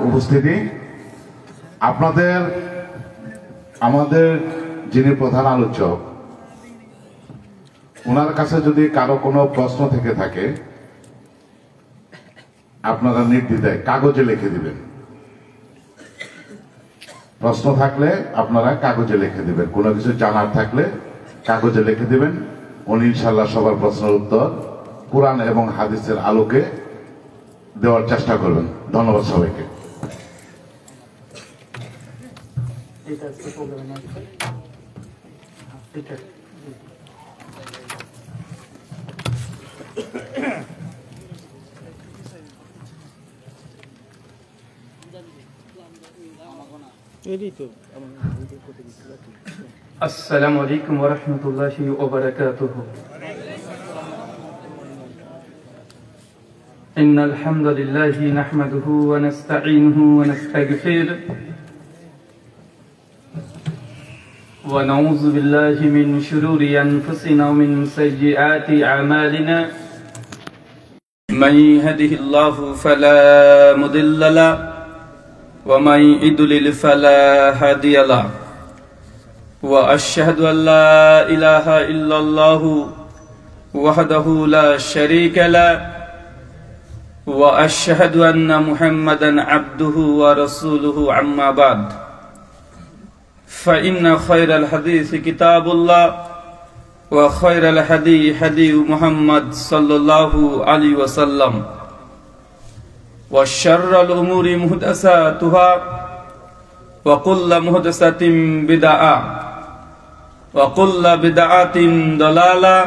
উপস্থিতি, আপনাদের আমাদের যিনি প্রধান আলোচক ওনার কাছে যদি কারো কোনো প্রশ্ন থেকে থাকে আপনারা নির্দ্বিধায় কাগজে লিখে দিবেন। প্রশ্ন থাকলে আপনারা কাগজে লিখে দিবেন, কোনো কিছু জানার থাকলে কাগজে লিখে দিবেন। উনি ইনশাআল্লাহ সবার প্রশ্নের উত্তর কুরআন এবং হাদিসের আলোকে দেওয়ার চেষ্টা করবেন। ধন্যবাদ সবাইকে। আসসালামু আলাইকুম ওয়া রাহমাতুল্লাহি ওয়া বারাকাতুহু। ইন্নাল হামদালিল্লাহি নাহমাদুহু ওয়া নাস্তাঈনুহু ওয়া নাস্তাগফিরুহু ওয়া নাউযু বিল্লাহি মিন শুরুরি আনফুসিনা ওয়া মিন সাইয়্যাতি আমালিনা। মান ইয়াহদিহিল্লাহু ফালা মুদিল্লা লাহু ওয়া মান ইউদ্লিল ফালা হাদিয়া লাহু। وأشهد أن لا إله إلا الله وحده لا شريك له وأشهد أن محمدا عبده ورسوله أما بعد فإن خير الحديث كتاب الله وخير الهدي هدي محمد صلى الله عليه وسلم وشر الأمور محدثاتها وكل محدثة بدعة وكل بدعة ضلالة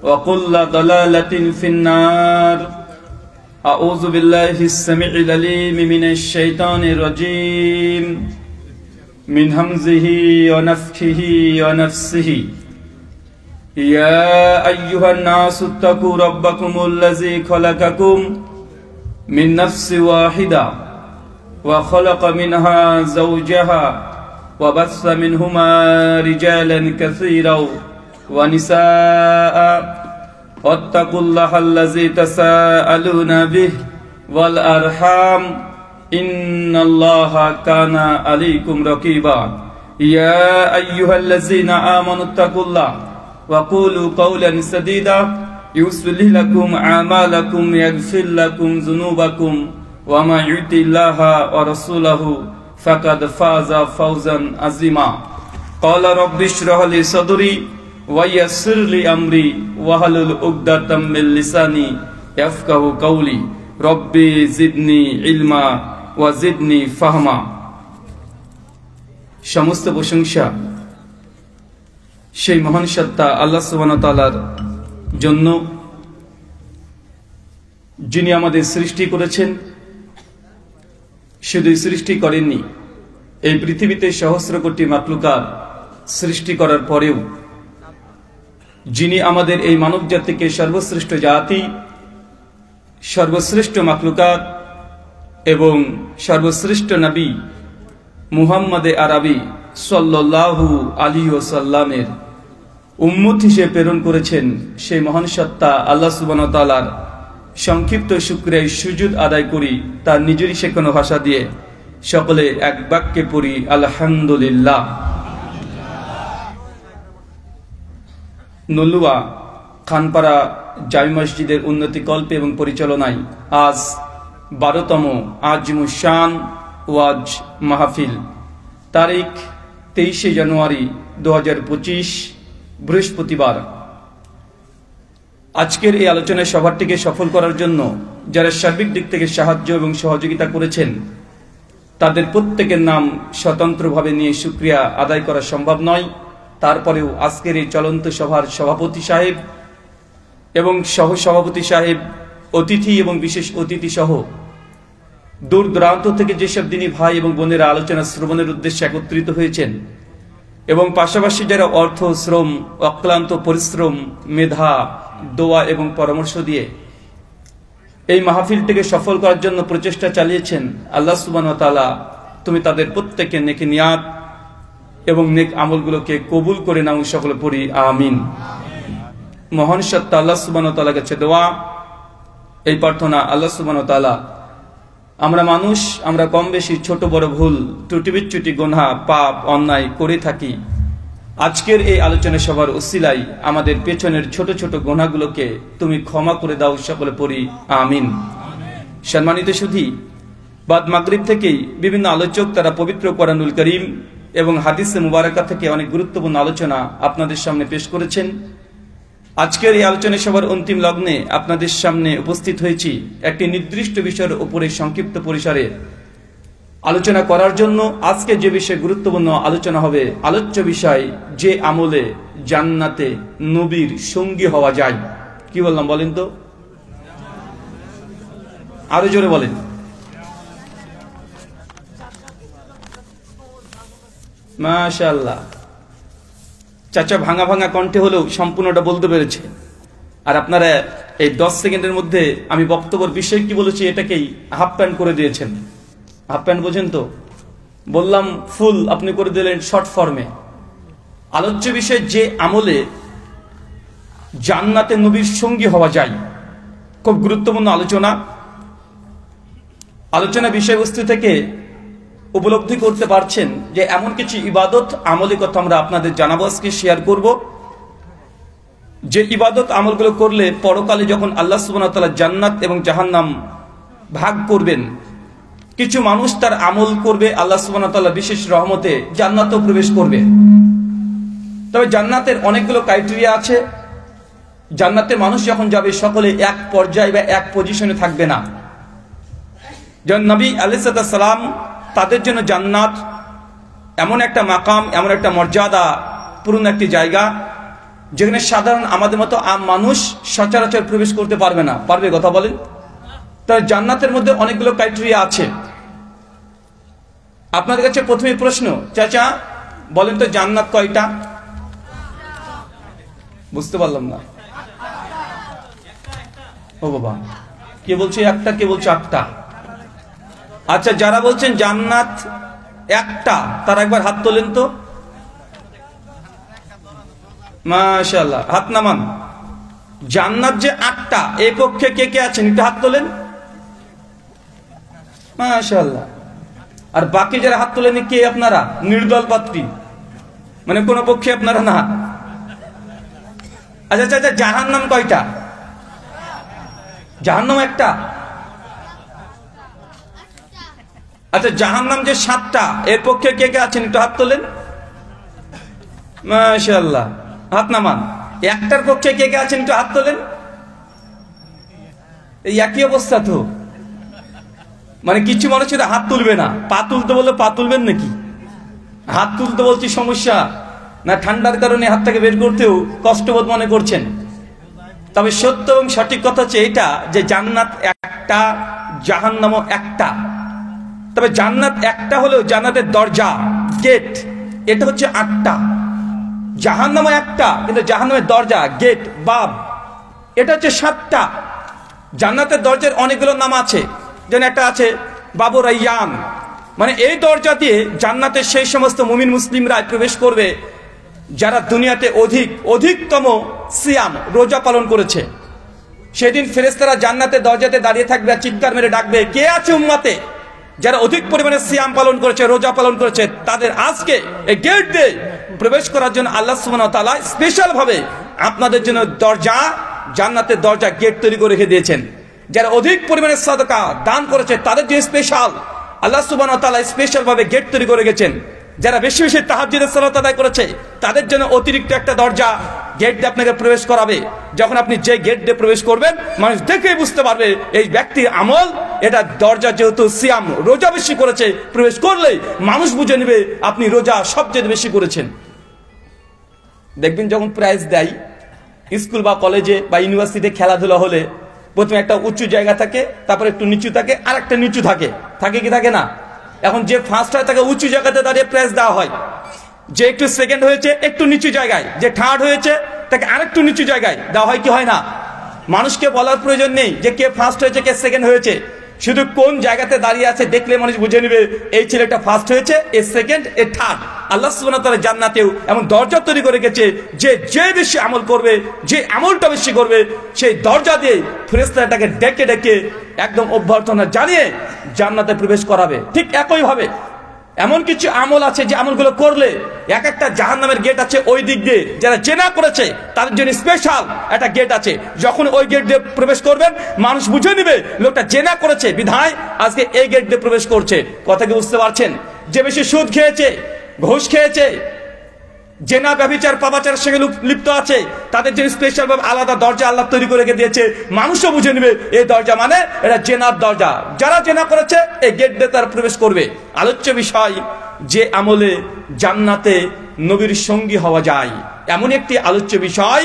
وكل ضلالة في النار. أعوذ بالله السميع العليم من الشيطان الرجيم من همزه ونفخه ونفسه. يا أيها الناس اتقوا ربكم الذي خلقكم من نفس واحدة وخلق منها زوجها وبث منهما رجالا كثيرا ونساء واتقوا الله الذي تساءلون به والأرحام إن الله كان عليكم رقيبا. يا أيها الذين آمنوا اتقوا الله وقولوا قولا سديدا يصلح لكم أعمالكم يغفر لكم ذنوبكم ومن يطع الله ورسوله فقد فاز فوزا عظيما. قال رب اشرح لي صدري ويسر لي امري واحلل عقدة من لساني يفقهوا قولي ربي زدني علما وزدني فهما. সমস্ত প্রশংসা সেই মহান সত্তা আল্লাহ সুবহানাহু ওয়া তাআলার জন্য, যিনি আমাদের সৃষ্টি করেছেন। শুধু সৃষ্টি করেননি, এই পৃথিবীতে সহস্র কোটি মাখলুকাত সৃষ্টি করার পরেও যিনি আমাদের এই মানব জাতিকে সর্বশ্রেষ্ঠ জাতি, সর্বশ্রেষ্ঠ মাখলুকাত এবং সর্বশ্রেষ্ঠ নবী মুহাম্মদে আরবি সাল্লাল্লাহু আলাইহি ওয়াসাল্লামের উম্মত হিসেবে প্রেরণ করেছেন, সেই মহান সত্তা আল্লাহ সুবহানাহু ওয়া তাআলার সংক্ষিপ্ত শুকরিয়া সুজুদ আদায় করি তার নিজেরই শেখানো ভাষা দিয়ে। সকলে এক বাক্যে পড়ি আলহামদুলিল্লাহ। নলুয়া খানপাড়া জামি মসজিদের উন্নতি কল্পে এবং পরিচালনায় আজ 12তম আজিমুশান ওয়াজ মাহফিল, তারিখ 23শে জানুয়ারি 2025 বৃহস্পতিবার। আজকের এই আলোচনায় সভাটিকে সফল করার জন্য যারা সার্বিক দিক থেকে সাহায্য এবং সহযোগিতা করেছেন তাদের প্রত্যেকের নাম স্বতন্ত্রভাবে নিয়ে শুকরিয়া আদায় করা সম্ভব নয়। তারপরেও আজকের এই চলন্ত সভার সভাপতি সাহেব এবং সহসভাপতি সাহেব, অতিথি এবং বিশেষ অতিথি সহ দূর দূরান্ত থেকে যেসব দিনী ভাই এবং বোনেরা আলোচনা শ্রবণের উদ্দেশ্যে একত্রিত হয়েছেন এবং পাশাপাশি যারা অর্থ, শ্রম, অক্লান্ত পরিশ্রম, মেধা, দোয়া এবং পরামর্শ দিয়ে এই মাহফিলটিকে সফল করার জন্য প্রচেষ্টা চালিয়েছেন, আল্লাহ সুবহানাহু ওয়া তাআলা তুমি তাদের প্রত্যেকের নেকি নিয়াত এবং নেক আমলগুলোকে কবুল করে নাও। সকলে পড়ি আমিন। মহান সত্তা আল্লাহ সুবহানাহু ওয়া তাআলার কাছে দোয়া, এই প্রার্থনা আল্লাহ সুবহানাহু ওয়া তাআলা আমরা মানুষ, আমরা কম বেশি ছোট বড় ভুল ত্রুটি বিচ্যুতি গুনাহ পাপ অন্যায় করে থাকি। আজকের এই আলোচনা সভার উসিলায় আমাদের পেছনের ছোট ছোট গুনাহগুলোকে তুমি ক্ষমা করে দাও, সকলে পড়ি আমিন। সম্মানিত সুধী, বাদ মাগরিব থেকেই বিভিন্ন আলোচক তারা পবিত্র কোরআনুল করিম এবং হাদিসে মুবারাকা থেকে অনেক গুরুত্বপূর্ণ আলোচনা আপনাদের সামনে পেশ করেছেন। আজকের এই আলোচনা সভার অন্তিম লগ্নে আপনাদের সামনে উপস্থিত হয়েছি একটি নির্দিষ্ট বিষয়ের উপরে সংক্ষিপ্ত পরিসরে আলোচনা করার জন্য। আজকে যে বিষয়ে গুরুত্বপূর্ণ আলোচনা হবে, আলোচ্য বিষয় যে আমলে জান্নাতে নবীর সঙ্গী হওয়া যায়। কি বললাম বলেন তো, আরো জোরে বলেন। মাশাআল্লাহ, চাচা ভাঙা ভাঙা কণ্ঠে হলেও সম্পূর্ণটা বলতে পেরেছে। আর আপনারা এই 10 সেকেন্ডের মধ্যে আমি বক্তব্যের বিষয় কি বলেছি এটাকেই হাফ প্যান্ট করে দিয়েছেন। হাফ প্যান্ট বোঝেন তো, বললাম ফুল, আপনি করে দিলেন শর্ট ফর্মে। আলোচ্য বিষয় যে আমলে জান্নাতে নবীর সঙ্গী হওয়া যায়, খুব গুরুত্বপূর্ণ আলোচনা। আলোচনা বিষয়বস্তু থেকে উপলব্ধি করতে পারছেন যে এমন কিছু ইবাদত আমলের কথা আমরা আপনাদের জানাবো, আজকে শেয়ার করব। যে ইবাদত আমলগুলো করলে পরকালে যখন আল্লাহ সুবহানাহু ওয়া তাআলা জান্নাত এবং জাহান্নাম ভাগ করবেন, কিছু মানুষ তার আমল করবে, আল্লাহ সুবহানাহু ওয়া তাআলা বিশেষ রহমতে জান্নাতেও প্রবেশ করবে। তবে জান্নাতের অনেকগুলো ক্রাইটেরিয়া আছে। জান্নাতে মানুষ যখন যাবে সকলে এক পর্যায়ে বা এক পজিশনে থাকবে না। যেমন নবী আলাইহিস সালাম, তাদের জন্য জান্নাত এমন একটা মাকাম, এমন একটা মর্যাদা পূর্ণ একটি জায়গা যেখানে সাধারণ আমাদের মতো আম মানুষ সচরাচর প্রবেশ করতে পারবে না। পারবে? কথা বলেন। তাই জান্নাতের মধ্যে অনেকগুলো ক্রাইটেরিয়া আছে। আপনাদের কাছে প্রথমে প্রশ্ন, চাচা বলেন তো জান্নাত কয়টা? বুঝতে পারলাম না। ও বাবা, কে বলছে একটা, কে বলছে আটটা? আচ্ছা, যারা বলছেন জান্নাত একটা তারা একবার হাত তোলেন তো। মাশাআল্লাহ, হাত নামান। জান্নাত যে আটটা, এই পক্ষে কে কে আছেন একটু হাত তোলেন। মাশাআল্লাহ। আর বাকি যারা হাত তোলেন কে আপনারা? নির্দল পাত্রী, মানে কোন পক্ষে আপনারা না। আচ্ছা আচ্ছা, জাহান্নাম কয়টা? জাহান্নাম একটা। আচ্ছা, জাহান্নাম যে 7টা, এর পক্ষে কে কে আছেন একটু হাত তোলেন। মাশাআল্লাহ, হাত নামান। একটার পক্ষে কে কে আছেন একটু হাত তোলেন। এই একই অবস্থা তো, মানে কিছু মানুষের হাত তুলবে না। পা তুলতে বললে পা তুলবেন নাকি? হাত তুলতে বলছি সমস্যা না, ঠান্ডার কারণে হাতটাকে বের করতেও কষ্টবোধ মনে করছেন। তবে সত্য এবং সঠিক কথা হচ্ছে এইটা যে জান্নাত একটা, জাহান্নামও একটা। তবে জান্নাত একটা হলেও জান্নাতের দরজা, গেট, এটা হচ্ছে 8টা। জাহান্নামও একটা, কিন্তু জাহান্নামের দরজা, গেট, বাব, এটা হচ্ছে 7টা। জান্নাতের দরজার অনেকগুলো নাম আছে। যেন একটা আছে বাবু রাইয়ান, মানে এই দরজা দিয়ে জান্নাতের সেই সমস্ত মুমিন মুসলিমরা প্রবেশ করবে যারা দুনিয়াতে অধিকতম সিয়াম, রোজা পালন করেছে। সেদিন ফেরেশতারা জান্নাতের দরজাতে দাঁড়িয়ে থাকবে আর চিৎকার মেরে ডাকবে, কে আছে উম্মতে যারা অধিক পরিমাণে সিয়াম পালন করেছে, রোজা পালন করেছে, তাদের আজকে এই গেট দিয়ে প্রবেশ করার জন্য আল্লাহ সুবহানাহু ওয়া তাআলা স্পেশাল ভাবে আপনাদের জন্য দরজা, জান্নাতের দরজা, গেট তৈরি করে রেখে দিয়েছেন। যারা অধিক পরিমাণে সাদাকা দান করেছে তাদের জন্য স্পেশাল আল্লাহ সুবহানাহু ওয়া তাআলা স্পেশাল ভাবে গেট তৈরি করে রেখেছেন। যারা বেশি বেশি তাহাজ্জুদের সালাত আদায় করেছে তাদের জন্য অতিরিক্ত একটা দরজা, গেট দিয়ে আপনাকে প্রবেশ করাবে। যখন আপনি যে গেট দিয়ে প্রবেশ করবেন, মানুষ দেখেই বুঝতে পারবে এই ব্যক্তির আমল, এটা দরজা যেহেতু সিয়াম, রোজা বেশি করেছে, প্রবেশ করলেই মানুষ বুঝে নেবে আপনি রোজা সবচেয়ে বেশি করেছেন। দেখবেন যখন প্রাইজ দেয় স্কুল বা কলেজে বা ইউনিভার্সিটিতে খেলাধুলা হলে, প্রথমে একটা উঁচু জায়গা থাকে, তারপর একটু নিচু থাকে, আর একটা নিচু থাকে, থাকে কি থাকে না? এখন যে ফার্স্ট হয় তাকে উঁচু জায়গাতে দাঁড়িয়ে প্রাইজ দেওয়া হয়। যে একটু সেকেন্ড হয়েছে একটু নিচু জায়গায়, যে থার্ড হয়েছে তাকে আরেকটু নিচু জায়গায় দেওয়া হয়, কি হয় না? মানুষকে বলার প্রয়োজন নেই যে কে ফার্স্ট হয়েছে কে সেকেন্ড হয়েছে, শুধু কোন জায়গাতে দাঁড়িয়ে আছে দেখলে মানুষ বুঝে নেবে এই ছেলেটা ফার্স্ট হয়েছে, এ সেকেন্ড, এ থার্ড। আল্লাহ সুবহানাহু ওয়া তাআলা জান্নাতেও এমন দরজা তৈরি করে রেখেছে যে যে বেশি আমল করবে, যে আমলটা বেশি করবে, সেই দরজা দিয়ে ফেরেশতাটাকে ডেকে ডেকে একদম অভ্যর্থনা জানিয়ে জান্নাতে প্রবেশ করাবে। ঠিক একইভাবে এমন কিছু আমল আছে যে আমলগুলো করলে এক একটা জাহান্নামের গেট আছে ওই দিক দিয়ে, যারা জেনা করেছে তাদের জন্য স্পেশাল একটা গেট আছে। যখন ওই গেট দিয়ে প্রবেশ করবেন মানুষ বুঝে নেবে লোকটা জেনা করেছে, বিধায় আজকে এই গেট দিয়ে প্রবেশ করছে। কথা কি বুঝতে পারছেন? যে বেশি সুদ খেয়েছে, ঘুষ খেয়েছে, জেনা ব্যভিচার পাপাচারের সঙ্গে লিপ্ত আছে, তাদের জন্য স্পেশাল ভাবে আলাদা দরজা আল্লাহ তৈরি করে রেখে দিয়েছে। মানুষও বুঝে নেবে এই দরজা মানে এটা জেনার দরজা। যারা জেনা করেছে এই গেট দিয়ে তারা প্রবেশ করবে। আলোচ্য বিষয় যে আমলে জান্নাতে নবীর সঙ্গী হওয়া যায়, এমন একটি আলোচ্য বিষয়।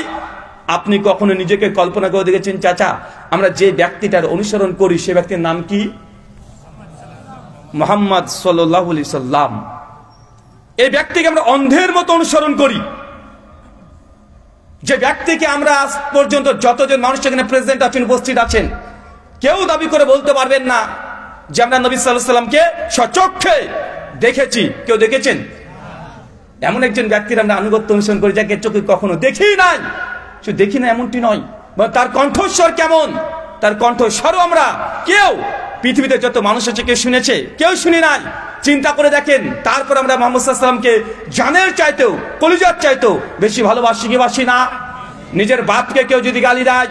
আপনি কখনো নিজেকে কল্পনা করে দেখেছেন চাচা, আমরা যে ব্যক্তিটার অনুসরণ করি সে ব্যক্তির নাম কি? মুহাম্মদ সাল্লাল্লাহু আলাইহি সাল্লাম। এই ব্যক্তিকে আমরা অন্ধের মতো অনুসরণ করি। যে ব্যক্তিকে আমরা আজ পর্যন্ত যতজন মানুষ এখানে প্রেজেন্ট আছেন, উপস্থিত আছেন, কেউ দাবি করে বলতে পারবেন না যে আমরা নবী সাল্লাল্লাহু আলাইহি সাল্লামকে সচক্ষে দেখেছি। কেউ দেখেছেন? এমন একজন ব্যক্তির আমরা আনুগত্য অনুসরণ করি যাকে চোখে কখনো দেখি নাই। শুধু দেখি না এমনটি নয়, তার কণ্ঠস্বর কেমন, তার কণ্ঠস্বরও আমরা কেউ পৃথিবীতে যত মানুষ আছে কেউ শুনেছে, কেউ শুনি নাই। চিন্তা করে দেখেন, তারপর আমরা মুহাম্মদ সাল্লাল্লাহু আলাইহি সাল্লামকে জানের চাইতেও, কলিজার চাইতেও বেশি ভালোবাসি কি বাসি না? নিজের বাপকে কেউ যদি গালি দেয়,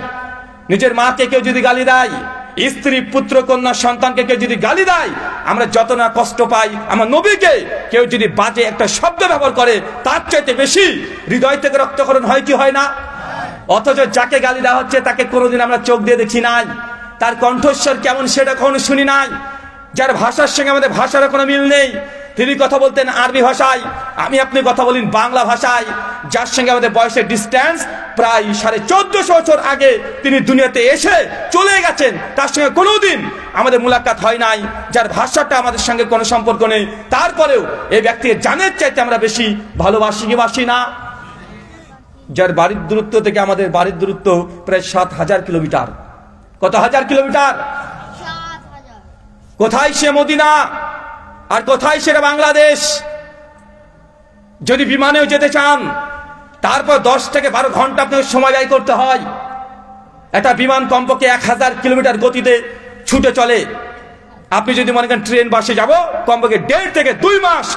নিজের মাকে কেউ যদি গালি দেয়, স্ত্রী পুত্র কন্যা সন্তানকে কেউ যদি গালি দেয়, আমরা যত না কষ্ট পাই, আমার নবীকে কেউ যদি বাজে একটা শব্দ ব্যবহার করে তার চাইতে বেশি হৃদয় থেকে রক্তক্ষরণ হয় কি হয় না? অথচ যাকে গালি দেওয়া হচ্ছে তাকে কোনোদিন আমরা চোখ দিয়ে দেখি নাই, তার কণ্ঠস্বর কেমন সেটা কখনো শুনি নাই, যার ভাষার সঙ্গে আমাদের ভাষার কোনো মিল নেই। তিনি কথা বলতেন আরবি ভাষায়, আমি আপনি কথা বলেন বাংলা ভাষায়। যার সঙ্গে আমাদের বয়সের ডিস্টেন্স প্রায় 1450 বছর আগে তিনি দুনিয়াতে এসে চলে গেছেন, তার সঙ্গে কোনোদিন আমাদের মুলাকাত হয় নাই, যার ভাষাটা আমাদের সঙ্গে কোনো সম্পর্ক নেই। তারপরেও এই ব্যক্তিকে জানের চাইতে আমরা বেশি ভালোবাসি কি বাসি না? যার বাড়ির দূরত্ব থেকে আমাদের বাড়ির দূরত্ব প্রায় 7000 কিলোমিটার। কত হাজার কিলোমিটার? কোথায় সে মদিনা আর কোথায় সেটা বাংলাদেশ? যদি বিমানেও যেতে চান তারপর 10 থেকে 12 ঘন্টা আপনাকে সময় ব্যয় করতে হয়। একটা বিমান কমপক্ষে 1000 কিলোমিটার গতিতে ছুটে চলে। আপনি যদি মনে করেন ট্রেন বাসে যাব, কমপক্ষে 1.5 থেকে 2 মাস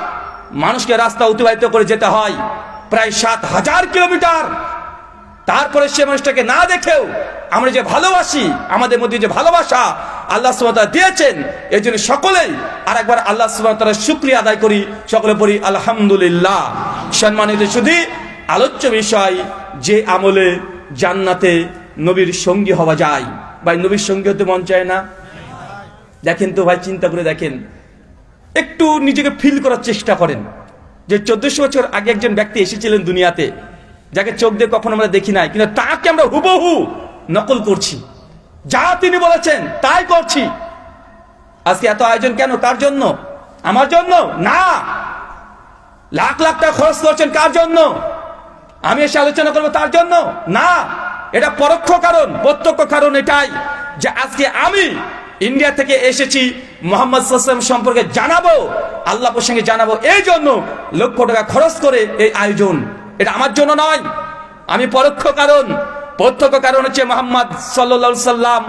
মানুষকে রাস্তা অতিবাহিত করে যেতে হয়, প্রায় 7000 কিলোমিটার। তারপরে সে মানুষটাকে না দেখেও আমরা যে ভালোবাসি, আমাদের মধ্যে যে ভালোবাসা আল্লাহ সুবহানাহু ওয়া তাআলা দিয়েছেন, এই জন্য সকলেই আর একবার আল্লাহ সুবহানাহু ওয়া তাআলার শুকরিয়া আদায় করি, সকলে পড়ি আলহামদুলিল্লাহ। সম্মানিত শুধু আলোচ্য বিষয় যে আমলে জান্নাতে নবীর সঙ্গী হওয়া যায়। ভাই নবীর সঙ্গী হতে মন চায় না? দেখেন তো ভাই, চিন্তা করে দেখেন, একটু নিজেকে ফিল করার চেষ্টা করেন যে 1400 বছর আগে একজন ব্যক্তি এসেছিলেন দুনিয়াতে, যাকে চোখ দিয়ে কখনো আমরা দেখি নাই, কিন্তু তাকে আমরা হুবহু নকল করছি, যা তিনি বলেছেন তাই করছি। আজকে এত আয়োজন কেন? কার জন্য? আমার জন্য না। লাখ লাখ টাকা খরচ করছেন কার জন্য? আমি এসে আলোচনা করবো তার জন্য না। এটা পরোক্ষ কারণ। প্রত্যক্ষ কারণ এটাই যে আজকে আমি ইন্ডিয়া থেকে এসেছি, মুহাম্মদ সাল্লাল্লাহু আলাইহি ওয়াসাল্লাম সম্পর্কে জানাবো, আল্লাহ প্রসঙ্গে জানাবো, এই জন্য লক্ষ টাকা খরচ করে এই আয়োজন। এটা আমার জন্য নয়, আমি পরোক্ষ কারণ। প্রত্যক্ষ কারণ হচ্ছে মুহাম্মদ সাল্লাল্লাহু আলাইহি ওয়াসাল্লাম,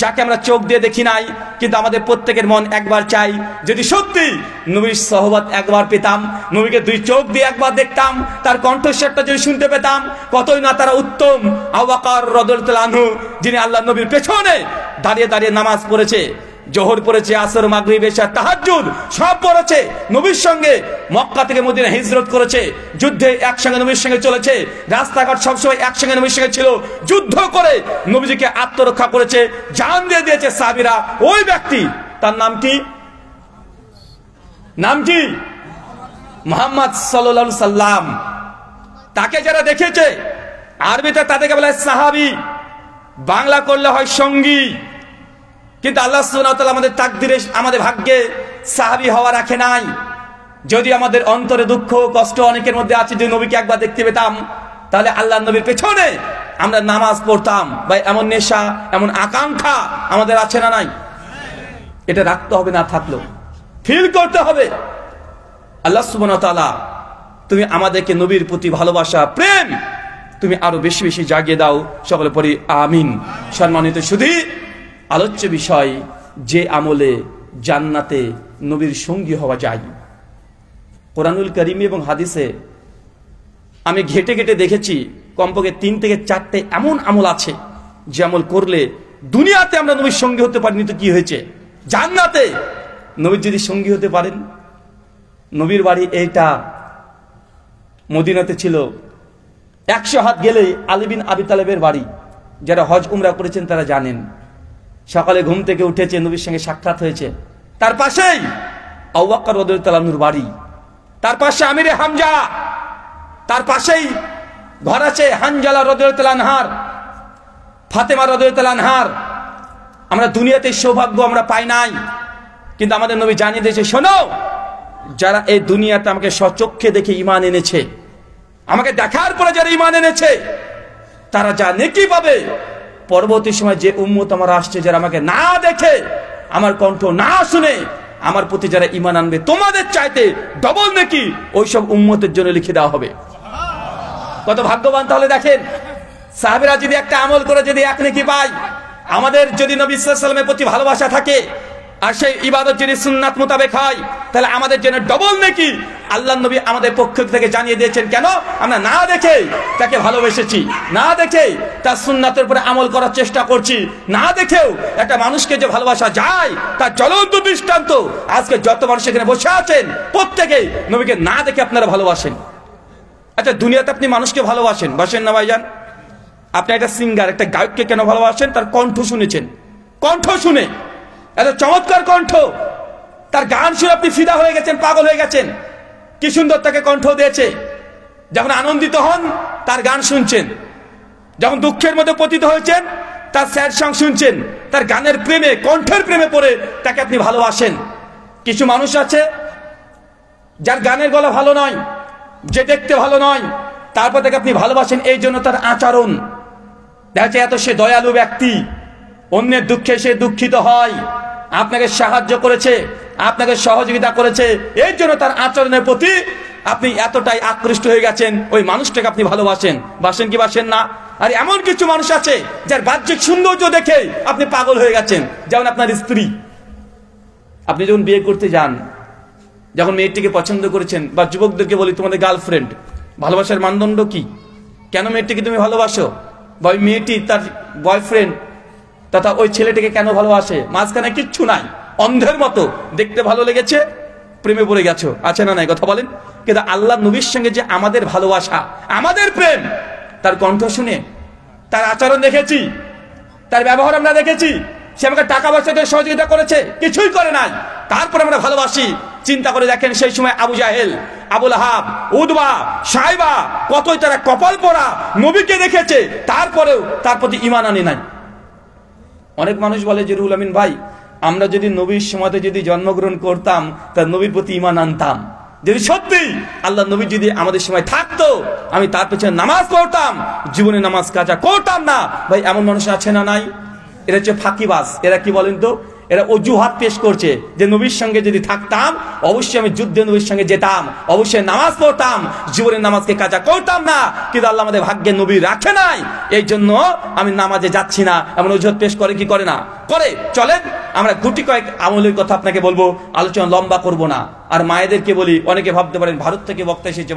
যাকে আমরা চোখ দিয়ে দেখি নাই, কিন্তু আমাদের প্রত্যেকের মন একবার চাই যদি সত্যি নবীর সহবত একবার পেতাম, নবীকে 2 চোখ দিয়ে একবার দেখতাম, তার কণ্ঠস্বরটা যদি শুনতে পেতাম, কতই না তারা উত্তম। আবু বকর রাদিয়াল্লাহু আনহু, যিনি আল্লাহ নবীর পেছনে দাঁড়িয়ে দাঁড়িয়ে নামাজ পড়েছে, জোহর পড়েছে, আসর, মাগরিব, ইশা, তাহাজ্জুদ সব পড়েছে, নবীর সঙ্গে মক্কা থেকে মদিনা হিজরত করেছে, যুদ্ধে একসঙ্গে নবীর সঙ্গে চলেছে, রাস্তাঘাট সবসময় একসঙ্গে নবীর সঙ্গে ছিল, যুদ্ধ করে নবীজিকে আত্মরক্ষা করেছে, জান দিয়ে দিয়েছে সাহাবীরা। ওই ব্যক্তি, তার নাম কি? নাম কি? মুহাম্মদ সাল্লাল্লাহু আলাইহি সাল্লাম। তাকে যারা দেখেছে, আরবিতে তাদেরকে বলা হয় সাহাবী, বাংলা করলে হয় সঙ্গী। কিন্তু আল্লাহ সুবহানাহু ওয়া তাআলা আমাদের তাকদিরে, আমাদের ভাগ্যে সাহাবী হওয়া রাখে নাই। যদি আমাদের অন্তরে দুঃখ কষ্ট অনেকের মধ্যে আছে, যে নবীকে একবার দেখতে পেতাম, তাহলে আল্লাহ নবীর পেছনে আমরা নামাজ পড়তাম। ভাই এমন নেশা, এমন আকাঙ্ক্ষা আমাদের আছে না নাই? এটা রাখতে হবে, না থাকলেও ফিল করতে হবে। আল্লাহ সুবহানাহু ওয়া তাআলা তুমি আমাদেরকে নবীর প্রতি ভালোবাসা প্রেম তুমি আরো বেশি বেশি জাগিয়ে দাও। সকলে পড়ি আমিন। সম্মানিত শুধু আলোচ্য বিষয়, যে আমলে জান্নাতে নবীর সঙ্গী হওয়া যায়। কোরআনুল কারীম এবং হাদিসে আমি ঘেটে ঘেটে দেখেছি কমপক্ষে 3 থেকে 4টে এমন আমল আছে যে আমল করলে দুনিয়াতে আমরা নবীর সঙ্গী হতে পারিনি তো কি হয়েছে, জান্নাতে নবীর যদি সঙ্গী হতে পারেন। নবীর বাড়ি এইটা মদিনাতে ছিল, 100 হাত গেলে আলী বিন আবি তালেবের বাড়ি। যারা হজ উমরা করেছেন তারা জানেন, সকালে ঘুম থেকে উঠেছে, নবীর সঙ্গে সাক্ষাৎ হয়েছে। তার পাশেই আবু বকর রাদিয়াল্লাহু আনহুর বাড়ি, তার পাশে আমিরে হামজা, তার পাশেই ঘর আছে হানজালা রাদিয়াল্লাহু আনহার, ফাতেমা রাদিয়াল্লাহু আনহার। আমরা দুনিয়াতে সৌভাগ্য আমরা পাই নাই, কিন্তু আমাদের নবী জানিয়ে দিয়েছে, শোনো, যারা এই দুনিয়াতে আমাকে স্বচক্ষে দেখে ঈমান এনেছে, আমাকে দেখার পরে যারা ঈমান এনেছে, তারা যা নেকি পাবে, পরবর্তী সময় যে উম্মত আমার আসছে, যারা আমাকে না দেখে, আমার কণ্ঠ না শুনে আমার প্রতি যারা ঈমান আনবে, তোমাদের চাইতে ডবল নেকি ওইসব উম্মতের জন্য লিখে দেওয়া হবে। কত ভাগ্যবান! তাহলে দেখেন, সাহাবীরা যদি একটা আমল করে যদি 1 নেকি পায়, আমাদের যদি নবী সাল্লাল্লাহু আলাইহি ওয়াসাল্লামের প্রতি ভালোবাসা থাকে আর সেই ইবাদত যদি সুন্নাত মোতাবেক হয়, তাহলে আমাদের জন্য ডবল নেকি আল্লাহর নবী আমাদের পক্ষ থেকে জানিয়ে দিয়েছেন। কেন? আমরা না দেখে তাকে ভালোবেসেছি, না দেখে তার সুন্নাতের উপরে আমল করার চেষ্টা করছি, না দেখেও একটা মানুষকে যে ভালোবাসা যায় তার জ্বলন্ত দৃষ্টান্ত আজকে যত মানুষ এখানে বসে আছেন প্রত্যেকেই নবীকে না দেখে আপনারা ভালোবাসেন। আচ্ছা, দুনিয়াতে আপনি মানুষকে ভালোবাসেন, বাসেন না ভাইজান? আপনি একটা সিঙ্গার, একটা গায়ককে কেন ভালোবাসেন? তার কণ্ঠ শুনেছেন, কণ্ঠ শুনে এত চমৎকার কণ্ঠ, তার গান শুনে আপনি ফিদা হয়ে গেছেন, পাগল হয়ে গেছেন। কি সুন্দর তাকে কণ্ঠ দিয়েছে। যখন আনন্দিত হন তার গান শুনছেন, যখন দুঃখের মধ্যে পতিত হয়েছেন তার স্যাড সং শুনছেন, তার গানের প্রেমে, কণ্ঠের প্রেমে পড়ে তাকে আপনি ভালোবাসেন। কিছু মানুষ আছে যার গানের গলা ভালো নয়, যে দেখতে ভালো নয়, তারপর তাকে আপনি ভালোবাসেন এই জন্য তার আচরণ। দেখা যাচ্ছে এত সে দয়ালু ব্যক্তি, অন্যের দুঃখে সে দুঃখিত হয়, আপনাকে সাহায্য করেছে, আপনাকে সহযোগিতা করেছে, এই জন্য তার আচরণের প্রতি আপনি এতটাই আকৃষ্ট হয়ে গেছেন, ওই মানুষটাকে আপনি ভালোবাসেন। বাসেন কি বাসেন না? আর এমন কিছু মানুষ আছে যার বাহ্যিক সৌন্দর্য দেখে আপনি পাগল হয়ে গেছেন। যেমন আপনার স্ত্রী, আপনি যখন বিয়ে করতে যান, যখন মেয়েটিকে পছন্দ করেছেন, বা যুবকদেরকে বলি তোমাদের গার্লফ্রেন্ড, ভালোবাসার মানদণ্ড কি? কেন মেয়েটিকে তুমি ভালোবাসো? বা ওই মেয়েটি তার বয়ফ্রেন্ড তথা ওই ছেলেটিকে কেন ভালোবাসে? মাঝখানে কিচ্ছু নাই, অন্ধের মতো দেখতে ভালো লেগেছে, প্রেমে পড়ে গেছো, আছে না নাই? কথা বলেন। কিন্তু আল্লাহ নবীর সঙ্গে যে আমাদের ভালোবাসা, আমাদের প্রেম, তার কণ্ঠ শুনে, তার আচরণ দেখেছি, তার ব্যবহার আমরা দেখেছি, সে আমাকে টাকা পয়সা দিয়ে সহযোগিতা করেছে, কিছুই করে নাই, তারপর আমরা ভালোবাসি। চিন্তা করে দেখেন, সেই সময় আবু জাহেল, আবু লাহাব, উতবা, সাইবা, কতই তারা কপাল পরা নবীকে দেখেছে, তারপরেও তার প্রতি ঈমান আনে নাই। অনেক মানুষ বলে যে রুহুল আমিন ভাই, আমরা যদি নবীর সময়তে যদি জন্মগ্রহণ করতাম তার নবীর প্রতি ঈমান আনতাম। যদি সত্যি আল্লাহ নবী যদি আমাদের সময় থাকতো, আমি তার পেছনে নামাজ পড়তাম, জীবনে নামাজ কাজা করতাম না। ভাই এমন মানুষ আছে না নাই? এরা হচ্ছে ফাঁকিবাজ। এরা কি বলেন তো? এরা অজুহাত পেশ করছে যে নবীর সঙ্গে যদি থাকতাম অবশ্যই আমি যুদ্ধে নবীর সঙ্গে যেতাম, অবশ্যই নামাজ পড়তাম, জীবনের নামাজকে কাজা করতাম না, কিন্তু আল্লাহ আমাদের ভাগ্যে নবী রাখে নাই, এই জন্য আমি নামাজে যাচ্ছি না। এমন অজুহাত পেশ করে কি করে না? করে। চলেন আমরা গুটি কয়েক আমলের কথা আপনাকে বলবো, আলোচনা লম্বা করব না। আর মায়েদেরকে বলি, অনেকে ভাবতে পারেন ভারত থেকে বক্তা এসেছে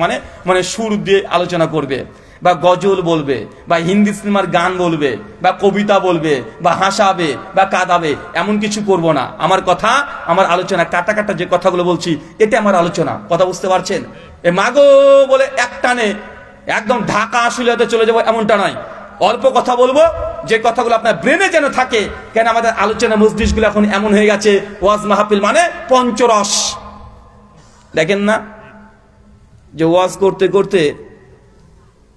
মানে সুর দিয়ে আলোচনা করবে, বা গজল বলবে, বা হিন্দি সিনেমার গান বলবে, বা কবিতা বলবে, বা হাসাবে, বা কাঁদাবে, এমন কিছু করব না। আমার কথা, আমার আলোচনা, কাটা কাটা যে কথাগুলো বলছি এটা আমার আলোচনা। কথা বুঝতে পারছেন? এ মাগো বলে একটানে একদম ঢাকা আসলে চলে যাবো এমনটা নয়। অল্প কথা বলবো, যে কথাগুলো আপনার ব্রেনে যেন থাকে। কেন আমাদের আলোচনা মজলিসগুলো এখন এমন হয়ে গেছে, ওয়াজ মাহফিল মানে পঞ্চরস। দেখেন না যে ওয়াজ করতে করতে,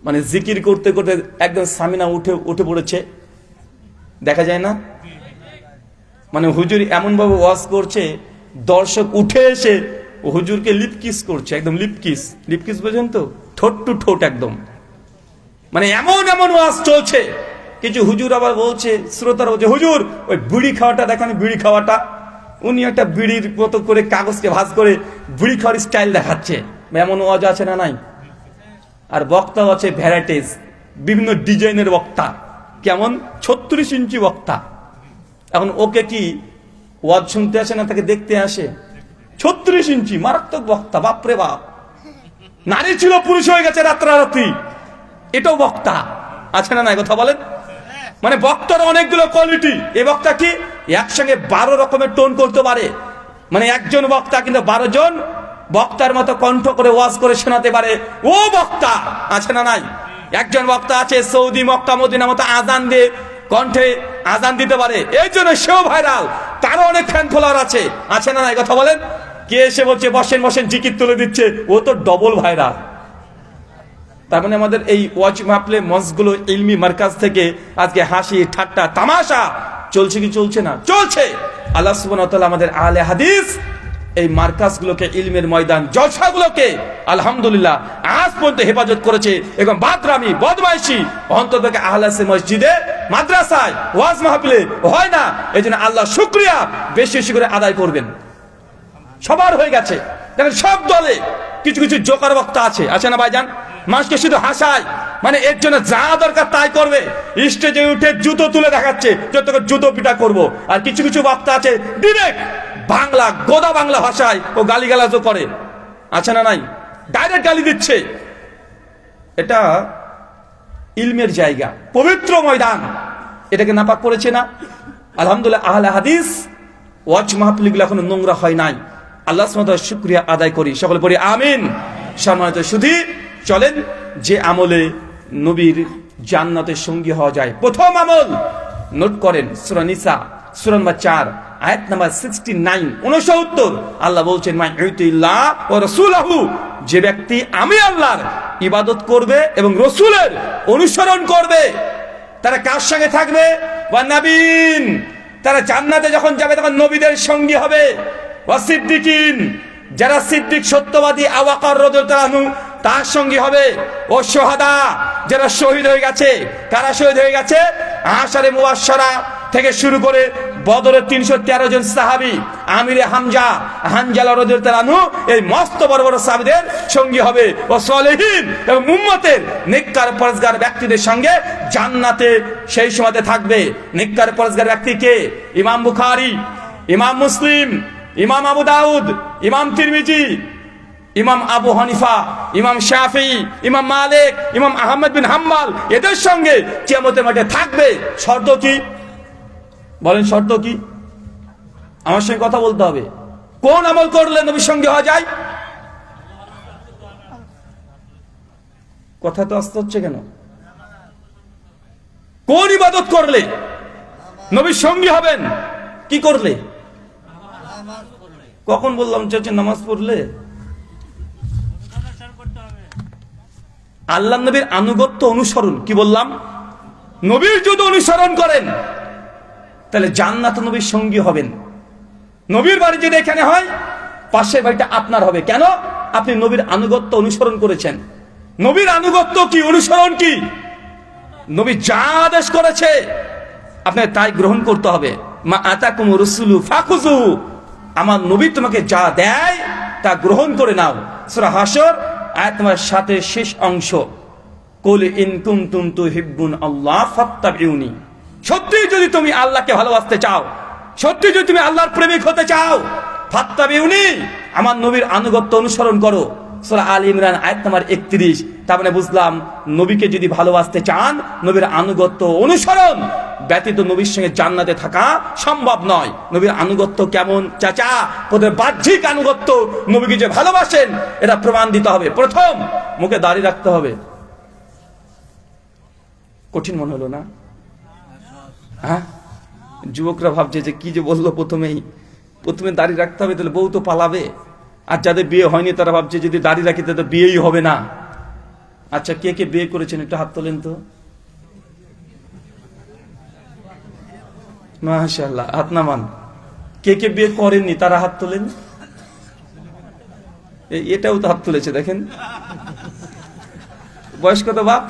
মানে জিকির করতে করতে একদম সামিনা উঠে পড়েছে, দেখা যায় না? মানে হুজুর এমন ভাবে ওয়াজ করছে, দর্শক উঠে এসে হুজুরকে লিপকিস করছে, একদম লিপকিস। লিপকিস বোঝেন তো? ঠোঁট টু ঠোঁট একদম, মানে এমন এমন ওয়াজ চলছে। কিছু হুজুর আবার বলছে, শ্রোতারা বলছে, হুজুর ওই বিড়ি খাওয়াটা দেখেন, বিড়ি খাওয়াটা। উনি একটা বিড়ির মতো করে কাগজকে ভাঁজ করে বিড়ি খাওয়ার স্টাইল দেখাচ্ছে। এমন ওয়াজ আছে না নাই? আর বক্তাও আছে ভ্যারাইটিস, বিভিন্ন ডিজাইনের বক্তা, কেমন 36 ইঞ্চি বক্তা। এখন ওকে কি ওয়াজ শুনতে আসে না, তাকে দেখতে আসে? 36 ইঞ্চি মারাত্মক বক্তা, বাপরে বাপ। নারী ছিল পুরুষ হয়ে গেছে রাত্রারাত্রি, এটাও বক্তা আছে না নাই? কথা বলেন। মানে বক্তার অনেকগুলো কোয়ালিটি। এই বক্তা কি একসঙ্গে 12 রকমের টোন করতে পারে। মানে একজন বক্তা কিন্তু 12 জন বক্তার মতো কণ্ঠ করে ওয়াজ করে শোনাতে পারে, ও বক্তা আছে না নাই? একজন বক্তা আছে সৌদি মক্কা মদিনা মতো আজান দিয়ে কণ্ঠে আজান দিতে পারে, এই জন্য সেও ভাইরাল, তারও অনেক ফ্যান ফলোয়ার আছে না নাই? কথা বলেন। কে এসে বলছে বসেন বসেন জিকির তুলে দিচ্ছে, ও তো ডবল ভাইরাল। তার মানে আমাদের এই ওয়াজ মাহফিলে মঞ্চগুলো ইলমি মার্কাজ থেকে আজকে হাসি ঠাট্টা তামাশা চলছে কি চলছে না? চলছে। আল্লাহ সুবহানাহু ওয়া তাআলা আমাদের আহলে হাদিস এই মার্কাজগুলোকে, ইলমের ময়দান জলসাগুলোকে আলহামদুলিল্লাহ আজ পর্যন্ত হেফাজত করেছে। এবং বাদরামি বদমাইশি অন্তত আহলে মসজিদে মাদ্রাসায় ওয়াজ মাহফিলে হয় না। এই জন্য আল্লাহ শুকরিয়া বেশি বেশি করে আদায় করবেন। সবার হয়ে গেছে। দেখেন সব দলে কিছু কিছু জোকার বক্তা আছে না ভাইজান? মানুষকে শুধু হাসায়, মানে এর জন্য যা দরকার তাই করবে। স্টেজে উঠে জুতো তুলে দেখাচ্ছে, যত জুতো পিটা করব। আর কিছু কিছু বক্তা আছে ডিরেক্ট বাংলা, গোদা বাংলা ভাষায় ও গালিগালাজও করে, আছে না নাই? ডাইরেক্ট গালি দিচ্ছে। এটা ইলমের জায়গা, পবিত্র ময়দান, এটাকে নাপাক করেছে না? আলহামদুলিল্লাহ আহলে হাদিস ওয়াজ মাহফিলগুলো এখনো নোংরা হয় নাই। আল্লাহ সুবহানাহু ওয়া তাআলার শুকরিয়া আদায় করি, সকলে পড়ি আমিন। সম্মানিত শুধু চলেন, যে আমলে নবীর জান্নাতের সঙ্গী হওয়া যায়, প্রথম আমল নোট করেন, সূরা নিসা সূরা নম্বর 4 আয়াত নাম্বার 69 69। আল্লাহ বলছেন মা ইউতিল্লাহ ওয়া রাসূলহু, যে ব্যক্তি আমি আল্লাহর ইবাদত করবে এবং রাসূলের অনুসরণ করবে, তারা কার সঙ্গে থাকবে? ওয়া নবীন, তারা জান্নাতে যখন যাবে তখন নবীদের সঙ্গী হবে। ওয়া সিদ্দিকিন, যারা সিদ্দিক সত্যবাদী আবু বকর রাদিয়াল্লাহু আনহু তার সঙ্গী হবে। ও শুহাদা, যারা শহীদ হয়ে গেছে। কারা শহীদ হয়ে গেছে? আশারে মুবাশশারা থেকে শুরু করে বদরের 313 জন সাহাবী, আমিরে হামজা হানজালা রাদিয়াল্লাহু আনহু, এই মস্ত বড় বড় সাহাবীদের সঙ্গী হবে। ও সালেহীন, এবং উম্মতের নেককার পরহেজগার ব্যক্তিদের সঙ্গে জান্নাতে সেই সময়তে থাকবে। নেককার পরহেজগার ব্যক্তি কে? ইমাম বুখারী, ইমাম মুসলিম, ইমাম আবু দাউদ, ইমাম তিরমিজি, ইমাম আবু হানিফা, ইমাম শাফি, ইমাম মালিক, ইমাম আহমদ বিন হাম্বল, এদের সঙ্গে কিয়ামতের মাঠে থাকবে। শর্ত কি বলেন? শর্ত কি? আমার সঙ্গে কথা বলতে হবে। কোন আমল করলে নবীর সঙ্গে হওয়া যায়? কথা তো আসতে হচ্ছে কেন? কোন ইবাদত করলে নবীর সঙ্গী হবেন? কি করলে? কখন বললাম চাচা? নামাজ পড়লে। আল্লাহ নবীর আনুগত্য অনুসরণ, কি বললাম? নবীর যদি অনুসরণ করেন তাহলে জান্নাত নবীর সঙ্গী হবেন। নবীর বাড়ি যদি এখানে হয়, পাশের বাড়িটা আপনার হবে। কেন? আপনি নবীর আনুগত্য অনুসরণ করেছেন। নবীর আনুগত্য কি, অনুসরণ কি? নবী যা আদেশ করেছে আপনাকে তাই গ্রহণ করতে হবে। মা আতাকুমুর রাসূলু ফাখুযুহু, আমার নবী তোমাকে যা দেয় তা গ্রহণ করে নাও। সূরা হাসর আয়াত নম্বর 7 এর শেষ অংশ, কুল ইন কুনতুম তুহিব্বুন আল্লাহ ফাত্তাবিউনি, সত্যি যদি তুমি আল্লাহকে ভালোবাসতে চাও, সত্যি যদি তুমি আল্লাহর প্রেমিক হতে চাও, ফাত্তাবিউনি, আমার নবীর আনুগত্য অনুসরণ করো। সূরা আলে ইমরান আয়াত নম্বর 31। তার মানে বুঝলাম, নবীকে যদি ভালোবাসতে চান, নবীর আনুগত্য অনুসরণ ব্যতীত নবীর সঙ্গে জান্নাতে থাকা সম্ভব নয়। নবীর আনুগত্য কেমন চাচা? প্রথমে বাহ্যিক আনুগত্য, নবীকে যে ভালোবাসেন এটা প্রমাণ দিতে হবে। প্রথম, মুখে দাড়ি রাখতে হবে। কঠিন মনে হলো না? হ্যাঁ, যুবকরা ভাবছে যে কি যে বললো, প্রথমে দাড়ি রাখতে হবে, তাহলে বউ তো পালাবে। আর যাদের বিয়ে হয়নি তারা ভাবছে যদি দাড়ি রাখি তাহলে বিয়েই হবে না। আচ্ছা, কে কে বিয়ে করেছেন একটু হাত তোলেন তো। মাশাআল্লাহ, হাত নামান। কে কে বিয়ে করেননি তারা হাত তোলেন। এটাও তো হাত তুলেছে, দেখেন। বয়স কত বাপ?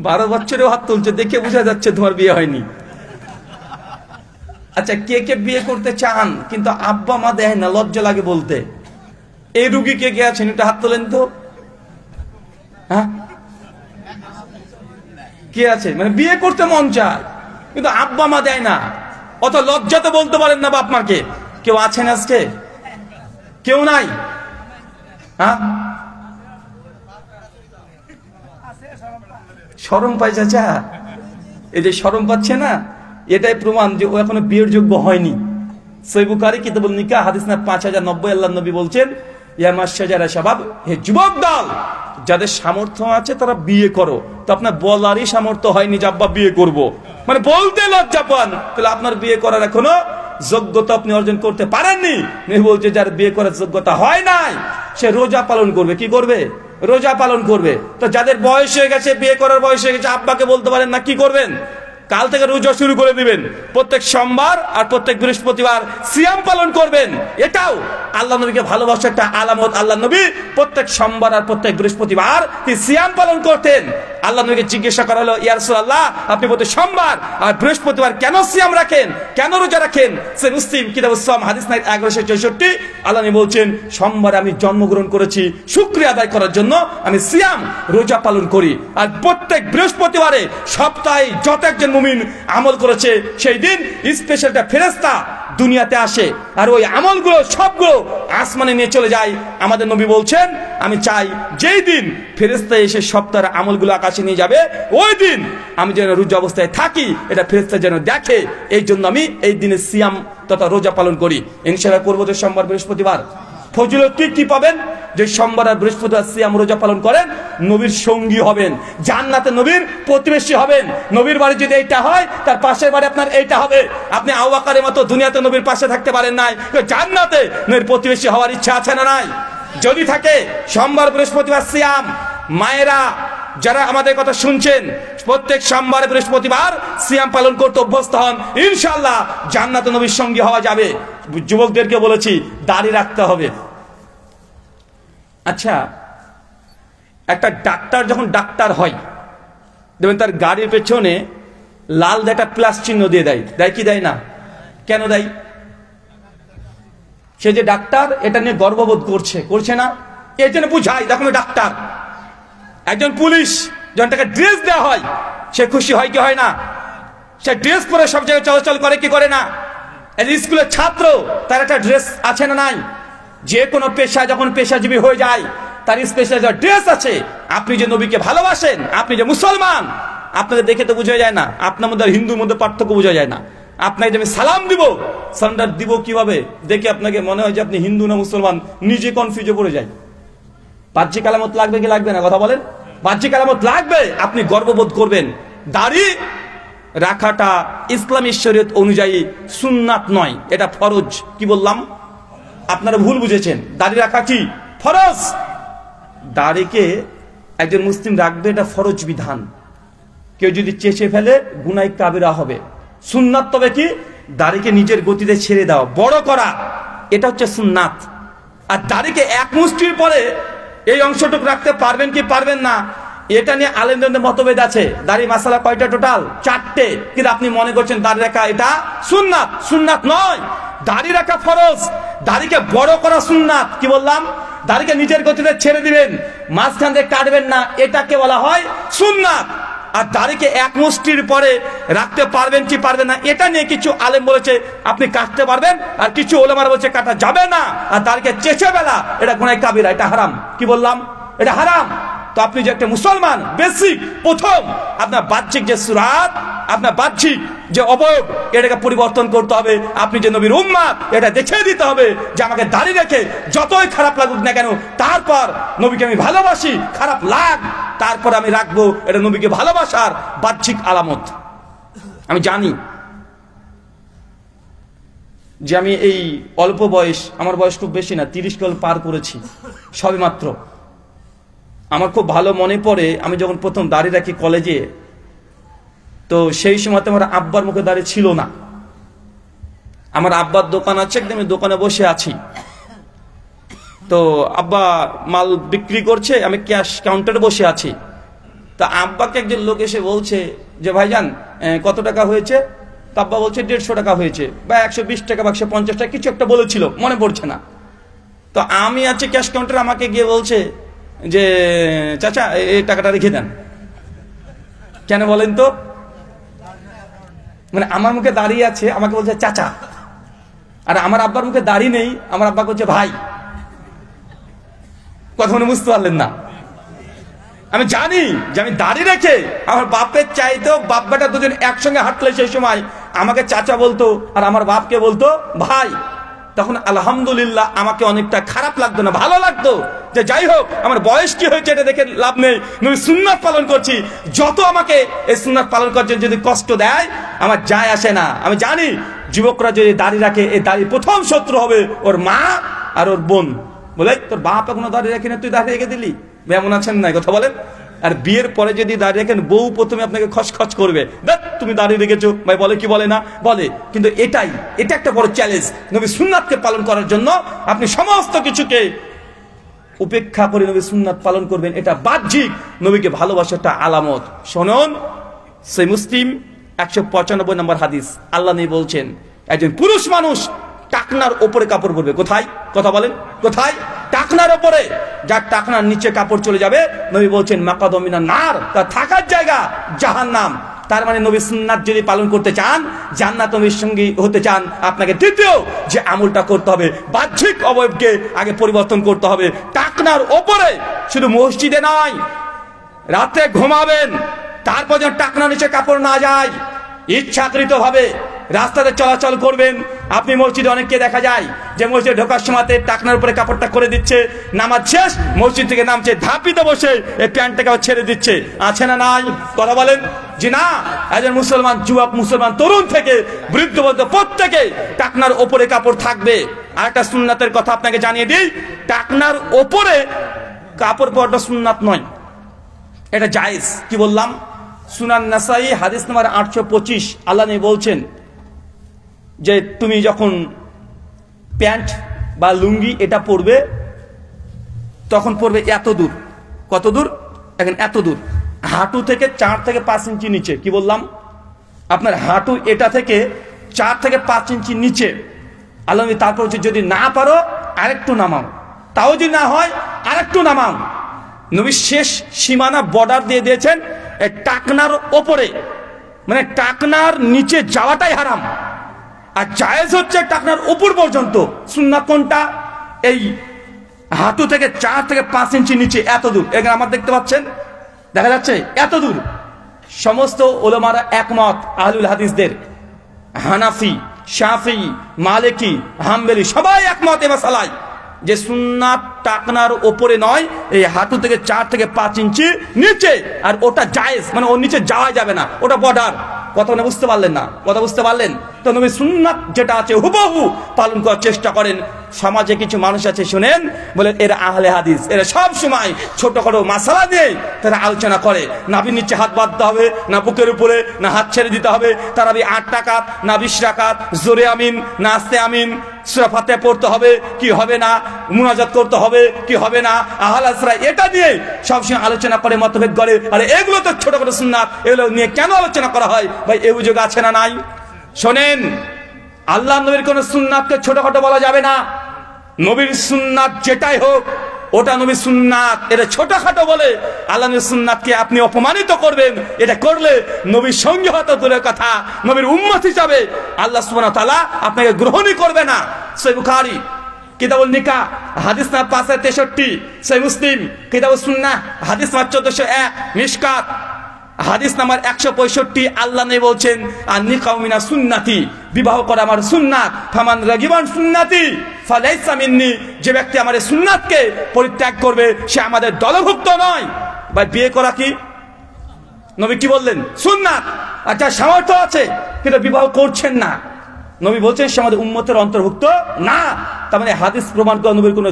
12 বছরেও হাত তুলছে, দেখে বোঝা যাচ্ছে তোমার বিয়ে হয়নি। আচ্ছা, কে কে বিয়ে করতে চান কিন্তু আব্বা মা দেয় না, লজ্জা লাগে বলতে? এই রুগী কে কে আছেন একটু হাত তোলেন তো। হ্যাঁ, কে আছে মানে বিয়ে করতে মন চায় কিন্তু আব্বা মা দেয় না, অত লজ্জাতে বলতে পারেন না বাপ মাকে? কেউ আছেন আজকে? কেউ নাই? হ্যাঁ, শরম পায় চাচা। এই যে শরম পাচ্ছে না, এটাই প্রমাণ যে ও এখনো বিয়ের যোগ্য হয়নি। সহিহ বুখারী কিতাবুন নিকাহ হাদিস নাম্বার 5090 আল্লাহর নবী বলছেন, ইয়া মাশশাজারা শাবাব, হে যুবক দল, যাদের সামর্থ্য আছে তারা বিয়ে করো। তো আপনার বলারই সামর্থ্য হয়নি যে আব্বা বিয়ে করব, মানে বলতে লজ্জা পান, তাহলে আপনার বিয়ে করার এখনো যোগ্যতা আপনি অর্জন করতে পারেননি। নবী বলছে যার বিয়ে করার যোগ্যতা হয় নাই সে রোজা পালন করবে। কি করবে? রোজা পালন করবে। তো যাদের বয়স হয়ে গেছে, বিয়ে করার বয়স হয়ে গেছে, আব্বাকে বলতে পারেন না, কি করবেন? কাল থেকে রোজা শুরু করে দিবেন, প্রত্যেক সোমবার আর প্রত্যেক বৃহস্পতিবার সিয়াম পালন করবেন। এটাও আল্লাহ নবীকে ভালোবাসার একটা আলামত। আল্লাহ নবী প্রত্যেক সোমবার আর প্রত্যেক বৃহস্পতিবার তিনি সিয়াম পালন করতেন। আল্লাহ নবীকে জিজ্ঞাসা করা হলো, ইয়া রাসূলুল্লাহ, আপনি প্রতি সোমবার আর বৃহস্পতিবার কেন সিয়াম রাখেন, কেন রোজা রাখেন? সে মুসলিম কিতাবুস সিয়াম হাদিস নাম্বার 1164। আল্লাহ নবী বলছেন, সোমবার আমি জন্মগ্রহণ করেছি শুকরিয়া আদায় করার জন্য, আমি সিয়াম রোজা পালন করি। আর প্রত্যেক বৃহস্পতিবারে সপ্তাহে যত একজন মুমিন আমল করেছে, সেই দিন স্পেশাল একটা ফেরেশতা দুনিয়াতে আসে আর ওই আমলগুলো সবগুলো আসমানে নিয়ে চলে যায়। আমাদের নবী বলছেন, আমি চাই যেই দিন ফেরেশতা এসে সপ্তাহের আমলগুলো আকাশে নিয়ে যাবে, ওই দিন আমি যেন রোজা অবস্থায় থাকি, এটা ফেরেশতা যেন দেখে। এই জন্য আমি এই দিনে সিয়াম তথা রোজা পালন করি। ইনশাআল্লাহ করবো তো সোমবার বৃহস্পতিবার। ফজিলত কি পাবেন? যে সোমবার আর বৃহস্পতিবার সিয়াম রোজা পালন করেন, নবীর সঙ্গী হবেন, জান্নাতে নবীর প্রতিবেশী হবেন। নবীর বাড়ি যদি এইটা হয়, তার পাশের বাড়ি আপনার এইটা হবে। আপনি আবু বকরের মতো দুনিয়াতে নবীর পাশে থাকতে পারেন নাই, জান্নাতে নবীর প্রতিবেশী হওয়ার ইচ্ছা আছে না নাই? যদি থাকে, সোমবার বৃহস্পতিবার সিয়াম। মায়েরা যারা আমাদের কথা শুনছেন, প্রত্যেক সোমবার বৃহস্পতিবার সিয়াম পালন করতে অভ্যস্ত হন, ইনশাআল্লাহ জান্নাতে নবীর সঙ্গী হওয়া যাবে। যুবকদেরকে বলেছি, দাড়ি রাখতে হবে। আচ্ছা, একটা ডাক্তার যখন ডাক্তার হয়, দেখবেন তার গাড়ির পেছনে লাল একটা প্লাস চিহ্ন দিয়ে দেয়, দেয় কি দেয় না? কেন দেয়? সে যে ডাক্তার এটা নিয়ে গর্ববোধ করছে, করছে না? এই জন্য বুঝাই দেখো ডাক্তার। একজন পুলিশ যখন তাকে ড্রেস দেওয়া হয়, সে খুশি হয় কি হয় না? সে ড্রেস পরে সব জায়গায় চলাচল করে কি করে না? স্কুলের ছাত্র, তার একটা ড্রেস আছে না নাই? যে কোনো পেশা যখন পেশাজীবী হয়ে যায়, তার স্পেশাল ড্রেস আছে। আপনি যে নবীকে ভালোবাসেন, আপনি যে মুসলমান, আপনাকে দেখে তো বোঝা যায় না। আপনার মধ্যে আর হিন্দুর মধ্যে পার্থক্য বোঝা যায় না। আপনাকে আমি সালাম দিব, সালামটা দিব কিভাবে দেখে আপনাকে মনে হয় যে আপনি হিন্দু না মুসলমান, নিজে কনফিউজে পড়ে যায়। বাহ্যিক আলামত লাগবে কি লাগবে না? কথা বলেন। বাহ্যিক আলামত লাগবে, আপনি গর্ববোধ করবেন। দাড়ি রাখাটা ইসলামী শরীয়ত অনুযায়ী সুন্নাত নয়, এটা ফরজ। কি বললাম? আপনারা ভুল বুঝেছেন। দাড়ি রাখা কি ফরজ? দাড়িকে একজন মুসলিম রাখবে, এটা ফরজ বিধান। কেউ যদি চেঁচে ফেলে গুনাহ কাবিরা হবে। সুন্নাত তবে কি? দাড়িকে নিজের গতিতে ছেড়ে দেওয়া, বড় করা, এটা হচ্ছে সুন্নাত। আর দাড়িকে এক মুষ্টির পরে এই অংশটুকু রাখতে পারবেন কি পারবেন না, এটা নিয়ে আলেমদের মতভেদ আছে। দাড়ি মাসালা কয়টা? টোটাল 4টে। কিন্তু আপনি মনে করছেন দাড়ি রাখা এটা সুন্নাত। সুন্নাত নয়, দাড়ি রাখা ফরজ। দাড়িকে বড় করা সুন্নাত। কি বললাম? দাড়িকে নিজের গতিতে ছেড়ে দিবেন, মাঝখান দিয়ে কাটবেন না, এটাকে বলা হয় সুন্নাত। আর দাড়িকে এক মুষ্টির পরে রাখতে পারবেন কি পারবেন না, এটা নিয়ে কিছু আলেম বলেছে আপনি কাটতে পারবেন, আর কিছু ওলামারা বলছে কাটা যাবে না। আর দাড়িকে চেঁচে ফেলা এটা গুনাহ কাবিরা, এটা হারাম। কি বললাম? এটা হারাম। তো আপনি যে একটা মুসলমান, বেসিক প্রথম আপনার বাহ্যিক যে সুরাত, আপনার বাহ্যিক যে অবয়ব, এটাকে পরিবর্তন করতে হবে। আপনি যে নবীর উম্মত, এটা দেখিয়ে দিতে হবে যে আমাকে দাড়ি রেখে যতই খারাপ লাগুক না কেন, তারপর নবীকে আমি ভালোবাসি, খারাপ লাগ তারপর আমি রাখবো। এটা নবীকে ভালোবাসার বাহ্যিক আলামত। আমি জানি যে আমি এই অল্প বয়স, আমার বয়স খুব বেশি না, 30 সাল পার করেছি সবে মাত্র। আমার খুব ভালো মনে পড়ে, আমি যখন প্রথম দাড়ি রাখি কলেজে, তো সেই সময় আমার আব্বার মুখে দাড়ি ছিল না। আমার আব্বার দোকান আছে, একদম দোকানে বসে আছি। তো আব্বা মাল বিক্রি করছে, আমি ক্যাশ কাউন্টারে বসে আছি। তা আব্বাকে একজন লোক এসে বলছে যে ভাইজান কত টাকা হয়েছে? তো আব্বা বলছে 150 টাকা হয়েছে, বা 120 টাকা বা 150 টাকা, কিছু একটা বলেছিল, মনে পড়ছে না। তো আমি আছে ক্যাশ কাউন্টার, আমাকে গিয়ে বলছে যে চাচা এই টাকাটা রেখে দেন। কেন বলেন তো? মানে আমার মুখে দাঁড়িয়ে আছে, আমাকে বলছে চাচা, আর আমার আব্বার মুখে দাঁড়িয়ে নেই, আমার আব্বা বলছে ভাই। কথা মনে বুঝতে পারলেন না? আমি জানি যে আমি দাঁড়িয়ে রেখে আমার বাপের চাইতেও বাপ বেটা দুজন একসঙ্গে হাঁটলে সেই সময় আমাকে চাচা বলতো আর আমার বাপকে বলতো ভাই। তখন আলহামদুলিল্লাহ আমাকে অনেকটা খারাপ লাগতো না, ভালো লাগতো যে যাই হোক আমার বয়স কি হয়েছে এটা দেখে লাভ নেই, আমি সুন্নাত পালন করছি। যত আমাকে এই সুন্নাত পালন করছেন যদি কষ্ট দেয় আমার যায় আসে না। আমি জানি যুবকরা যদি দাঁড়িয়ে রাখে, এই দাঁড়িয়ে প্রথম শত্রু হবে ওর মা আর ওর বোন। বলে তোর বাপ এখনো দাঁড়িয়ে রাখি না, তুই দাঁড়িয়ে রেখে দিলি, এমন আছেন না? কথা বলেন। আর বিয়ের পরে যদি দাঁড়িয়ে রাখেন, বউ প্রথমে আপনাকে খচখচ করবে, দেখ তুমি দাঁড়িয়ে রেখেছো ভাই, বলে কি বলে না বলে। কিন্তু এটা একটা বড় চ্যালেঞ্জ। নবী সুন্নাতকে পালন করার জন্য আপনি সমস্ত কিছুকে উপেক্ষা করে নবী সুন্নাত পালন করবেন, এটা বাহ্যিক নবীকে ভালোবাসার একটা আলামত। শুনুন, সেই মুসলিম 195 নম্বর হাদিস, আল্লাহ নবী বলছেন একজন পুরুষ মানুষ টাকনার ওপরে কাপড় পরবে। কোথায়? কথা বলেন, কোথায়? টাকনার ওপরে। যার টাকনার নিচে কাপড় চলে যাবে, নবী বলছেন মাকাদু মিনান নার, তার থাকার জায়গা জাহান্নাম। তার মানে নবী সুন্নাত যদি পালন করতে চান, জান্নাত নবীর সঙ্গী হতে চান, আপনাকে তৃতীয় যে আমলটা করতে হবে, বাহ্যিক অবয়বকে আগে পরিবর্তন করতে হবে। টাকনার ওপরে, শুধু মসজিদে নয়, রাতে ঘুমাবেন তারপর যেন টাকনার নিচে কাপড় না যায়, ইচ্ছাকৃত ভাবে রাস্তাতে চলাচল করবেন। আপনি মসজিদে অনেককে দেখা যায় যে মসজিদে ঢোকার সময়তে টাকনার উপরে কাপড়টা করে দিচ্ছে, নামাজ শেষ মসজিদ থেকে নামছে, ধাপিতে বসে এই প্যান্টটাকে ছেড়ে দিচ্ছে। আছে না নাই? কথা বলেন। যে না, একজন মুসলমান যুবক, মুসলমান তরুণ থেকে বৃদ্ধ পর্যন্ত প্রত্যেকে টাকনার ওপরে কাপড় থাকবে। আর একটা সুন্নাতের কথা আপনাকে জানিয়ে দিই, টাকনার ওপরে কাপড় পরাটা সুন্নাত নয়, এটা জায়েজ। কি বললাম? সুনান নাসাই হাদিস নাম্বার 825, আল্লাহ নবী বলছেন যে তুমি যখন প্যান্ট বা লুঙ্গি এটা পরবে, তখন পরবে এত দূর। কত দূর? এখন এত দূর, হাঁটু থেকে 4 থেকে 5 ইঞ্চি নিচে। কি বললাম? আপনার হাঁটু এটা থেকে 4 থেকে 5 ইঞ্চি নিচে। আল্লাহ নবী তারপর হচ্ছে যদি না পারো আরেকটু নামাও, তাও যদি না হয় আরেকটু নামাও। নবী শেষ সীমানা বর্ডার দিয়ে দিয়েছেন টাকনার ওপরে, মানে টাকনার নিচে যাওয়াটাই হারাম, আর জায়েজ হচ্ছে টাকনার উপর পর্যন্ত। সুন্নাত কোনটা? এই হাঁটু থেকে 4 থেকে 5 ইঞ্চি নিচে এত দূর। এখানে আমার দেখতে পাচ্ছেন, দেখা যাচ্ছে এত দূর। সমস্ত ওলামারা একমত, আহলুল হাদিসদের, হানাফি, শাফি, মালিকি, হাম্বলি সবাই একমত এ মাসালায় যে সুন্নাত টাকনার ওপরে নয়, এই হাঁটু থেকে 4 থেকে 5 ইঞ্চি নিচে। আর ওটা জায়েজ, মানে ওর নিচে যাওয়া যাবে না, ওটা বর্ডার। কথা না বুঝতে পারলেন না? কথা বুঝতে পারলেন তো? নবী সুন্নাত যেটা আছে হুবহু পালন করার চেষ্টা করেন। সমাজে কিছু মানুষ আছে শুনেন, বলেন এরা আহলে হাদিস, এরা সব সময় ছোটখাটো মাসালা দিয়ে তারা আলোচনা করে। নাভির নিচে হাত বাঁধতে হবে, না বুকের উপরে, না হাত ছেড়ে দিতে হবে, তারাবি 8 রাকাত না 20 রাকাত, জোরে আমিন না আস্তে আমিন, সূরা ফাতিহা পড়তে হবে কি হবে না, মুনাজাত করতে হবে কি হবে না, আহলে হাদিসরা এটা নিয়ে সবসময় আলোচনা করে, মতভেদ করে। আর এগুলো তো ছোটখাটো সুন্নাত, এগুলো নিয়ে কেন আলোচনা করা হয় ভাই? এই অভিযোগ আছে না নাই? শোনেন, আল্লাহ নবীর কোন সুন্নাতকে ছোটখাটো বলা যাবে না। নবীর সুন্নাত যেটাই হোক ওটা নবীর সুন্নাত। এটা ছোটখাটো বলে আল্লাহ নবীর সুন্নাতকে আপনি অপমানিত করবেন, এটা করলে নবীর সঙ্গে হয়তো দূরের কথা, নবীর উম্মত হিসাবে আল্লাহ সুবহানাহু ওয়া তাআলা আপনাকে গ্রহণই করবে না। সহিহ বুখারী কিতাবুল নিকাহ হাদিস নাম্বার 563, সহিহ মুসলিম কিতাবুস সুন্নাহ হাদিস নাম্বার 1401, মিশকাত হাদিস নাম্বার 165, আল্লাহ নবী বলছেন আন-নিকাহু মিনা সুন্নতি, বিবাহ করা আমার সুন্নাত। ফামান রাগিবান সুন্নতি ফালাইসা মিন্নি, যে ব্যক্তি আমার এই সুন্নাতকে পরিত্যাগ করবে সে আমাদের দলভুক্ত নয়। ভাই বিয়ে করা কি? নবী কি বললেন? সুন্নাত। আর যার সামর্থ্য আছে কিন্তু বিবাহ করছেন না, নবী বলছেন সে আমাদের উম্মতের অন্তর্ভুক্ত না। তার মানে হাদিস প্রমাণ করে নবীর কোন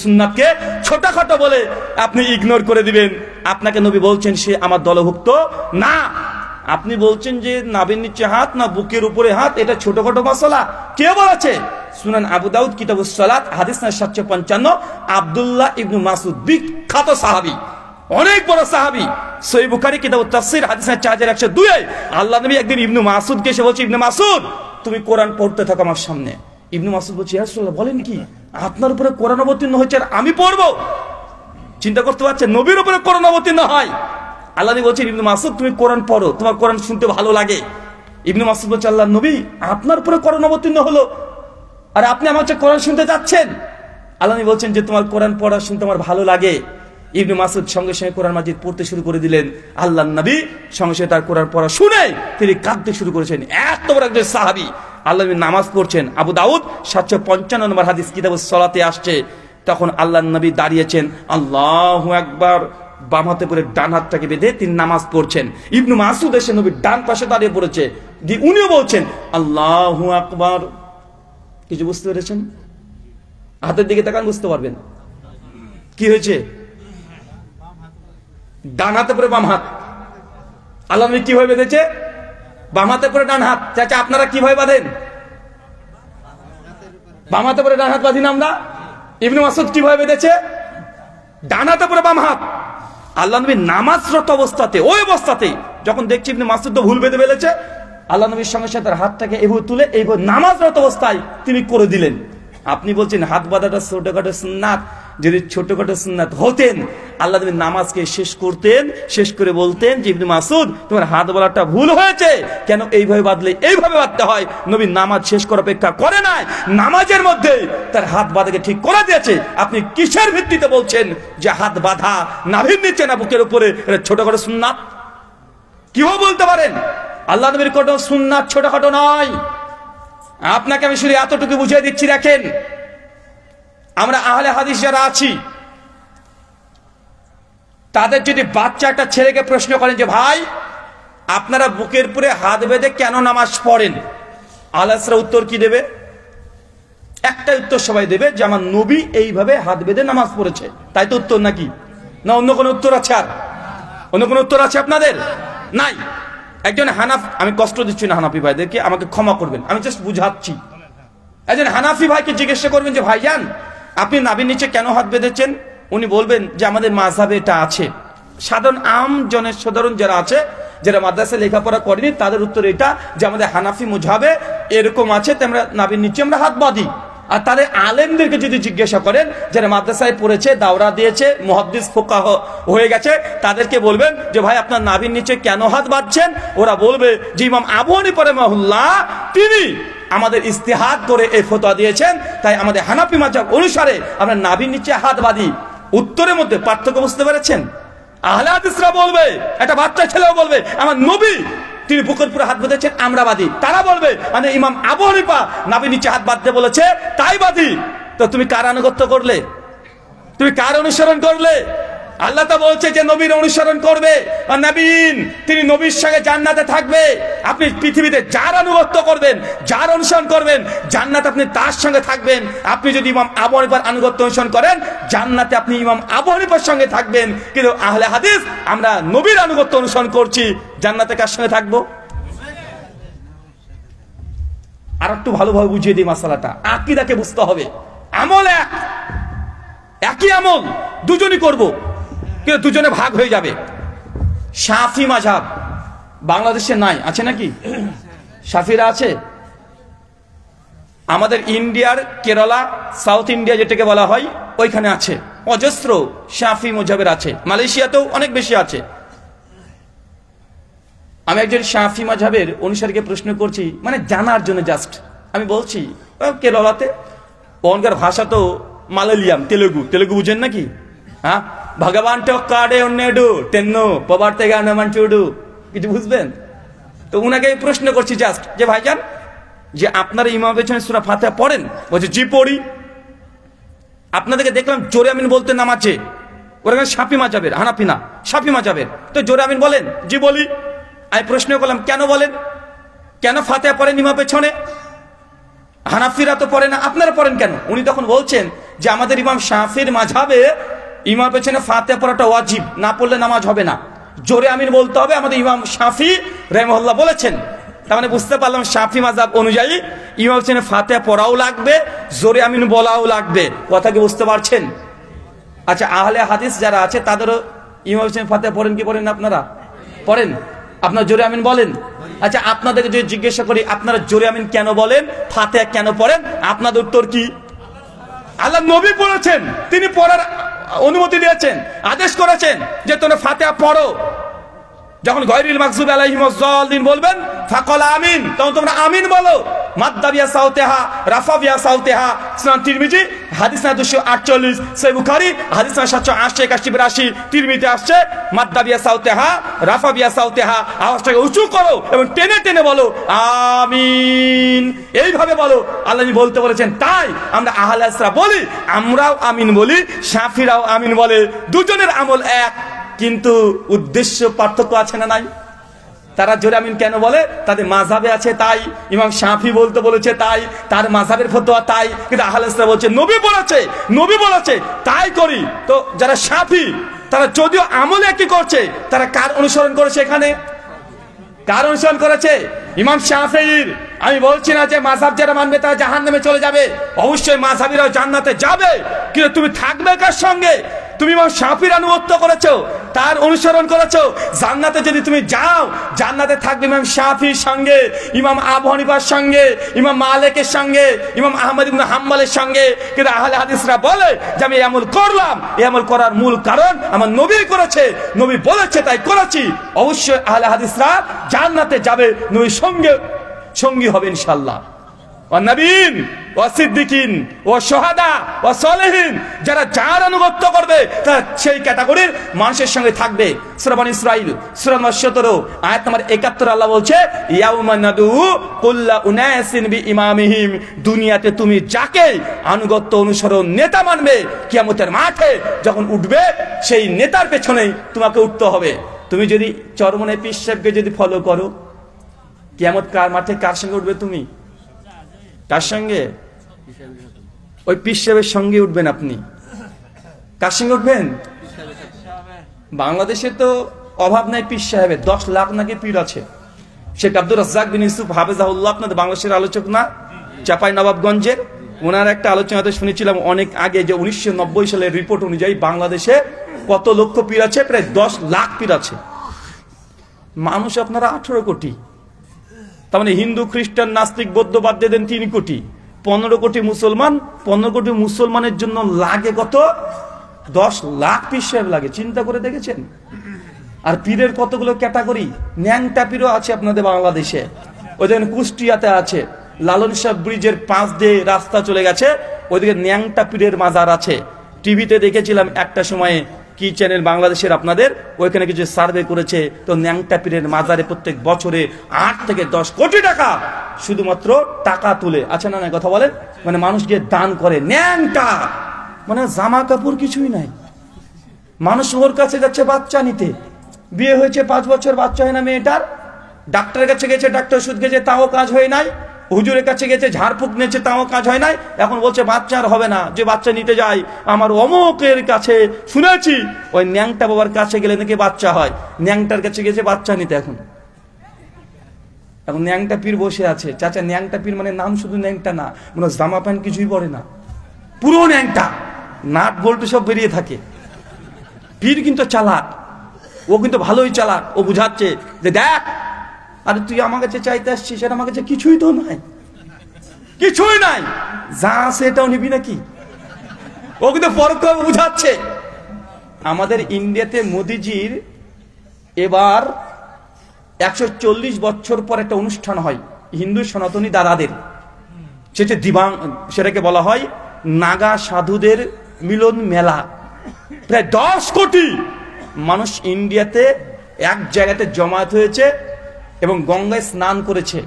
সুন্নাতকে ছোটখাটো বলে আপনি ইগনোর করে দিবেন, আপনাকে নবী বলছেন সে আমার দলভুক্ত না। আপনি বলছেন যে নাভির নিচে হাত না বুকের উপরে হাত, এটা ছোটখাটো মাসালা। কে বলেছে? সুনান আবু দাউদ কিতাবুস সালাত হাদিস নাম্বার 755, আব্দুল্লাহ ইবনে মাসউদ, বিখ্যাত সাহাবী, অনেক বড় সাহাবী। সহিহ বুখারী কিতাবুত তাফসীর হাদিস নাম্বার 4102, আল্লাহ নবী একদিন ইবনে মাসউদকে এসে বলছে, ইবনে মাসউদ তুমি কোরআন পড়তে থাকো আমার সামনে। ইবনে মাসউদ বলছে ইয়া রাসূলুল্লাহ বলেন কি? আপনার উপরে কোরআন অবতীর্ণ হয়েছে আর আমি পড়বো? চিন্তা করতে পারছেন, নবীর উপরে কোরআন অবতীর্ণ হয়। আল্লাহ নবী বলছেন, ইবনে মাসউদ তুমি কোরআন পড়ো, তোমার কোরআন শুনতে ভালো লাগে। ইবনে মাসউদ বলছে, আল্লাহ নবী আপনার উপরে কোরআন অবতীর্ণ হলো আর আপনি আমার কাছে কোরআন শুনতে যাচ্ছেন? আল্লাহ নবী বলছেন যে তোমার কোরআন পড়া শুনতে আমার ভালো লাগে। ইবনে মাসউদ সঙ্গে সঙ্গে কোরআন মাজিদ পড়তে শুরু করে দিলেন। আল্লাহর নবী সঙ্গে সঙ্গে তার কোরআন পড়া শুনে তিনি কাঁদতে শুরু করেছেন। এত বড় একজন সাহাবী, আল্লাহ নবী নামাজ পড়ছেন। আবু দাউদ 755 নম্বর হাদিস কিতাবুস সালাতে আসছে, তখন আল্লাহর নবী দাঁড়িয়েছেন, আল্লাহু আকবার, বাম হাতে করে ডান হাতটাকে বেঁধে তিনি নামাজ পড়ছেন। ইবনে মাসউদ এসে নবীর ডান পাশে দাঁড়িয়ে পড়েছে, দিয়ে উনিও বলছেন আল্লাহু আকবার। কিছু বুঝতে পেরেছেন? হাতের দিকে তাকান, বুঝতে পারবেন কি হয়েছে। ডান হাতে পরে বাম হাত, আল্লাহ নবী কিভাবে বেঁধেছে? বাম হাতে পরে ডান হাত। চাচা আপনারা কিভাবে বাঁধেন? বাম হাতে পরে ডান হাত বাঁধি না আমরা। ইবনে মাসউদ কিভাবে বেঁধেছে? ডান হাতে পরে বাম হাত। আল্লাহ নবী নামাজরত অবস্থাতে, ওই অবস্থাতে যখন দেখছি ইবনে মাসউদ তো ভুল বেঁধে ফেলেছে, আল্লাহ নবীর সঙ্গে সাথে তার হাতটাকে এইভাবে তুলে এইভাবে নামাজরত অবস্থায় তিনি করে দিলেন। আপনি বলছেন হাত বাঁধাটা ছোটখাটো সুন্নাত, যদি ছোটখাটো সুন্নাত হতেন আল্লাহ নবী নামাজকে শেষ করতেন, শেষ করে বলতেন যে ইবনে মাসউদ তোমার হাত বাঁধাটা ভুল হয়েছে, কেন এইভাবে বাঁধলে? এইভাবে বাঁধতে হয়। নবী নামাজ শেষ করার অপেক্ষা করে নাই, নামাজের মধ্যে তার হাত বাঁধাকে ঠিক করে দিয়েছে। আপনি কিসের ভিত্তিতে বলছেন যে হাত বাঁধা নাভির নিচে না বুকের উপরে এটা ছোটখাটো সুন্নাত? কিভাবে বলতে পারেন? আল্লাহ নবীর কোনো সুন্নাত ছোটখাটো নয়। আপনাকে আমি শুধু এতটুকু বুঝিয়ে দিচ্ছি, দেখেন আমরা আহলে হাদিস যারা আছি, তাদের যদি বাচ্চা একটা ছেলেকে প্রশ্ন করেন যে ভাই আপনারা বুকের উপরে হাত বেঁধে কেন নামাজ পড়েন, আলাসরা উত্তর কি দেবে? একটা উত্তর সবাই দেবে যে আমার নবী এইভাবে হাত বেঁধে নামাজ পড়েছে, তাই তো উত্তর নাকি? না অন্য কোনো উত্তর আছে? আর অন্য কোনো উত্তর আছে আপনাদের? নাই। একজন হানাফি, আমি কষ্ট দিচ্ছি না হানাফি ভাইদেরকে, আমাকে ক্ষমা করবেন, আমি জাস্ট বুঝাচ্ছি। একজন হানাফি ভাইকে জিজ্ঞাসা করবেন যে ভাইজান আপনি নাভির নিচে কেন হাত বেঁধেছেন? উনি বলবেন যে আমাদের মাযহাবে এটা আছে। সাধারণ যারা আছে, যারা মাদ্রাসায় লেখাপড়া করেনি, তাদের উত্তর এটা যে আমাদের হানাফি মাযহাবে এরকম আছে, তাই আমরা নাভির নিচে আমরা হাত বাঁধি। আর তাদের আলেমদেরকে যদি জিজ্ঞাসা করেন, যারা মাদ্রাসায় পড়েছে, দাওরা দিয়েছে, মুহাদ্দিস ফুকাহ হয়ে গেছে, তাদেরকে বলবেন যে ভাই আপনার নাভির নিচে কেন হাত বাঁধছেন? ওরা বলবে যে ইমাম আবু হানিফা রাহিমাহুল্লাহ তিনি আমাদের ইস্তিহাদ করে এই ফতোয়া দিয়েছেন, তাই আমাদের হানাফি মাযহাব অনুসারে আমরা নাভির নিচে হাত বাঁধি। উত্তরের মধ্যে পার্থক্য বুঝতে পেরেছেন? আহলে হাদিসরা বলবে, একটা বাচ্চা ছেলেও বলবে আমার নবী তিনি বুকের উপরে হাত বেঁধেছেন, আমরা বাঁধি। তারা বলবে মানে ইমাম আবু হানিফা নাভির নিচে হাত বাঁধতে বলেছে, তাই বাঁধি। তো তুমি কার আনুগত্য করলে? তুমি কার অনুসরণ করলে? আল্লাহ তো বলছে যে নবীর অনুসরণ করবে, আর নবীন তিনি নবীর সঙ্গে জান্নাতে থাকবে। আপনি পৃথিবীতে যার আনুগত্য করবেন, যার অনুসরণ করবেন, জান্নাতে আপনি তার সঙ্গে থাকবেন। আপনি যদি ইমাম আবু হানিফার আনুগত্য অনুসরণ করেন, জান্নাতে আপনি ইমাম আবু হানিফার সঙ্গে থাকবেন। কিন্তু আহলে হাদিস আমরা নবীর আনুগত্য অনুসরণ করছি, জান্নাতে কার সঙ্গে থাকবো? আর একটু ভালোভাবে বুঝিয়ে দিই মাসালাটা, আকীদাকে বুঝতে হবে। আমল একই আমল দুজনই করব, কিন্তু দুজনে ভাগ হয়ে যাবে। শাফি মাযহাব বাংলাদেশে নাই, আছে নাকি? শাফিরা আছে আমাদের ইন্ডিয়ার কেরালা, সাউথ ইন্ডিয়া যেটাকে বলা হয়, ওইখানে আছে অজস্র শাফি মাযহাবের আছে। মালয়েশিয়াতেও অনেক বেশি আছে। আমি একজন শাফি মাযহাবের অনুসারীকে প্রশ্ন করছি, মানে জানার জন্য জাস্ট আমি বলছি, কেরালাতে ওখানকার ভাষা তো মালয়ালিয়াম, তেলেগু বুঝেন নাকি? হ্যাঁ, ভগবান টকাডে অন্যডু তেন্নো পবার থেকে আনমান চুডু, কিছু বুঝবেন? তো উনাকে প্রশ্ন করছি জাস্ট যে ভাইজান যে আপনারা ইমাম পেছনে সূরা ফাতিহা পড়েন? বলছে জি পড়ি। আপনাদেরকে দেখলাম জোরে আমিন বলতে নামাজে, ওরা শাফি মাযহাবের, হানাফি না, শাফি মাযহাবের, তো জোরে আমিন বলেন? জি বলি। আমি প্রশ্ন করলাম কেন বলেন, কেন ফাতিহা পড়েন ইমাম পেছনে? হানাফিরা তো পড়ে না, আপনারা পড়েন কেন? উনি তখন বলছেন যে আমাদের ইমাম শাফির মাযহাবে ইমাম পেছনে ফাতিহা পড়াটা ওয়াজিব, না পড়লে নামাজ হবে না, জোরে আমিন বলতে হবে, আমাদের ইমাম শাফি রাহিমাহুল্লাহ বলেছেন। তার মানে বুঝতে পারলাম শাফি মাযহাব অনুযায়ী ইমাম পেছনে ফাতিহা পড়াও লাগবে, জোরে আমিন বলাও লাগবে। কথা কি বুঝতে পারছেন? আচ্ছা, আহলে হাদিস যারা আছে তাদেরও ইমাম পেছনে ফাতিহা পড়েন কি পড়েন? আপনারা পড়েন? আপনারা জোরে আমিন বলেন? আচ্ছা, আপনাদেরকে যদি জিজ্ঞাসা করি আপনারা জোরে আমিন কেন বলেন, ফাতিহা কেন পড়েন, আপনাদের উত্তর কি? আল্লাহ নবী বলেছেন, তিনি পড়ার অনুমতি দিয়েছেন, আদেশ করেছেন যে তোমরা ফাতিহা পড়ো। যখন গায়রিল মাগযুবি আলাইহিম ওয়াজ-যালিন বলবেন ফাকাল আমিন, তখন তোমরা আমিন বলো। মাদ্দাবিয়া সাউতেহা রাফাবিয়া সাউতেহা, সুনান তিরমিজি হাদিস না 248, সহিহ বুখারী হাদিস না 780 81 82, তিরমিজি আসছে মাদ্দাবিয়া সাউতেহা রাফাবিয়া সাউতেহা, আওয়াজটাকে উঁচু করো এবং টেনে টেনে বলো আমিন, এইভাবে বলো। আল্লাহ বলতে বলেছেন, তাই আমরা আহলে হাদিসরা বলি, আমরাও আমিন বলি, শাফিরাও আমিন বলে, দুজনের আমল এক, কিন্তু উদ্দেশ্য পার্থক্য আছে না নাই? তারা জোরে আমিন কেন বলে? তাদের মাযহাবে আছে তাই, ইমাম শাফি বলতে বলেছে তাই, তার মাযহাবের ফতোয়া তাই, কিন্তু আহলে হাদিসরা বলছে নবী বলেছে তাই করি। তো যারা শাফি তারা যদিও আমল একই করছে, তারা কার অনুসরণ করেছে? এখানে কার অনুসরণ করেছে? ইমাম শাফিঈর। আমি বলছি না যে মাযহাব যারা মানবে তারা জাহান্নামে চলে যাবে, অবশ্যই মাযহাবিরাও জান্নাতে যাবে, কিন্তু তুমি থাকবে কার সঙ্গে? তুমি ইমাম শাফির আনুগত্য করেছো, তার অনুসরণ করেছো, জান্নাতে যদি তুমি যাও, জান্নাতে থাকবে ইমাম শাফির সঙ্গে, ইমাম আবু হানিফার সঙ্গে, ইমাম মালিকের সঙ্গে, ইমাম আহমদ ইবনে হাম্বলের সঙ্গে। কিন্তু আহলে হাদিসরা বলে যে আমি এই আমল করলাম, এই আমল করার মূল কারণ আমার নবী করেছে, নবী বলেছে তাই করেছি। অবশ্যই আহলে হাদিসরা জান্নাতে যাবে, নবীর সঙ্গী হবে ইনশাআল্লাহ। নবীন ও সিদ্দিকিন ও শুহাদা ও সালেহিন, যারা যার আনুগত্য করবে তারা সেই ক্যাটাগরির মানুষের সঙ্গে থাকবে। সূরা বনী ইসরাঈল সূরা নম্বর 17 আয়াত নম্বর 71 আল্লাহ বলছে, ইয়াউমা নাদু কুল্লা উনাসিন বিইমামিহিম, দুনিয়াতে তুমি যাকে আনুগত্য অনুসরণ নেতা মানবে, কিয়ামতের মাঠে যখন উঠবে সেই নেতার পেছনেই তোমাকে উঠতে হবে। তুমি যদি চরমনে পীর সাহেবকে যদি ফলো করো, কিয়ামত কার মাঠে কার সঙ্গে উঠবে? তুমি কার সঙ্গে? ওই পীর সাহেবের সঙ্গে উঠবেন আপনি। কার সঙ্গে উঠবেন? বাংলাদেশে তো অভাব নাই পীর সাহেবের, 10 লাখ নাকি পীর আছে। শেখ আব্দুর রাজ্জাক বিন ইউসুফ হাফেজাহুল্লাহ, আপনাদের বাংলাদেশের আলোচক না, চাপাই নবাবগঞ্জের, ওনার একটা আলোচনাতে শুনেছিলাম অনেক আগে যে 1990 সালের রিপোর্ট অনুযায়ী বাংলাদেশে কত লক্ষ পীর আছে? প্রায় 10 লাখ পীর আছে। মানুষ আপনারা 18 কোটি, তার মানে হিন্দু খ্রিস্টান নাস্তিক বৌদ্ধ বাদ দিয়ে দেন 3 কোটি, 15 কোটি মুসলমান। 15 কোটি মুসলমানের জন্য লাগে কত? 10 লাখ পীর সাহেব লাগে। চিন্তা করে দেখেছেন? আর পীরের কতগুলো ক্যাটাগরি। ন্যাংটা পীরও আছে আপনাদের বাংলাদেশে। ওই দেখেন কুষ্টিয়াতে আছে, লালন শাহ ব্রিজের পাশ দিয়ে রাস্তা চলে গেছে, ওইদিকে ন্যাংটা পীরের মাজার আছে। টিভিতে দেখেছিলাম একটা সময়ে, কি চ্যানেল বাংলাদেশের আপনাদের, ওইখানে কিছু সার্ভে করেছে, তো ন্যাংটা পীরের মাজারে প্রত্যেক বছরে 8 থেকে 10 কোটি টাকা শুধুমাত্র টাকা তুলে, আচ্ছা না কথা বলেন, মানে মানুষ গিয়ে দান করে। ন্যাংটা মানে জামা কাপড় কিছুই নাই, মানুষ ওর কাছে যাচ্ছে বাচ্চা নিতে, বিয়ে হয়েছে 5 বছর বাচ্চা হয় না মেয়েটার, ডাক্তারের কাছে গেছে, ডাক্তার ওষুধ গেছে, তাও কাজ হয় নাই, হুজুরের কাছে গেছে, ঝাড়ফুঁক নিয়েছে, তাও কাজ হয় নাই, এখন বলছে বাচ্চা আর হবে না, যে বাচ্চা নিতে যায় আমার অমুকের কাছে শুনেছি, ওই ন্যাংটা বাবার কাছে গেলে নাকি বাচ্চা হয়, ন্যাংটার কাছে গেছে বাচ্চা নিতে। এখন ন্যাংটা পীর বসে আছে। চাচা ন্যাংটা পীর মানে নাম শুধু ন্যাংটা না, মানে জামা প্যান্ট কিছুই পরে না, পুরো ন্যাংটা, নাট বল্টু সব বেরিয়ে থাকে। পীর কিন্তু চালাক, ও কিন্তু ভালোই চালাক, ও বুঝাচ্ছে যে দেখ, আরে তুই আমার কাছে চাইতে আসছিস, আর আমার কাছে কিছুই তো নাই, কিছুই নাই, যা আছে এটাও নিবি নাকি? ও কিন্তু পরোক্ষভাবে বুঝাচ্ছে। আমাদের ইন্ডিয়াতে মোদিজির এবার 140 বছর পর একটা অনুষ্ঠান হয় হিন্দু সনাতনী দাদাদের, সেটাকে বলা হয় নাগা সাধুদের মিলন মেলা। প্রায় 10 কোটি মানুষ ইন্ডিয়াতে এক জায়গাতে জমায়েত হয়েছে এবং গঙ্গায় স্নান করেছে।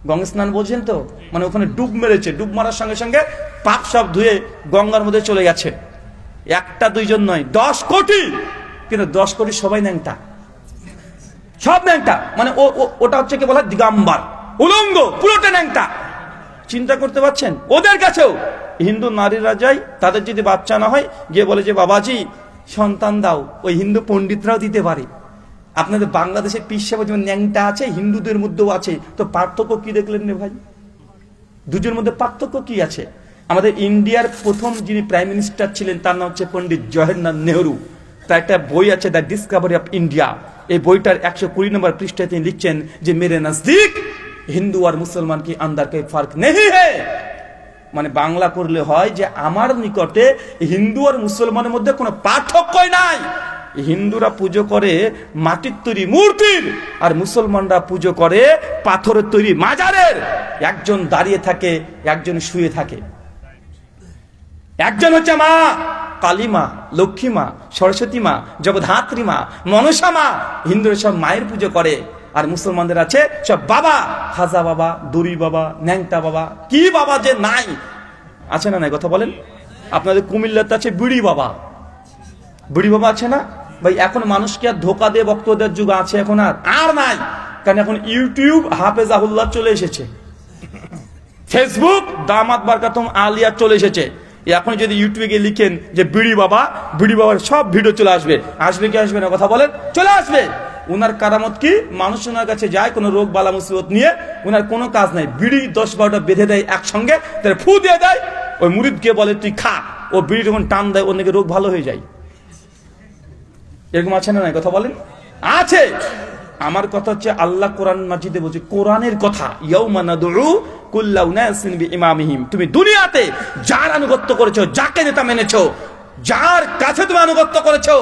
গঙ্গা স্নান বলছেন তো, মানে ওখানে ডুব মেরেছে, ডুব মারার সঙ্গে সঙ্গে পাপ সব ধুয়ে গঙ্গার মধ্যে চলে গেছে। 1-2 জন নয়, 10 কোটি। কিন্তু 10 কোটি সবাই ন্যাংটা, সব ন্যাংটা, মানে ওটা হচ্ছে কি বলা হয় দিগম্বর, উলঙ্গ, পুরোটা ন্যাংটা। চিন্তা করতে পারছেন? ওদের কাছেও হিন্দু নারীরা যায়, তাদের যদি বাচ্চা না হয় গিয়ে বলে যে বাবাজি সন্তান দাও, ওই হিন্দু পণ্ডিতরাও দিতে পারে। আপনাদের বাংলাদেশের পীর সাহেব যেমন ন্যাংটা আছে, হিন্দুদের মধ্যেও আছে, তো পার্থক্য কি দেখলেন রে ভাই? দুজনের মধ্যে পার্থক্য কি আছে? আমাদের ইন্ডিয়ার প্রথম যিনি প্রাইম মিনিস্টার ছিলেন তার নাম হচ্ছে পণ্ডিত জওহরলাল নেহরু। তার একটা বই আছে দ্য ডিসকভারি অফ ইন্ডিয়া। এই বইটার 120 নম্বর পৃষ্ঠায় তিনি লিখছেন যে মেরে নজদীক হিন্দু আর মুসলমান কি अंदर कोई फर्क नहीं है। মানে বাংলা করলে হয় যে আমার নিকটে হিন্দু আর মুসলমানের মধ্যে কোনো পার্থক্যই নাই। হিন্দুরা পুজো করে মাটির তৈরি মূর্তির, আর মুসলমানরা পুজো করে পাথরের তৈরি মাজারের। একজন দাঁড়িয়ে থাকে, একজন শুয়ে থাকে। একজন হচ্ছে মা কালী মা, লক্ষ্মী মা, সরস্বতী মা, জগদ্ধাত্রী মা, মনসা মা। হিন্দুরা সব মায়ের পুজো করে, আর মুসলমানদের আছে সব বাবা, খাজা বাবা, দড়ি বাবা, ন্যাংটা বাবা, কি বাবা যে নাই, আছে না নাই কথা বলেন? আপনাদের কুমিল্লাতে আছে বিড়ি বাবা, বিড়ি বাবা আছে না ভাই? এখন মানুষকে আর ধোকা দিয়ে বক্তব্য দেওয়ার যুগ আছে এখন আর নাই। কারণ এখন ইউটিউব হাফেজাহুল্লাহ চলে এসেছে, ফেসবুক দামাত বারকাতুম আলিয়া চলে এসেছে। এখন যদি ইউটিউবে গিয়ে লিখেন যে বিড়ি বাবার সব ভিডিও চলে আসবে। আসবে কি আসবে না কথা বলেন? চলে আসবে। উনার কারামত কি? মানুষ ওনার কাছে যায় কোনো রোগ বালা মুসিবত নিয়ে, উনার কোনো কাজ নাই, বিড়ি 10-12টা বেঁধে দেয় একসঙ্গে, তার ফু দিয়ে দেয়, ওই মুরিদকে বলে তুই খা, ও বিড়ি যখন টান দেয় ওর নাকি রোগ ভালো হয়ে যায়। এরকম আছে না নাই কথা বলেন? আছে। আমার কথা হচ্ছে আল্লাহ কোরআন মাজিদে বলছে, কোরআনের কথা, ইয়াউমা নাদউ কুল্লা উনাসিন বিইমামিহিম। তুমি দুনিয়াতে যার আনুগত্য করেছো, যাকে নেতা মেনেছো, যার কাছে তুমি আনুগত্য করেছো,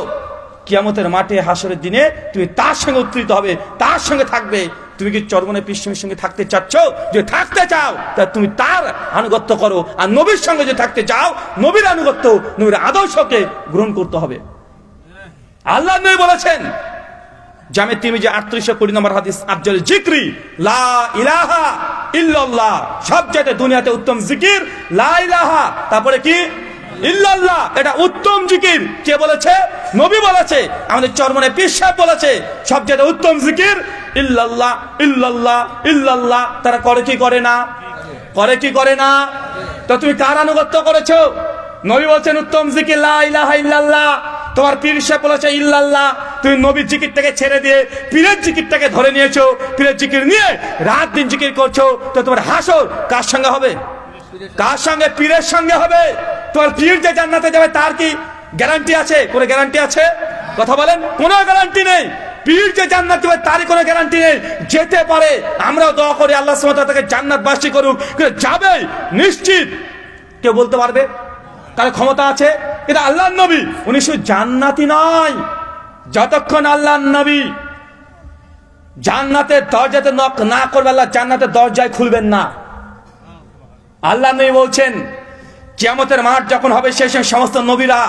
কিয়ামতের মাঠে হাসরের দিনে তুমি তার সঙ্গে উত্থিত হবে, তার সঙ্গে থাকবে। তুমি কি চরমনে পৃষ্ঠের সঙ্গে থাকতে চাচ্ছ? যে থাকতে চাও তা তুমি তার আনুগত্য করো, আর নবীর সঙ্গে যে থাকতে চাও, নবীর আনুগত্য, নবীর আদর্শকে গ্রহণ করতে হবে। আল্লাহ নবী বলেছেন, জামে তিরমিজি 38 নম্বর হাদিস, আফজাল জিকরি লা ইলাহা ইল্লাল্লাহ। সবচেয়ে দুনিয়াতে উত্তম জিকির লা ইলাহা, তারপরে কি? ইল্লাল্লাহ। এটা উত্তম জিকির। কে বলেছে? নবী বলেছে। আমাদের চরমনে পীর সাহেব বলেছে সবচেয়ে উত্তম জিকির ইল্লাল্লাহ, ইল্লাল্লাহ, ইল্লাল্লাহ। তারা করে কি করে না? করে কি করে না? তো তুমি কার আনুগত্য করেছো? নবী বলছেন উত্তম জিকির লা ইলাহা ইল্লাল্লাহ। তোমার পীর সাহেব বলেছে ইল্লাল্লাহ। তুমি নবীর জিকিরটাকে ছেড়ে দিয়ে পীরের জিকিরটাকে ধরে নিয়েছো, পীরের জিকির নিয়ে রাত দিন জিকির করছো। তো তোমার হাসর কার সঙ্গে হবে? কার সঙ্গে? পীরের সঙ্গে হবে। তোমার পীর যে জান্নাতে যাবে তার কি গ্যারান্টি আছে? কোনো গ্যারান্টি আছে কথা বলেন? কোনো গ্যারান্টি নেই। পীর যে জান্নাত যাবে তারই কোনো গ্যারান্টি নেই। যেতে পারে, আমরাও দোয়া করি আল্লাহ সুবহানাহু ওয়া তাআলা তাকে জান্নাতবাসী করুক, কিন্তু যাবে নিশ্চিত। কেউ বলতে পারবে কার ক্ষমতা আছে? এটা আল্লাহর নবী, উনি শুধু জান্নাতি নয়, যতক্ষণ আল্লাহর নবী জান্নাতের দরজাতে নক না করবে, আল্লাহ জান্নাতের দরজায় খুলবেন না। আল্লাহ নবী বলছেন কিয়ামতের মাঠ যখন হবে, সেই সমস্ত নবীরা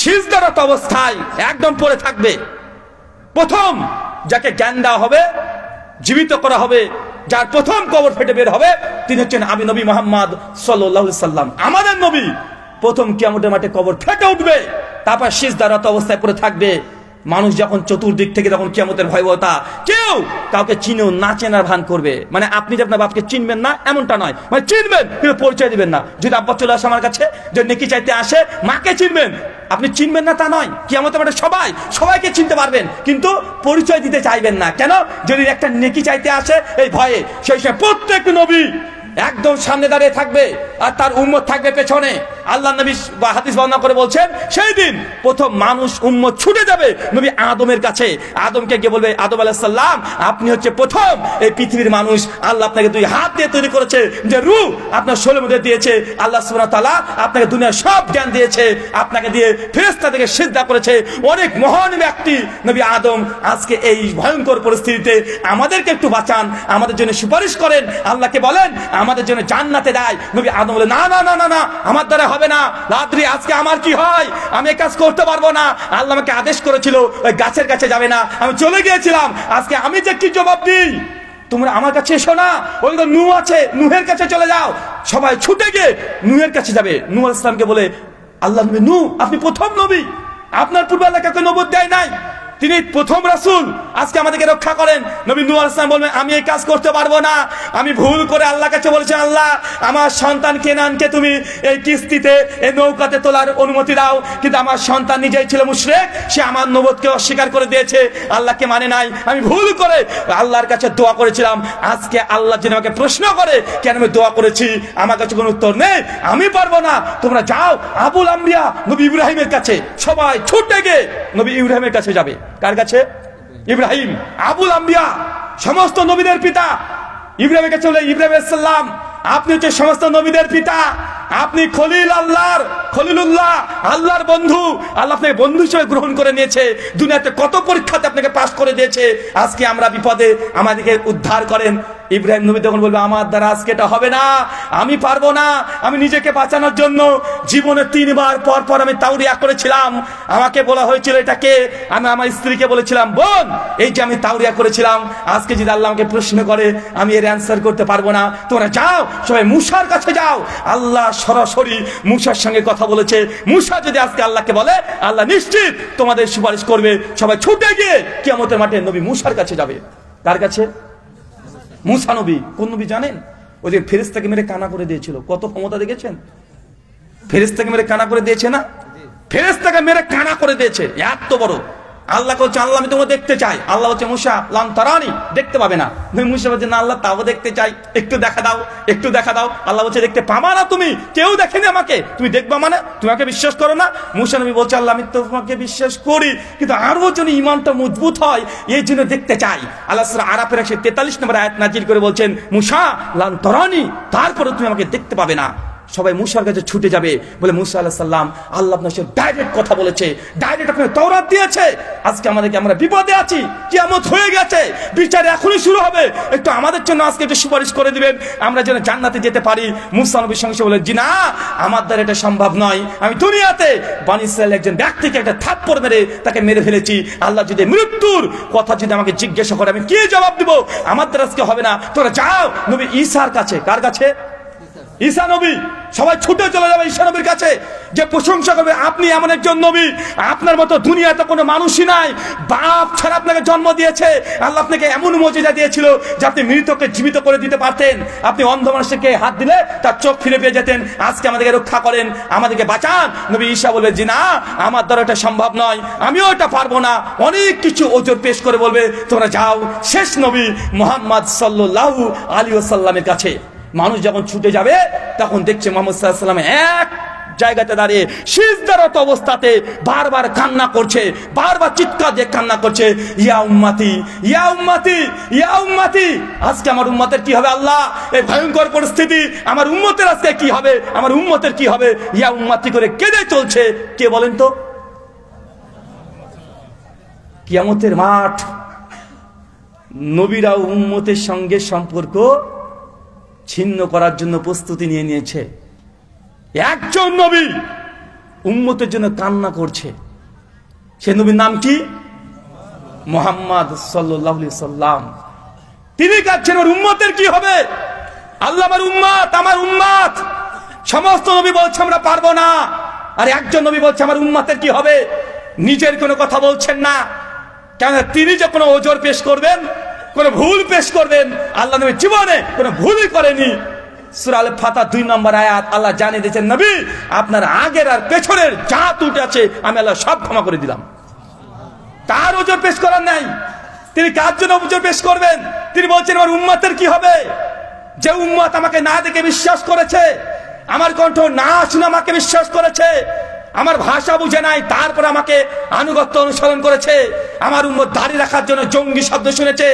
সিজদারত অবস্থায় একদম পড়ে থাকবে। প্রথম যাকে জ্ঞান দেওয়া হবে, জীবিত করা হবে, যার প্রথম কবর ফেটে বের হবে, তিনি হচ্ছেন আমি নবী মুহাম্মদ সাল্লাল্লাহু আলাইহি সাল্লাম। আমাদের নবী প্রথম কিয়ামতের মাঠে কবর ফেটে উঠবে, তারপর সিজদারত অবস্থায় পড়ে থাকবে। মানুষ যখন চতুর্দিক থেকে তখন কিয়ামতের ভয়াবহতা, কেউ কাউকে চিনেও না চেনার ভান করবে। মানে আপনি যে আপনার বাপকে চিনবেন না এমনটা নয়, মানে চিনবেন কিন্তু পরিচয় দিবেন না। যদি আব্বা চলে আসে আমার কাছে, যে নেকি চাইতে আসে, মাকে চিনবেন, আপনি চিনবেন না তা নয়। কিয়ামতের মাঠে সবাইকে চিনতে পারবেন, কিন্তু পরিচয় দিতে চাইবেন না। কেন? যদি একটা নেকি চাইতে আসে এই ভয়ে, সেই সময় প্রত্যেক নবী একদম সামনে দাঁড়িয়ে থাকবে আর তার উম্মত থাকবে পেছনে। আল্লাহ নবী হাদিস বর্ণনা করে বলছেন, সেই দিন প্রথম মানুষ উম্মত ছুটে যাবে নবী আদমের কাছে। আদমকে গিয়ে বলবে, আদম আলাইহিস সালাম আপনি হচ্ছে প্রথম এই পৃথিবীর মানুষ। আল্লাহ আপনাকে 2 হাত দিয়ে তৈরি করেছে, যে রূহ আপনার শরীরের মধ্যে দিয়েছে। আল্লাহ সুবহানাহু ওয়া তাআলা আপনাকে দুনিয়ার সব জ্ঞান দিয়েছে, আপনাকে দিয়ে ফেরেশতা থেকে সিজদা করেছে। অনেক মহান ব্যক্তি নবী আদম, আজকে এই ভয়ঙ্কর পরিস্থিতিতে আমাদেরকে একটু বাঁচান, আমাদের জন্য সুপারিশ করেন, আল্লাহকে বলেন আমাদের জন্য জান্নাতে দেয়। নবী আদম বলে, না না না না না, আমার দ্বারা হবে না। রাত্রি আজকে আমার কি হয়, আমি এই কাজ করতে পারবো না। আল্লাহ আমাকে আদেশ করেছিল ওই গাছের কাছে যাবে না, আমি চলে গিয়েছিলাম। আজকে আমি যে কি জবাব দিই? তোমরা আমার কাছে এসো না, ওই তো নূহ আছে, নূহের কাছে চলে যাও। সবাই ছুটে গিয়ে নূহের কাছে যাবে। নূহ আলাইহিস সালামকে বলে, আল্লাহ নবী নূহ আপনি প্রথম নবী, আপনার পূর্বে আল্লাহ কাউকে নবুয়ত দেয় নাই, তিনি প্রথম রাসূল, আজকে আমাদেরকে রক্ষা করেন। নবী নূহ আলাইহিস সালাম বলবেন, আমি এই কাজ করতে পারবো না, আমি ভুল করে আল্লাহর কাছে বলেছি, আল্লাহ আমার সন্তান কেনানকে তুমি এই কিস্তিতে এই নৌকাতে তোলার অনুমতি দাও। কিন্তু আমার সন্তান নিজেই ছিল মুশরিক, সে আমার নবুয়তকে অস্বীকার করে দিয়েছে, আল্লাহকে মানে নাই, আমি ভুল করে আল্লাহর কাছে দোয়া করেছিলাম। আজকে আল্লাহ যিনি আমাকে প্রশ্ন করে কেন আমি দোয়া করেছি, আমার কাছে কোনো উত্তর নেই, আমি পারবো না, তোমরা যাও আবুল আম্বিয়া নবী ইব্রাহিমের কাছে। সবাই ছুটে গিয়ে নবী ইব্রাহিমের কাছে যাবে। কার কাছে? ইব্রাহিম, আবুল আম্বিয়া, সমস্ত নবীদের পিতা। ইব্রাহিমের কাছে বলে, ইব্রাহিম আলাইহিস সালাম আপনি হচ্ছে সমস্ত নবীদের পিতা, আপনি খলিলুল্লাহ, আল্লাহর বন্ধু। আল্লাহ আপনাকে বন্ধু হিসেবে গ্রহণ করে নিয়েছে, দুনিয়াতে কত পরীক্ষাতে আপনাকে পাস করে দিয়েছে। আজকে আমরা বিপদে, আমাদেরকে উদ্ধার করেন। ইব্রাহিম নবী তখন বলবে, আমার দ্বারা আজকে এটা হবে না, আমি পারবো না। আমি নিজেকে বাঁচানোর জন্য জীবনে 3 বার পর পর আমি তাওরিয়া করেছিলাম। আমাকে বলা হয়েছিল এটাকে, আমি আমার স্ত্রীকে বলেছিলাম, বোন এই যে আমি তাওরিয়া করেছিলাম, আজকে যদি আল্লাহ আমাকে প্রশ্ন করে আমি এর অ্যান্সার করতে পারবো না। তোমরা যাও, সবাই মূসার কাছে যাও। আল্লাহ সরাসরি মূসার সঙ্গে কথা বলেছে। মূসা যদি আজকে আল্লাহকে বলে, আল্লাহ নিশ্চিত তোমাদের সুপারিশ করবে। সবাই ছুটে গিয়ে কিয়ামতের মাঠে নবী মূসার কাছে যাবে। কার কাছে? মূসা নবী। কোন নবী জানেন? ওই যে ফেরেশতাকে মেরে কানা করে দিয়েছিল। কত ক্ষমতা দেখেছেন? ফেরেশতাকে মেরে কানা করে দিয়েছে না? ফেরেশতাকে মেরে কানা করে দিয়েছে, এত বড়। আল্লাহ বলছে, আল্লাহ আমি তোমাকে দেখতে চাই। আল্লাহ বলছে, মূসা লান তারানি, দেখতে পাবে না। মূসা বলছে, না আল্লাহ তাও দেখতে চাই, একটু দেখা দাও, একটু দেখা দাও। আল্লাহ বলছে, দেখতে পাবা না তুমি, কেউ দেখেনি আমাকে, তুমি দেখবা মানে তুমি আমাকে বিশ্বাস করো না? মূসা নবী বলছে, আল্লাহ আমি তোমাকে বিশ্বাস করি, কিন্তু আরো যেন ঈমানটা মজবুত হয় এই জন্য দেখতে চাই। আল্লাহ সূরা আরাফের 143 নম্বর আয়াত নাজিল করে বলছেন, মূসা লান তারানি, তারপরে তুমি আমাকে দেখতে পাবে না। সবাই মূসার কাছে ছুটে যাবে, বলে মূসা আলাইহিস সালাম আল্লাহ আপনার সাথে ডাইরেক্ট কথা বলেছে, ডাইরেক্ট আপনাকে তাওরাত দিয়েছে। আজকে আমরা বিপদে আছি, কিয়ামত হয়ে গেছে, বিচার এখনই শুরু হবে, একটু আমাদের জন্য আজকে একটু সুপারিশ করে দিবেন, আমরা যেন জান্নাতে যেতে পারি। মূসা নবীর সঙ্গে বলে, জি না, আমার দ্বারা এটা সম্ভব নয়। আমি দুনিয়াতে বনী ইসরাইল একজন ব্যক্তিকে একটা থাপ্পড় মেরে তাকে মেরে ফেলেছি। আল্লাহ যদি মৃত্যুর কথা যদি আমাকে জিজ্ঞাসা করে, আমি কি জবাব দিব? আমার দ্বারা আজকে হবে না। তোরা যাও নবী ঈসার কাছে। কার কাছে? ঈসা নবী। সবাই ছুটে চলে যাবে ঈসা নবীর কাছে, যে প্রশংসা করবে, আপনি এমন একজন নবী, আপনার মতো দুনিয়াতে কোনো মানুষই নাই, বাপ ছাড়া আপনাকে জন্ম দিয়েছে। আল্লাহ আপনাকে এমন মুজিজা দিয়েছিল যে আপনি মৃতকে জীবিত করে দিতে পারতেন। আপনি অন্ধ মানুষকে হাত দিলে তার চোখ ফিরে পেয়ে যেতেন। আজকে আমাদেরকে রক্ষা করেন, আমাদেরকে বাঁচান। নবী ঈসা বলবে, জি না, আমার দ্বারা এটা সম্ভব নয়, আমিও এটা পারবো না। অনেক কিছু ওজোর পেশ করে বলবে, তোমরা যাও শেষ নবী মুহাম্মদ সাল্লাল্লাহু আলাইহি ওয়াসাল্লামের কাছে। মানুষ যখন ছুটে যাবে তখন দেখছে মুহাম্মদ সাল্লাল্লাহু আলাইহি ওয়াসাল্লাম এক জায়গাতে দাঁড়িয়ে সিজদারত অবস্থাতে বারবার কান্না করছে, বারবার চিৎকার দিয়ে কান্না করছে, ইয়া উম্মতি, ইয়া উম্মতি, ইয়া উম্মতি। আজকে আমার উম্মতের কি হবে আল্লাহ? এই ভয়ঙ্কর পরিস্থিতি, আমার উম্মতের আজকে কি হবে? আমার উম্মতের কি হবে? ইয়া উম্মতি করে কেঁদে চলছে। কে বলেন তো? কিয়ামতের মাঠ। নবীরা উম্মতের সঙ্গে সম্পর্ক ছিন্ন করার জন্য প্রস্তুতি নিয়ে নিয়েছে। একজন নবী উম্মতের জন্য কান্না করছে, সে নবীর নাম কি? মুহাম্মদ সাল্লাল্লাহু আলাইহি সাল্লাম। তিনি কাঁদছেন, ওর উম্মতের কি হবে? আল্লাহ আমার উম্মত, আমার উম্মত। সমস্ত নবী বলছে আমরা পারবো না, আর একজন নবী বলছে আমার উম্মতের কি হবে। নিজের কোনো কথা বলছেন না, কেন তিনি যে কোনো ওজর পেশ করবেন, কোনো ভুল পেশ করবেন, আল্লাহ নবী জীবনে কোনো ভুলই করেনি। সূরা আল ফাতহ 2 নম্বর আয়াত আল্লাহ জানিয়ে দিয়েছেন, নবী আপনার আগের আর পেছনের যা ত্রুটি আছে আমি আল্লাহ সব ক্ষমা করে দিলাম। তার ওজর পেশ করার নাই। তিনি কার জন্য ওজর পেশ করবেন? তিনি বলছেন আমার উম্মতের কি হবে? যে উম্মত আমাকে না দেখে বিশ্বাস করেছে, আমার কণ্ঠ না শুনে আমাকে বিশ্বাস করেছে, আমার ভাষা বুঝে নাই, তারপর আমাকে আনুগত্য অনুসরণ করেছে। আমার উম্মত দাড়ি রাখার জন্য জঙ্গি শব্দ শুনেছে।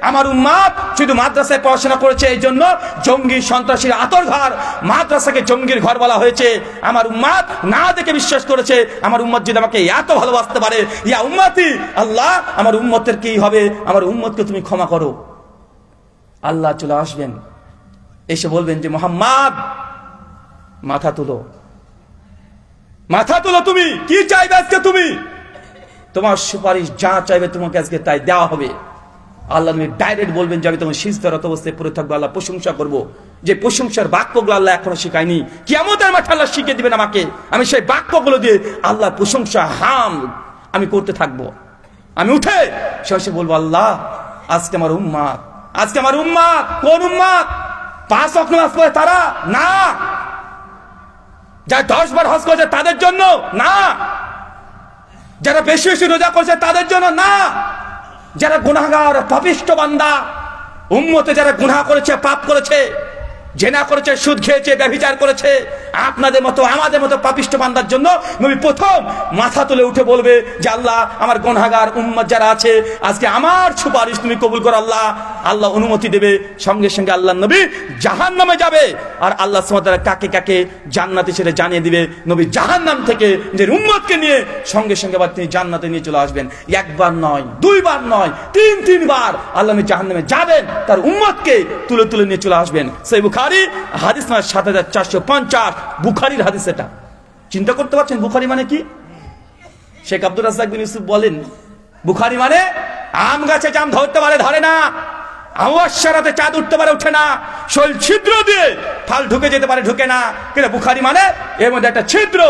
আমার উম্মত শুধু মাদ্রাসায় পড়াশোনা করেছে, এই জন্য জঙ্গি সন্ত্রাসীর আতরঘর, মাদ্রাসাকে জঙ্গির ঘর বলা হয়েছে। আমার উম্মত না দেখে বিশ্বাস করেছে। আমার উম্মত যদি আমাকে এত ভালোবাসতে পারে, ইয়া উম্মতি, আল্লাহ আমার উম্মতের কি হবে? আমার উম্মতকে তুমি ক্ষমা করো। আল্লাহ চলে আসবেন, এসে বলবেন যে মুহাম্মদ মাথা তুলো, মাথা তুলো। তুমি কি চাইবে আজকে? তুমি তোমার সুপারিশ যা চাইবে তোমাকে আজকে তাই দেওয়া হবে। আল্লাহ নবী ডাইরেক্ট বলবেন যে আমি তোমার সিজদারত অবস্থায় পড়ে থাকবো, আল্লাহ প্রশংসা করবো। যে প্রশংসার বাক্যগুলো আল্লাহ এখনো শিখায়নি, কিয়ামতের মাঠে আল্লাহ শিখিয়ে দিবেন আমাকে। আমি সেই বাক্যগুলো দিয়ে আল্লাহর প্রশংসা হাম আমি করতে থাকবো। আমি উঠে শেষে বলবো, আল্লাহ আজকে আমার উম্মত, আজকে আমার উম্মত। কোন উম্মত? 5 ওয়াক্ত নামাজ পড়ে তারা না, যারা 10 বার হজ করেছে তাদের জন্য না, যারা বেশি বেশি রোজা করেছে তাদের জন্য না, যারা গুনাহগার পাপিষ্ঠ বান্দা, উম্মতে যারা গুনাহ করেছে, পাপ করেছে, জেনা করেছে, সুদ খেয়েছে, ব্যভিচার করেছে, আপনাদের মতো আমাদের মতো পাপিষ্ঠ বান্দার জন্য নবী প্রথম মাথা তুলে উঠে বলবে যে আল্লাহ আমার গুনাহগার উম্মত যারা আছে আজকে আমার সুপারিশ তুমি কবুল করো। আল্লাহ আল্লাহ অনুমতি দেবে, সঙ্গে সঙ্গে আল্লাহ নবী জাহান্নামে যাবে। আর আল্লাহ সুবহানাহু ওয়া তাআলা কাকে কাকে জান্নাতে সেটা জানিয়ে দিবে। নবী জাহান্নাম থেকে নিজের উম্মতকে নিয়ে সঙ্গে সঙ্গে আবার তিনি জান্নাতে নিয়ে চলে আসবেন। একবার নয়, দুইবার নয়, তিনবার আল্লাহ নবী জাহান্নামে যাবেন, তার উম্মতকে তুলে তুলে নিয়ে চলে আসবেন। সহিহ বুখারী হাদিস নাম্বার ৭৪৫০, বুখারীর হাদিস। এটা চিন্তা করতে পারছেন বুখারী মানে কি? শেখ আব্দুর রাজ্জাক বিন ইউসুফ বলেন, বুখারী মানে আম গাছে জাম ধরতে পারে ধরে না, আওয়াজে চাঁদ উঠতে পারে ওঠে না, শৈল ছিদ্র দিয়ে ফাল ঢুকে যেতে পারে ঢুকে না। কিন্তু বুখারী মানে এর মধ্যে একটা ছিদ্র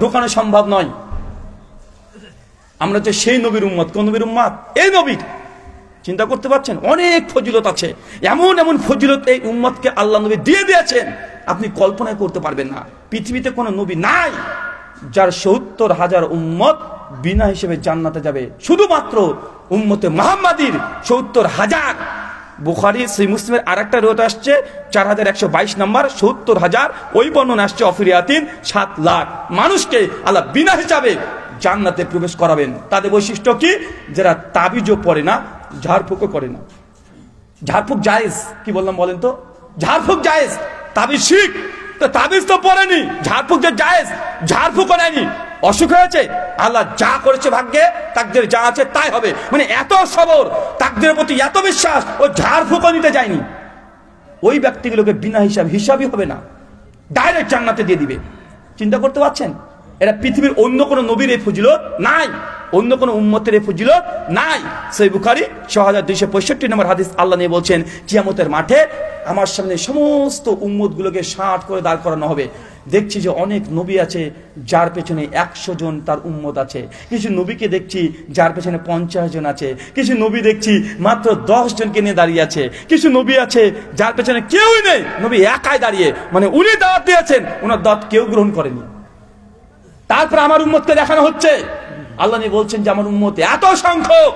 ঢোকানো সম্ভব নয়। আমরা যে সেই নবীর উম্মত। কোন নবীর উম্মত? এই নবীর। চিন্তা করতে পারছেন? অনেক ফজিলত আছে, এমন এমন ফজিলত এই উম্মতকে আল্লাহ নবী দিয়ে দিয়েছেন, আপনি কল্পনা করতে পারবেন না। পৃথিবীতে কোনো নবী নাই যার ৭০,০০০ উম্মত বিনা হিসেবে জান্নাতে যাবে, শুধুমাত্র উম্মতে মুহাম্মাদীর ৭০,০০০। বুখারী সহিহ মুসলিমের আরেকটা রওয়ায়াত আসছে ৪১২২ নম্বর, ৭০,০০০। ওই বর্ণনা আসছে অফিরিয়াতিন ৭ লাখ মানুষকে আল্লাহ বিনা হিসাবে জান্নাতে প্রবেশ করাবেন। তাদের বৈশিষ্ট্য কি? যারা তাবিজও পড়ে না, ঝাড়ফুঁকও করে না। ঝাড়ফুঁক জায়েজ, কি বললাম বলেন তো? ঝাড়ফুঁক জায়েজ, তাবিজ শিখ। তো তাবিজ তো পড়েনি, ঝাড়ফুঁক যে জায়েজ, ঝাড়ফুঁকও নেয়নি। অসুখ হয়েছে, আল্লাহ যা করেছে ভাগ্যে, তাকদীরে যা আছে তাই হবে। মানে এত সবর, তাকদীরের প্রতি এত বিশ্বাস, ও ঝাড়ফুঁকও নিতে যায়নি। ওই ব্যক্তিগুলোকে বিনা হিসাবই হবে না, ডাইরেক্ট জান্নাতে দিয়ে দিবে। চিন্তা করতে পারছেন? এটা পৃথিবীর অন্য কোনো নবীর এই ফজিলত নাই, অন্য কোনো উম্মতের এই ফজিলত নাই। সহিহ বুখারী ৬২৬৫ নম্বর হাদিস। আল্লাহ নিয়ে বলছেন, কিয়ামতের মাঠে আমার সামনে সমস্ত উম্মতগুলোকে ৬০ করে দাঁড় করানো হবে। দেখছি যে অনেক নবী আছে যার পেছনে ১০০ জন তার উম্মত আছে, কিছু নবীকে দেখছি যার পেছনে ৫০ জন আছে, কিছু নবী দেখছি মাত্র ১০ জনকে নিয়ে দাঁড়িয়ে আছে, কিছু নবী আছে যার পেছনে কেউই নেই, নবী একাই দাঁড়িয়ে। মানে উনি দাওয়াত দিয়েছেন, ওনার দাওয়াত কেউ গ্রহণ করেনি। তারপর আমার উম্মতকে দেখানো হচ্ছে, আল্লাহ নিয়ে বলছেন যে আমার উম্মত এত সংখ্যক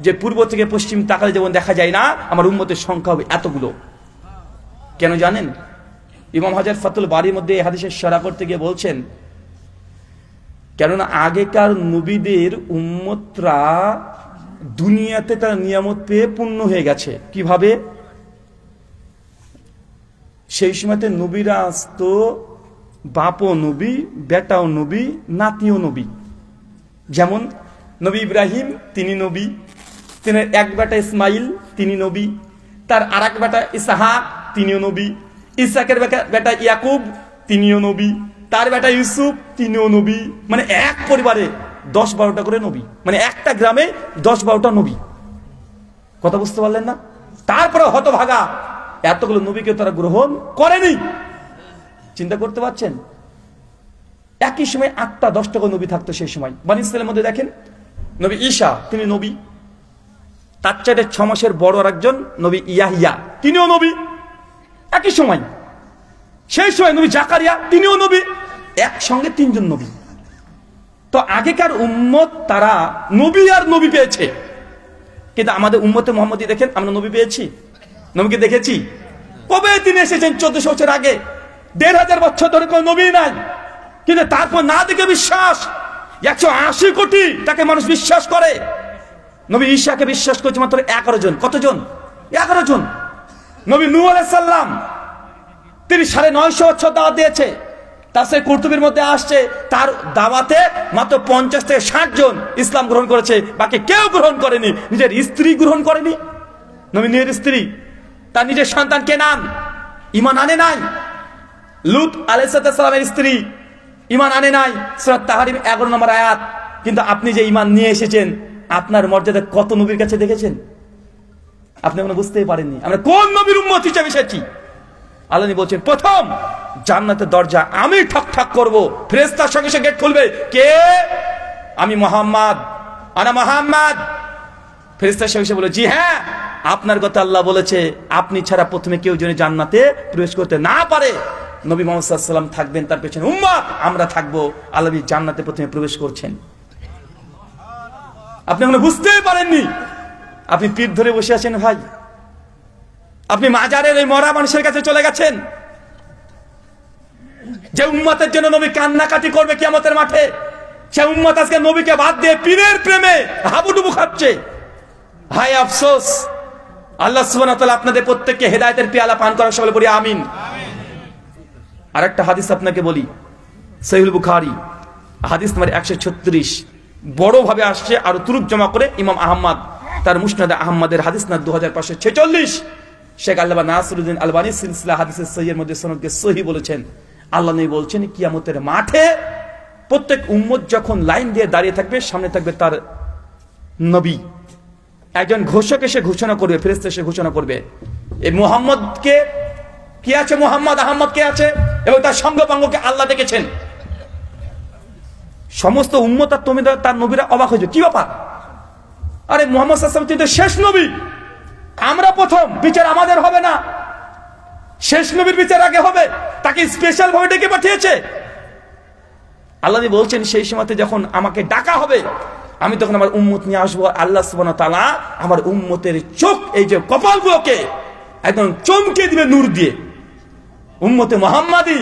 যে পূর্ব থেকে পশ্চিম তাকালে যেমন দেখা যায় না, আমার উম্মতের সংখ্যা হবে এতগুলো। কেন জানেন? ইমাম হাজার ফাতুল বারীর মধ্যে এই হাদিসের শরহ করতে গিয়ে বলছেন, কেননা আগেকার নবীদের উম্মতরা দুনিয়াতে তার নিয়ামত পেয়ে পূর্ণ হয়ে গেছে। কিভাবে? সেই সময়তে নবীরা আসতো, বাপও নবী, বেটাও নবী, নাতিও নবী। যেমন নবী ইব্রাহিম, তিনি নবী, তিনি এক বেটা ইসমাইল, তিনি নবী, তার আর এক বেটা ইসহাক, তিনিও নবী, ইসহাকের বেটা ইয়াকুব, তিনিও নবী, তার বেটা ইউসুফ, তিনিও নবী। মানে এক পরিবারে ১০-১২টা করে নবী, মানে একটা গ্রামে ১০-১২টা নবী। কথা বুঝতে পারলেন না? তারপরে হতভাগা এতগুলো নবীকে তারা গ্রহণ করেনি। চিন্তা করতে পারছেন? একই সময় ৮টা-১০টা করে নবী থাকতো সেই সময়। বনী ইসরাইলের মধ্যে দেখেন, নবী ঈসা, তিনি নবী, তার চাইতে ৬ মাসের বড় আরেকজন নবী ইয়াহিয়া, তিনিও নবী। একই সময় সেই সময় নবী জাকারিয়া, তিনিও নবী। একসঙ্গে ৩ জন নবী। তো আগেকার উম্মত তারা নবী আর নবী পেয়েছে, কিন্তু আমাদের উম্মতে মুহাম্মদী দেখেন, আমরা নবী পেয়েছি? নবীকে দেখেছি? কবে তিনি এসেছেন? ১৪০০ বছর আগে। ১৫০০ বছর ধরে কোন নবী নাই, কিন্তু তারপর না দেখে বিশ্বাস ১৮০ কোটি তাকে মানুষ বিশ্বাস করে। নবী ঈসাকে বিশ্বাস করেছে মাত্র ১১ জন। কতজন? ১১ জন। নবী নূহ আলাইহিস সালাম, তিনি ৯৫০ বছর দাওয়াত দিয়েছে। তার সেই কুরতুবীর মধ্যে আসছে, তার দাওয়াতে মাত্র ৫০ থেকে ৬০ জন ইসলাম গ্রহণ করেছে, বাকি কেউ গ্রহণ করেনি। নিজের স্ত্রী গ্রহণ করেনি। নবী নিজের স্ত্রী, তার নিজের সন্তান কেনান, ঈমান আনে নাই। লূত আলাইহিস সালামের স্ত্রী ঈমান আনে নাই। সূরা তাহরিম ১১ নম্বর আয়াত। কিন্তু আপনি যে ঈমান নিয়ে এসেছেন, আপনার মর্যাদা কত নবীর কাছে দেখেছেন? আপনি এখনো বুঝতেই পারেননি আমরা কোন নবীর উম্মত হিসেবে এসেছি। আল্লাহ বলছেন, প্রথম জান্নাতের দরজা আমি ঠক ঠক করব, ফেরেশতার সঙ্গে সঙ্গে গেট খুলবে। কে? আমি মুহাম্মদ, আনা মুহাম্মদ। ফেরেশতার সঙ্গে বলে, জি হ্যাঁ, আপনার কথা আল্লাহ বলেছে, আপনি ছাড়া প্রথমে কেউ যেন জান্নাতে প্রবেশ করতে না পারে। নবী মুহাম্মদ সাল্লাল্লাহু আলাইহি ওয়াসাল্লাম থাকবেন, তার পেছনে উম্মত আমরা থাকবো। আল্লাহ জান্নাতে প্রথমে প্রবেশ করছেন। আপনি এখনো বুঝতেই পারেননি। আপনি পিঠ ধরে বসে আছেন ভাই, আপনি মাজারের এই মরা মানুষের কাছে চলে গেছেন। যে উম্মতের জন্য নবী কান্নাকাটি করবে কিয়ামতের মাঠে, সে উম্মত আজকে নবীকে বাদ দিয়ে পীরের প্রেমে হাবুডুবু খাচ্ছে। হায় আফসোস, আল্লাহ সুবহানাহু ওয়া তাআলা আপনাদের প্রত্যেককে হেদায়েতের পেয়ালা পান করার সকলে বলি আমিন। আরেকটা হাদিস আপনাকে বলি, সহিহুল বুখারী হাদিস নম্বর 136 বড় ভাবে আসছে, আর তুরুক জমা করে ইমাম আহমদ তার মুসনাদে আহমদের হাদিস না 2546। শেখ আল্লামা নাসিরুদ্দিন আলবানী সিলসিলা হাদিসের সহিহের মধ্যে সনদকে সহিহ বলেছেন। আল্লাহ নবী বলছেন কিয়ামতের মাঠে প্রত্যেক উম্মত যখন লাইন দিয়ে দাঁড়িয়ে থাকবে, সামনে থাকবে তার নবী, একজন ঘোষক এসে ঘোষণা করবে, ফেরেশতা এসে ঘোষণা করবে এই মুহাম্মদকে কি আছে, মুহাম্মদ আহমদ কে আছে, এবং তার সঙ্গপাঙ্গকে আল্লাহ দেখেছেন। সমস্ত উম্মত আর তুমি তার নবীরা অবাক হয়ে যায়, কি ব্যাপার, আরে মুহাম্মদ সাল্লাল্লাহু আলাইহি ওয়াসাল্লাম শেষ নবী, আমরা প্রথম, বিচার আমাদের হবে না, শেষ নবীর বিচার আগে হবে, তাকে স্পেশাল ভাবে ডেকে পাঠিয়েছে। আল্লাহ বলছেন সেই সময়তে যখন আমাকে ডাকা হবে, আমি তখন আমার উম্মত নিয়ে আসবো। আল্লাহ সুবহানাহু ওয়া তাআলা আমার উম্মতের চোখ, এই যে কপালগুলোকে একদম চমকে দিবে নূর দিয়ে। উম্মতে মুহাম্মাদি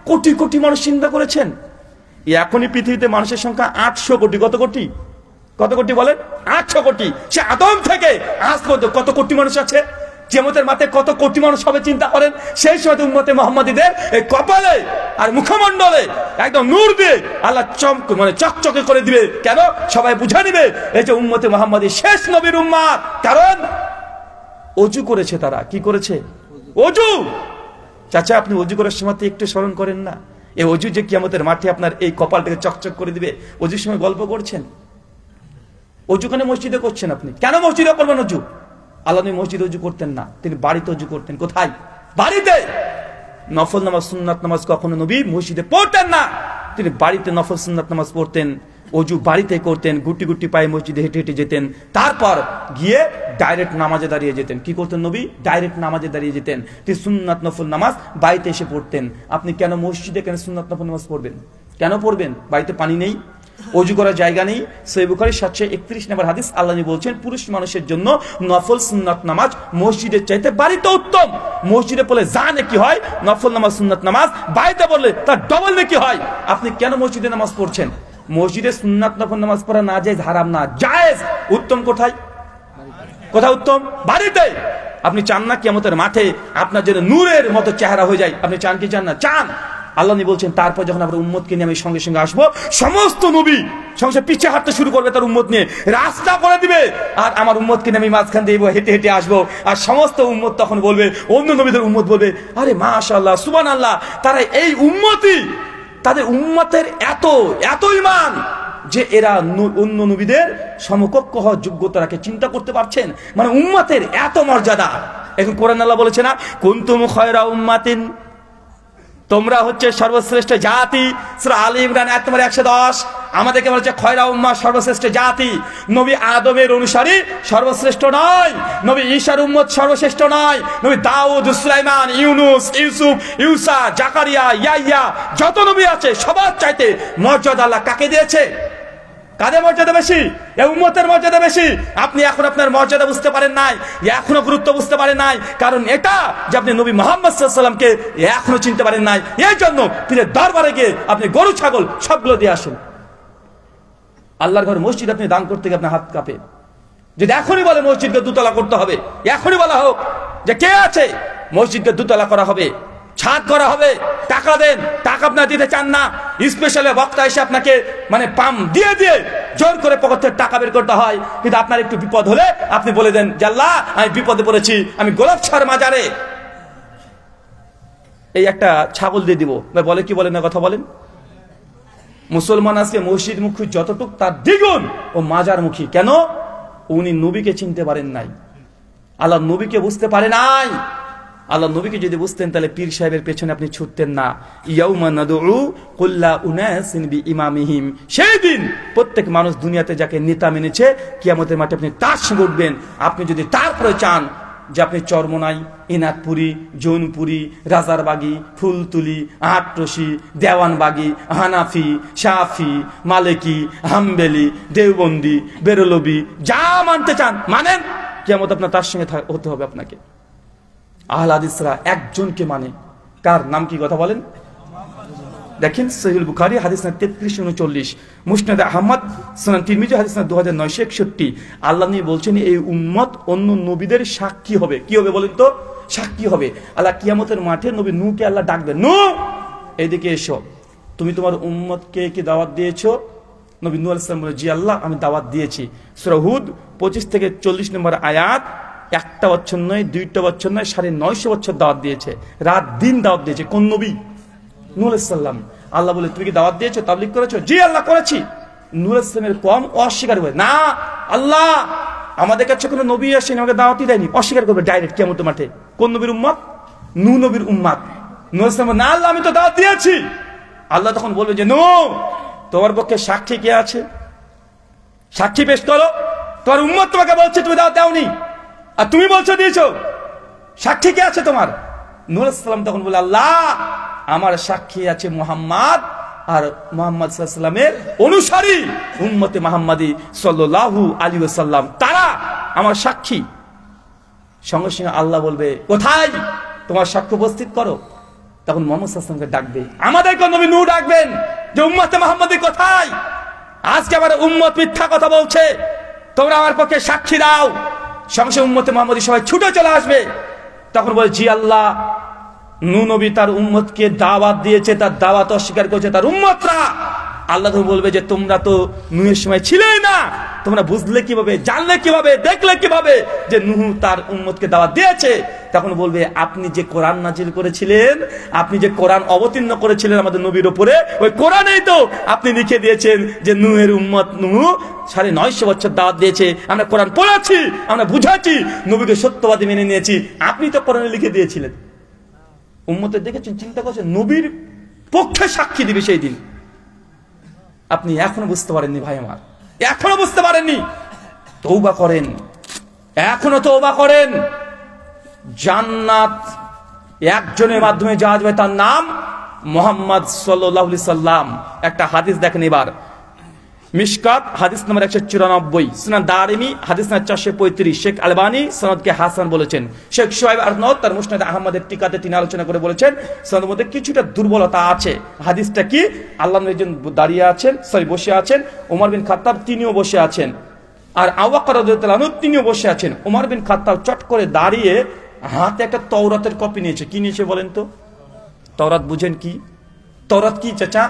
কোটি কোটি মানুষ চিন্তা করেছেন, এখনই পৃথিবীতে মানুষের সংখ্যা 800 কোটি। কত কোটি? কত কোটি বলেন? 800 কোটি। সে আদম থেকে আজ পর্যন্ত কত কোটি মানুষ আছে, কিয়ামতের মাঠে কত কোটি মানুষ হবে চিন্তা করেন। সেই সময় উম্মতে মুহাম্মাদীদের এই কপালে আর মুখমণ্ডলে একদম নূর দিয়ে আল্লাহ চকচকে করে দিবে। কেন? সবাই বুঝে নিবে এই যে উম্মতে মুহাম্মাদী শেষ নবীর উম্মত। কারণ ওযু করেছে তারা। কি করেছে? ওযু। চাচা, আপনি ওযু করার সময় একটু স্মরণ করেন না, এই ওযু যে কিয়ামতের মাঠে আপনার এই কপালটাকে চকচক করে দিবে। ওযুর সময় গল্প করছেন, ওযু কেন মসজিদে করছেন আপনি? কেন মসজিদে করবেন ওযু? আল্লাহ নবী মসজিদে ওযু করতেন না, তিনি বাড়িতে ওযু করতেন। কোথায়? বাড়িতে। নফল নামাজ, সুন্নাত নামাজ কখনো নবী মসজিদে পড়তেন না, তিনি বাড়িতে নফল সুন্নাত নামাজ পড়তেন, ওযু বাড়িতে করতেন, গুটি গুটি পায়ে মসজিদে হেঁটে হেঁটে যেতেন, তারপর গিয়ে ডাইরেক্ট নামাজে দাঁড়িয়ে যেতেন। কি করতেন নবী? ডাইরেক্ট নামাজে দাঁড়িয়ে যেতেন। তিনি সুন্নাত নফল নামাজ বাড়িতে এসে পড়তেন। আপনি কেন মসজিদে কেন সুন্নাত নফল নামাজ পড়বেন? কেন পড়বেন? বাড়িতে পানি নেই, ওযু করার জায়গা নেই। সহিহ বুখারী 731 নম্বর হাদিস, আল্লাহ নবী বলছেন পুরুষ মানুষের জন্য নফল সুন্নাত নামাজ মসজিদের চাইতে বাড়িতে উত্তম। মসজিদে পড়লে যা নেকি হয়, নফল নামাজ সুন্নাত নামাজ বাড়িতে পড়লে তার ডবল নেকি হয়। আপনি কেন মসজিদে নামাজ পড়ছেন? মসজিদে সুন্নাত নফল নামাজ পড়া না জায়েজ, হারাম না, জায়েজ। উত্তম কোথায়? কোথায় উত্তম? বাড়িতে। আপনি চান না কিয়ামতের মাঠে আপনার যেন নূরের মতো চেহারা হয়ে যায়? আপনি চান কি চান না? চান। আল্লাহ নবী বলছেন তারপর যখন আমরা উম্মতকে নিয়ে আমি সঙ্গে সঙ্গে আসবো, সমস্ত নবী সঙ্গে পিছিয়ে হাঁটতে শুরু করবে তার উম্মত নিয়ে, রাস্তা করে দিবে, আর আমার উম্মতকে নিয়ে আমি মাঝখান দিয়ে হেঁটে হেঁটে আসবো। আর সমস্ত উম্মত তখন বলবে, অন্য নবীদের উম্মত বলবে, আরে মাশাআল্লাহ, সুবহানাল্লাহ, তারা এই উম্মতই, তাদের উম্মতের এত এত ঈমান যে এরা অন্য নবীদের সমকক্ষ হওয়ার যোগ্যতা রাখে। চিন্তা করতে পারছেন? মানে উম্মতের এত মর্যাদা। এখন কোরআন আল্লাহ বলেছে না, কুনতুম খায়রা উম্মাতিন, তোমরা হচ্ছে সর্বশ্রেষ্ঠ জাতি। সূরা আলে ইমরান আয়াত নম্বর 110 আমাদেরকে বলছে খয়রা উম্মাহ, সর্বশ্রেষ্ঠ জাতি। নবী আদমের অনুসারী সর্বশ্রেষ্ঠ নয়, নবী ঈসার উম্মত সর্বশ্রেষ্ঠ নয়, নবী দাউদ, সুলাইমান, ইউনুস, ইউসুফ, ইউসা, জাকারিয়া, ইয়াহইয়া, যত নবী আছে সবার চাইতে মর্যাদা আল্লাহ কাকে দিয়েছে? কাদের মর্যাদা বেশি? এই উম্মতের মর্যাদা বেশি। আপনি এখন আপনার মর্যাদা বুঝতে পারেন নাই, এখনো গুরুত্ব বুঝতে পারেন নাই, কারণ এটা যে আপনি নবী মুহাম্মদ সাল্লাল্লাহু আলাইহি ওয়াসাল্লামকে এখনো চিনতে পারেন নাই। এই জন্য পীরের দরবারে গিয়ে আপনি গরু ছাগল সবগুলো দিয়ে আসেন। আল্লাহর ঘর মসজিদ আপনি দান করতে গিয়ে আপনার হাত কাঁপে। যদি এখনই বলে মসজিদকে দুতলা করতে হবে, এখনই বলা হোক যে কে আছে, মসজিদকে দুতলা করা হবে, ছাদ করা হবে, টাকা দেন, টাকা আপনার দিতে চান না, স্পেশাল বক্তা এসে আপনাকে মানে পাম দিয়ে দিয়ে জোর করে পকেট থেকে টাকা বের করতে হয়। কিন্তু আপনার একটু বিপদ হলে আপনি বলে দেন, আল্লাহ আমি বিপদে পড়েছি, আমি গোলাপ ছাড় মাজারে এই একটা ছাগল দিয়ে দিব। বলে কি বলেন না? কথা বলেন। মুসলমান আজকে মসজিদ মুখী যতটুক তার দ্বিগুণ ও মাজার মুখী। কেন? উনি নবীকে চিনতে পারেন নাই, আল্লাহ নবীকে বুঝতে পারে নাই। আল্লাহ নবীকে যদি বুঝতেন তাহলে পীর সাহেবের পেছনে আপনি ছুটতেন না। ইয়াউমা নাদউ কুল্লা উনাসিন বিইমামিহিম, সেই দিন প্রত্যেক মানুষ দুনিয়াতে যাকে নেতা মেনেছে কিয়ামতের মাঠে আপনি তার সঙ্গে উঠবেন। আপনি যদি তারপরে চান যে আপনি চরমনাই, এনাদপুরি, জৌনপুরি, রাজারবাগি, ফুলতুলি, আটরশি, দেওয়ানবাগি, হানাফি, শাফি, মালিকি, হাম্বেলি, দেওবন্দি, বেরলবি যা মানতে চান মানেন, কিয়ামত আপনার তার সঙ্গে হতে হবে আপনাকে। আহলে হাদিসরা একজনকে মানে, কার নাম কি? কথা বলেন। দেখেন সহিহুল বুখারী হাদিস না 3339, মুসনাদ আহমদ সুনান তিরমিজি হাদিস না 2961। আল্লাহ নবী বলছেন এই উম্মত অন্য নবীদের সাক্ষী হবে। কি হবে বলেন তো? সাক্ষী হবে। আল্লাহ কিয়ামতের মাঠে নবী নূহকে আল্লাহ ডাকবেন, নূহ এদিকে এসো, তুমি তোমার উম্মতকে কি দাওয়াত দিয়েছো? নবী নূহ আলাইহিস সালাম বলে, জি আল্লাহ আমি দাওয়াত দিয়েছি। সূরা হুদ 25 থেকে 40 নম্বর আয়াত। একটা বছর নয়, দুইটা বছর নয়, 950 বছর দাওয়াত দিয়েছে, রাত দিন দাওয়াত দিয়েছে। কোন নবী? নূহ আলাইহিস সালাম। আল্লাহ বলে, তুমি কি দাওয়াত দিয়েছো, তাবলীগ করেছো? জি আল্লাহ করেছি। নূহ আলাইহিস সালামের কওম অস্বীকার করে, না আল্লাহ আমাদের কাছে কোনো নবী আসেনি, আমাকে দাওয়াতই দেয়নি, অস্বীকার করবে ডাইরেক্ট কিয়ামতের মাঠে। কোন নবীর উম্মত? নূহ নবীর উম্মত। নূহ আলাইহিস সালাম, না আল্লাহ আমি তো দাওয়াত দিয়েছি। আল্লাহ তখন বলবে যে নূহ তোমার পক্ষে সাক্ষী কে আছে? সাক্ষী পেশ করো। তোমার উম্মত তোমাকে বলছে তুমি দাওয়াত দাওনি, আর তুমি বলছো দিয়েছো, সাক্ষী কে আছে তোমার? নূহ আলাইহিস সালাম তখন বলে, আল্লাহ আমার সাক্ষী আছে মুহাম্মদ আর মুহাম্মদ সাল্লাল্লাহু আলাইহি ওয়াসাল্লামের অনুসারী উম্মতে মুহাম্মাদি সাল্লাল্লাহু আলাইহি ওয়াসাল্লাম, তারা আমার সাক্ষী। সঙ্গে সঙ্গে আল্লাহ বলবে, কোথায় তোমার সাক্ষ্য উপস্থিত করো। তখন মুহাম্মদ সাল্লাল্লাহু আলাইহি ওয়াসাল্লামকে ডাকবে, আমাদেরকে নবী নূহ ডাকবেন যে উম্মতে মুহাম্মাদি কোথায়? আজকে আমার উম্মত মিথ্যা কথা বলছে, তোমরা আমার পক্ষে সাক্ষী দাও। সঙ্গে সঙ্গে উম্মতে মুহাম্মাদি সবাই ছুটে চলে আসবে। তখন বলে, জি আল্লাহ নূহ নবী তার উম্মতকে দাওয়াত দিয়েছে, তার দাওয়াত অস্বীকার করেছে তার উম্মতরা। আল্লাহ তো বলবে যে তোমরা তো নূহের সময় ছিলেই না, তোমরা বুঝলে কিভাবে, জানলে কিভাবে, দেখলে কিভাবে যে নূহ তার উম্মতকে দাওয়াত দিয়েছে? তখন বলবে, আপনি যে কোরআন নাজিল করেছিলেন, আপনি যে কোরআন অবতীর্ণ করেছিলেন আমাদের নবীর উপরে, ওই কোরআনেই তো আপনি লিখে দিয়েছেন যে নূহের উম্মত নূহ 950 বছর দাওয়াত দিয়েছে। আমরা কোরআন পড়েছি, আমরা বুঝাচ্ছি, নবীকে সত্যবাদী মেনে নিয়েছি, আপনি তো কোরআনে লিখে দিয়েছিলেন। উম্মতের দেখেছেন, চিন্তা করছেন, নবীর পক্ষে সাক্ষী দিবে সেই দিন। আপনি এখনো বুঝতে পারেননি ভাই আমার, এখনো বুঝতে পারেননি। তওবা করেন, এখনো তওবা করেন। জান্নাত একজনের মাধ্যমে যাওয়া যাবে, তার নাম মুহাম্মদ সাল্লাল্লাহু আলাইহি সাল্লাম। একটা হাদিস দেখেন এবার, মিশকাত হাদিস নম্বর 194, সুনান দারিমি হাদিস নম্বর 435, শেখ আলবানী সনদকে হাসান বলেছেন। শেখ শুআইব আরনাউত তার মুসনাদ আহমদের টিকাতে তিনি আলোচনা করে বলেছেন সনদের মধ্যে কিছুটা দুর্বলতা আছে। হাদিসটা কি? আল্লাহ নবী একজন দাঁড়িয়ে আছেন, বসে আছেন, ওমর বিন খাত্তাব তিনিও বসে আছেন, আর আবু বকর রাদিয়াল্লাহু আনহু তিনিও বসে আছেন। ওমর বিন খাত্তাব চট করে দাঁড়িয়ে হাতে একটা তাওরাতের কপি নিয়েছে। কি নিয়েছে বলেন তো? তাওরাত বুঝেন কি? তাওরাত কি চাচা?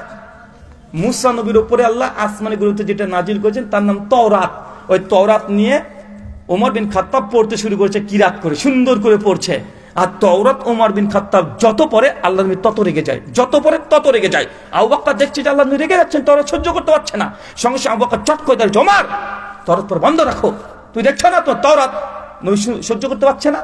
মুসা নবীর উপরে আল্লাহ আসমানি গ্রন্থে যেটা নাজিল করেছেন তার নাম তাওরাত। ওই তাওরাত নিয়ে ওমর বিন খাত্তাব পড়তে শুরু করেছে, কিরাত করে, সুন্দর করে পড়ছে। আর তাওরাত ওমর বিন খাত্তাব যত পড়ে আল্লাহ নবী তত রেগে যায়, যত পড়ে তত রেগে যায়। আবু বকর দেখছে যে আল্লাহ নবী রেগে যাচ্ছেন, তাওরাত সহ্য করতে পারছে না। সঙ্গে সঙ্গে আবু বকর চট করে দাঁড়িয়ে, ওমর তাওরাত পড়া বন্ধ রাখো, তুই দেখছো না তোর তাওরাত নবী সহ্য করতে পারছে না।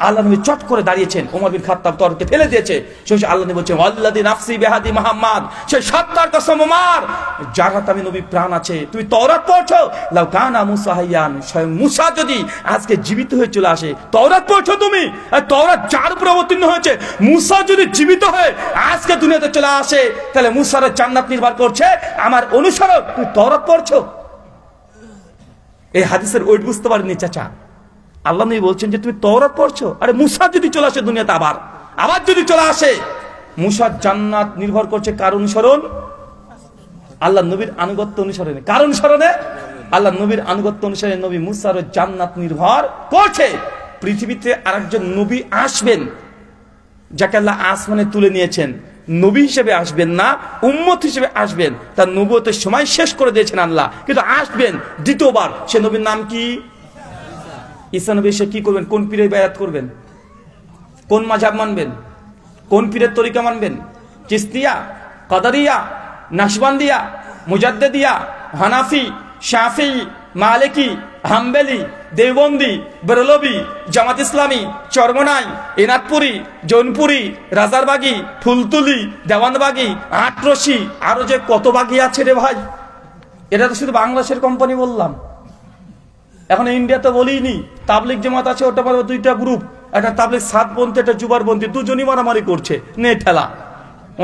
আল্লাহ নবী চট করে দাঁড়িয়েছেন, ওমর বিন খাত্তাব তাওরাতকে ফেলে দিয়েছে। সেই আল্লাহ নবী বলছেন, ওয়াল্লাযী নাফসি বিহাদি মুহাম্মদ, সেই সত্তার কসম ওমর যার হাতে আমি নবী প্রাণ আছে, তুমি তাওরাত পড়ছো। লাউ কানা মুসা হাইয়ান, স্বয়ং মুসা যদি আজকে জীবিত হয়ে চলে আসে, তাওরাত পড়ছো তুমি? আর তাওরাত যার উপর অবতীর্ণ হয়েছে, মুসা যদি জীবিত হয়ে আজকে দুনিয়াতে চলে আসে, তাহলে মুসার জান্নাত নির্ভর করছে আমার অনুসরণ, তুমি তাওরাত পড়ছো। এই হাদিসের ওয়েট বুঝতে পারেননি চাচা। আল্লাহ নবী বলছেন যে তুমি তাওরাত পড়ছো, আরে মুসা যদি চলে আসে দুনিয়াতে, আবার যদি চলে আসে, মুসার জান্নাত নির্ভর করছে কার অনুসরণ? আল্লাহ নবীর আনুগত্য অনুসরণে। কার অনুসরণে? আল্লাহ নবীর আনুগত্য অনুসারে নবী মুসার জান্নাত নির্ভর করছে। পৃথিবীতে আরেকজন নবী আসবেন যাকে আল্লাহ আসমানে তুলে নিয়েছেন, নবী হিসেবে আসবেন না, উম্মত হিসেবে আসবেন। তার নবুয়তের সময় শেষ করে দিয়েছেন আল্লাহ, কিন্তু আসবেন দ্বিতীয়বার। সে নবীর নাম কি? ঈসা নবী। সে কি করবেন? কোন পীরের বায়াত করবেন? কোন মাযহাব মানবেন? কোন পীরের তরিকা মানবেন? চিশতিয়া, কাদারিয়া, নাশবান্দিয়া, মুজাদ্দিদিয়া, হানাফি, শাফি, মালিকি, হাম্বলি, দেওবন্দি, বেরলভি, জামাত ইসলামী, চরমনাই, এনাদপুরি, জৌনপুরি, রাজারবাগি, ফুলতুলি, দেওয়ানবাগি, আটরশি, আরো যে কত বাগি আছে রে ভাই। এটা তো শুধু বাংলাদেশের কোম্পানি বললাম, এখন ইন্ডিয়াতে বলিনি। তাবলিগ জামাত আছে, ওটা পারবে দুইটা গ্রুপ, একটা তাবলিগ সাতপন্থী, একটা জুবারপন্থী, দুজনই মারামারি করছে, নে ঠেলা।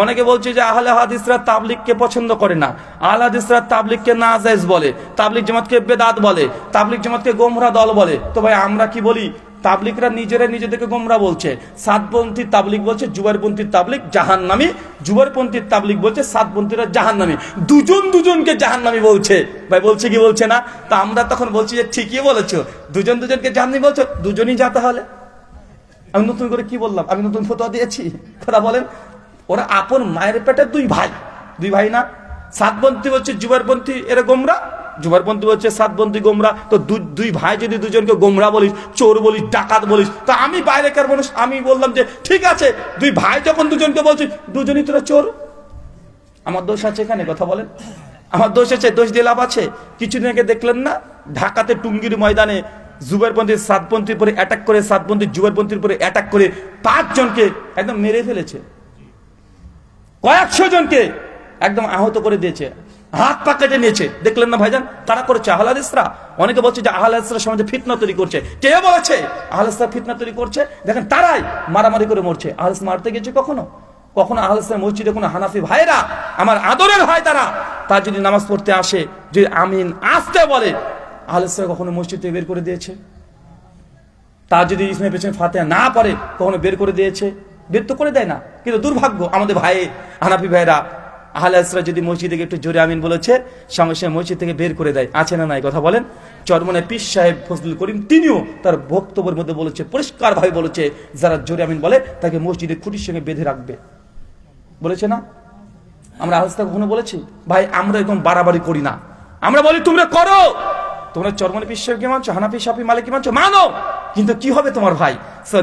অনেকে বলছে যে আহলে হাদিসরা তাবলিগকে পছন্দ করে না, আহলে হাদিসরা তাবলিগকে নাজায়েজ বলে, তাবলিগ জামাতকে বেদাত বলে, তাবলিগ জামাতকে গোমরা দল বলে। তো ভাই আমরা কি বলি? তাবলিগরা নিজেরাই নিজেদেরকে গোমরা বলছে। সাতপন্থী তাবলিগ বলছে জুবাইরপন্থী তাবলিগ জাহান্নামী, জুবাইরপন্থী তাবলিগ বলছে সাতপন্থীরা জাহান্নামী। দুজন দুজনকে জাহান্নামী বলছে। ভাই বলছে কি বলছে না? তা আমরা তখন বলছি যে ঠিকই বলেছো, দুজন দুজনকে জাহান্নামী বলছো, দুজনই যা তাহলে। আমি নতুন করে কি বললাম? আমি নতুন ফতোয়া দিয়েছি? কথা বলেন। ওরা আপন মায়ের পেটে দুই ভাই না? সাতপন্থী বলছে জুবাইরপন্থী এরা গোমরা, জুবাইরপন্থী বলছে সাতপন্থী গোমরা। তো দুই ভাই যদি দুজনকে গোমরা বলিস, চোর বলিস, ডাকাত বলিস, তো আমি বাইরেকার মানুষ, আমি বললাম যে ঠিক আছে, দুই ভাই যখন দুজনকে বলছিস, দুজনই তোরা চোর। আমার দোষ আছে এখানে? কথা বলেন। আমার দোষ আছে? দোষ দিয়ে লাভ আছে? কিছুদিন আগে দেখলেন না ঢাকাতে টুঙ্গির ময়দানে জুবাইরপন্থী সাতপন্থীর উপরে অ্যাটাক করে, সাতপন্থী জুবাইরপন্থীর উপরে অ্যাটাক করে 5 জনকে একদম মেরে ফেলেছে, কয়েকশো জনকে একদম আহত করে দিয়েছে, হাত পা কেটে নিয়েছে। দেখলেন না ভাইজান? তারা করেছে আহলে হাদিসরা। অনেকে বলছে যে আহলে হাদিসরা সমাজে ফিতনা তৈরি করছে। কে বলেছে আহলে হাদিসরা ফিতনা তৈরি করছে? দেখেন তারাই মারামারি করে মরছে। আহলে হাদিস মারতে গেছে কখনো? আহলে হাদিসের মসজিদে কোনো হানাফি ভাইরা, আমার আদরের ভাই, তারা যদি নামাজ পড়তে আসে, যদি আমিন আসতে বলে, আহলে হাদিসরা কখনো মসজিদ থেকে বের করে দিয়েছে? তা যদি ইসলামের পেছনে ফাতিহা না পড়ে কখনো বের করে দিয়েছে? বের তো করে দেয় না। কিন্তু দুর্ভাগ্য আমাদের ভাই হানাফি ভাইরা, আহলে হাদিসরা যদি মসজিদে একটু জোরে আমিন বলেছে, সঙ্গে সঙ্গে মসজিদ থেকে বের করে দেয়। আছে না নাই? কথা বলেন। চরমনে পীর সাহেব ফজলুল করিম তিনিও তার বক্তব্যের মধ্যে বলেছে, পরিষ্কার ভাবে বলেছে, যারা জোরে আমিন বলে তাকে মসজিদে খুঁটির সঙ্গে বেঁধে রাখবে। বলেছে না? আমরা আহলে হাদিসরা কখনো বলেছি? ভাই আমরা একদম বাড়াবাড়ি করি না। আমরা বলি তোমরা করো, তোমরা চরমনে পীর সাহেবকে মানছো, হানাফি শাফি মালিকি মানছো, মানো, কিন্তু কি হবে তোমার ভাই?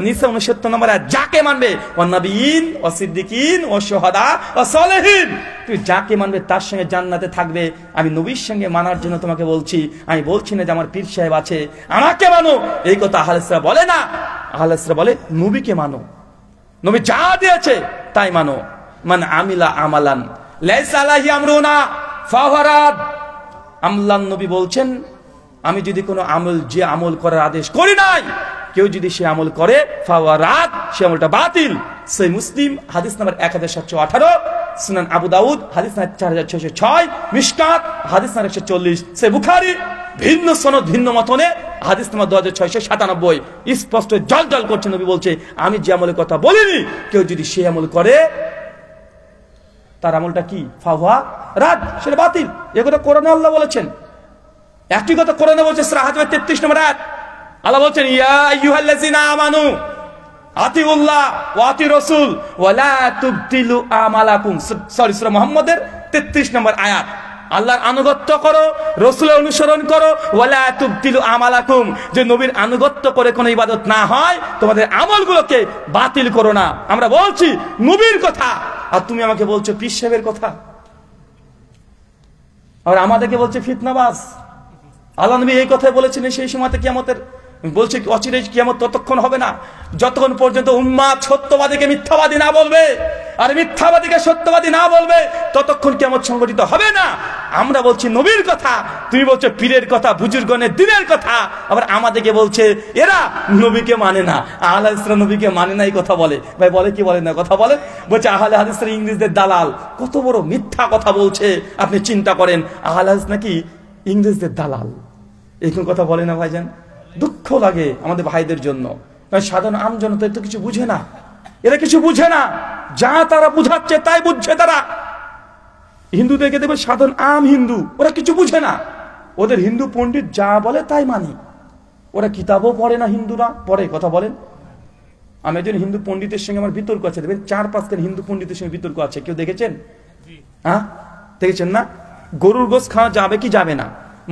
নিসা 69 নম্বর আয়াত, যাকে মানবে ওয়ান নবিয়িন ওয়া সিদ্দিকিন ওয়া শুহাদা ওয়া সালিহিন, তুই যাকে মানবে তার সঙ্গে জান্নাতে থাকবে। আমি নবীর সঙ্গে মানার জন্য তোমাকে বলছি, আমি বলছি না যে আমার পীর সাহেব আছে আমাকে মানো, এই কথা আহলে হাদিসরা বলে না। আহলে হাদিসরা বলে নবীকে মানো, নবী যা দিয়েছে তাই মানো। মান আমিলা আমালান লাইসা আলাইহি আমরুনা ফাহুয়া রাদ। আল্লাহর নবী বলছেন, আমি যদি কোনো আমল, যে আমল করার আদেশ করি নাই, কেউ যদি সে আমল করে ফাহুয়া রাদ, সে আমলটা বাতিল। সহিহ মুসলিম হাদিস নাম্বার 1718, সুনান আবু দাউদ হাদিস নাম্বার 4606, মিশকাত হাদিস নাম্বার 140, সহিহ বুখারী ভিন্ন সনদ ভিন্ন মতনে হাদিস নাম্বার 2697। স্পষ্ট জল করছে, নবী বলছে আমি যে আমলের কথা বলিনি, কেউ যদি সে আমল করে তার আমলটা কি? ফাহুয়া রাদ, সেটা বাতিল। এ কথা কোরআনে আল্লাহ বলেছেন। একটি কথা কোরআনে বলছে সূরা হাজরের 33 নম্বর আয়াত, আল্লাহ বলছেন ইয়া আইয়ুহাল্লাযিনা আমানু আতিউল্লাহ ওয়া আতিউর রাসূল ওয়া লা তুবতিলু আমালাকুম। সূরা মুহাম্মদের 33 নম্বর আয়াত। আল্লাহর আনুগত্য করো, রাসূলের অনুসরণ করো, ওয়া লা তুবতিলু আমালাকুম, যে নবীর আনুগত্য করে কোনো ইবাদত না হয়, তোমাদের আমলগুলোকে বাতিল করো না। আমরা বলছি নবীর কথা, আর তুমি আমাকে বলছো পীর সাহেবের কথা, আর আমাদেরকে বলছে ফিতনাবাজ। আল্লাহ নবী এই কথাই বলেছেন সেই সময়তে কিয়ামতের, বলছে অচিরেই কিয়ামত ততক্ষণ হবে না যতক্ষণ পর্যন্ত উম্মাত সত্যবাদীকে মিথ্যাবাদী না বলবে, আর মিথ্যাবাদীকে সত্যবাদী না বলবে, ততক্ষণ কিয়ামত সংগঠিত হবে না। আমরা বলছি নবীর কথা, তুমি বলছো পীরের কথা, বুজুর্গনের দিনের কথা, আবার আমাদেরকে বলছে এরা নবীকে মানে না, আহলে হাদিসরা নবীকে মানে না, এই কথা বলে। ভাই বলে কি বলে না? কথা বলে। বলছে আহলে হাদিসরা ইংরেজদের দালাল। কত বড় মিথ্যা কথা বলছে আপনি চিন্তা করেন। আহলে হাদিস নাকি ইংরেজদের দালাল, এরকম কথা বলে না ভাইজান? দুঃখ লাগে আমাদের ভাইদের জন্য। সাধারণ আম জনতা তো কিছু বুঝে না, এরা কিছু বুঝে না, যা তারা বুঝাচ্ছে তাই বুঝছে তারা। হিন্দুদেরকে দেবে সাধারণ আম হিন্দু, ওরা কিছু বুঝে না, ওদের হিন্দু পণ্ডিত যা বলে তাই মানি। ওরা কিতাবও পড়ে না, হিন্দুরা পড়ে। কথা বলেন। আমি একজন হিন্দু পণ্ডিতের সঙ্গে আমার বিতর্ক আছে, দেখবেন 4-5 জন হিন্দু পণ্ডিতের সঙ্গে বিতর্ক আছে। কেউ দেখেছেন? হ্যাঁ দেখেছেন না? গরুর গোশ খাওয়া যাবে কি যাবে না,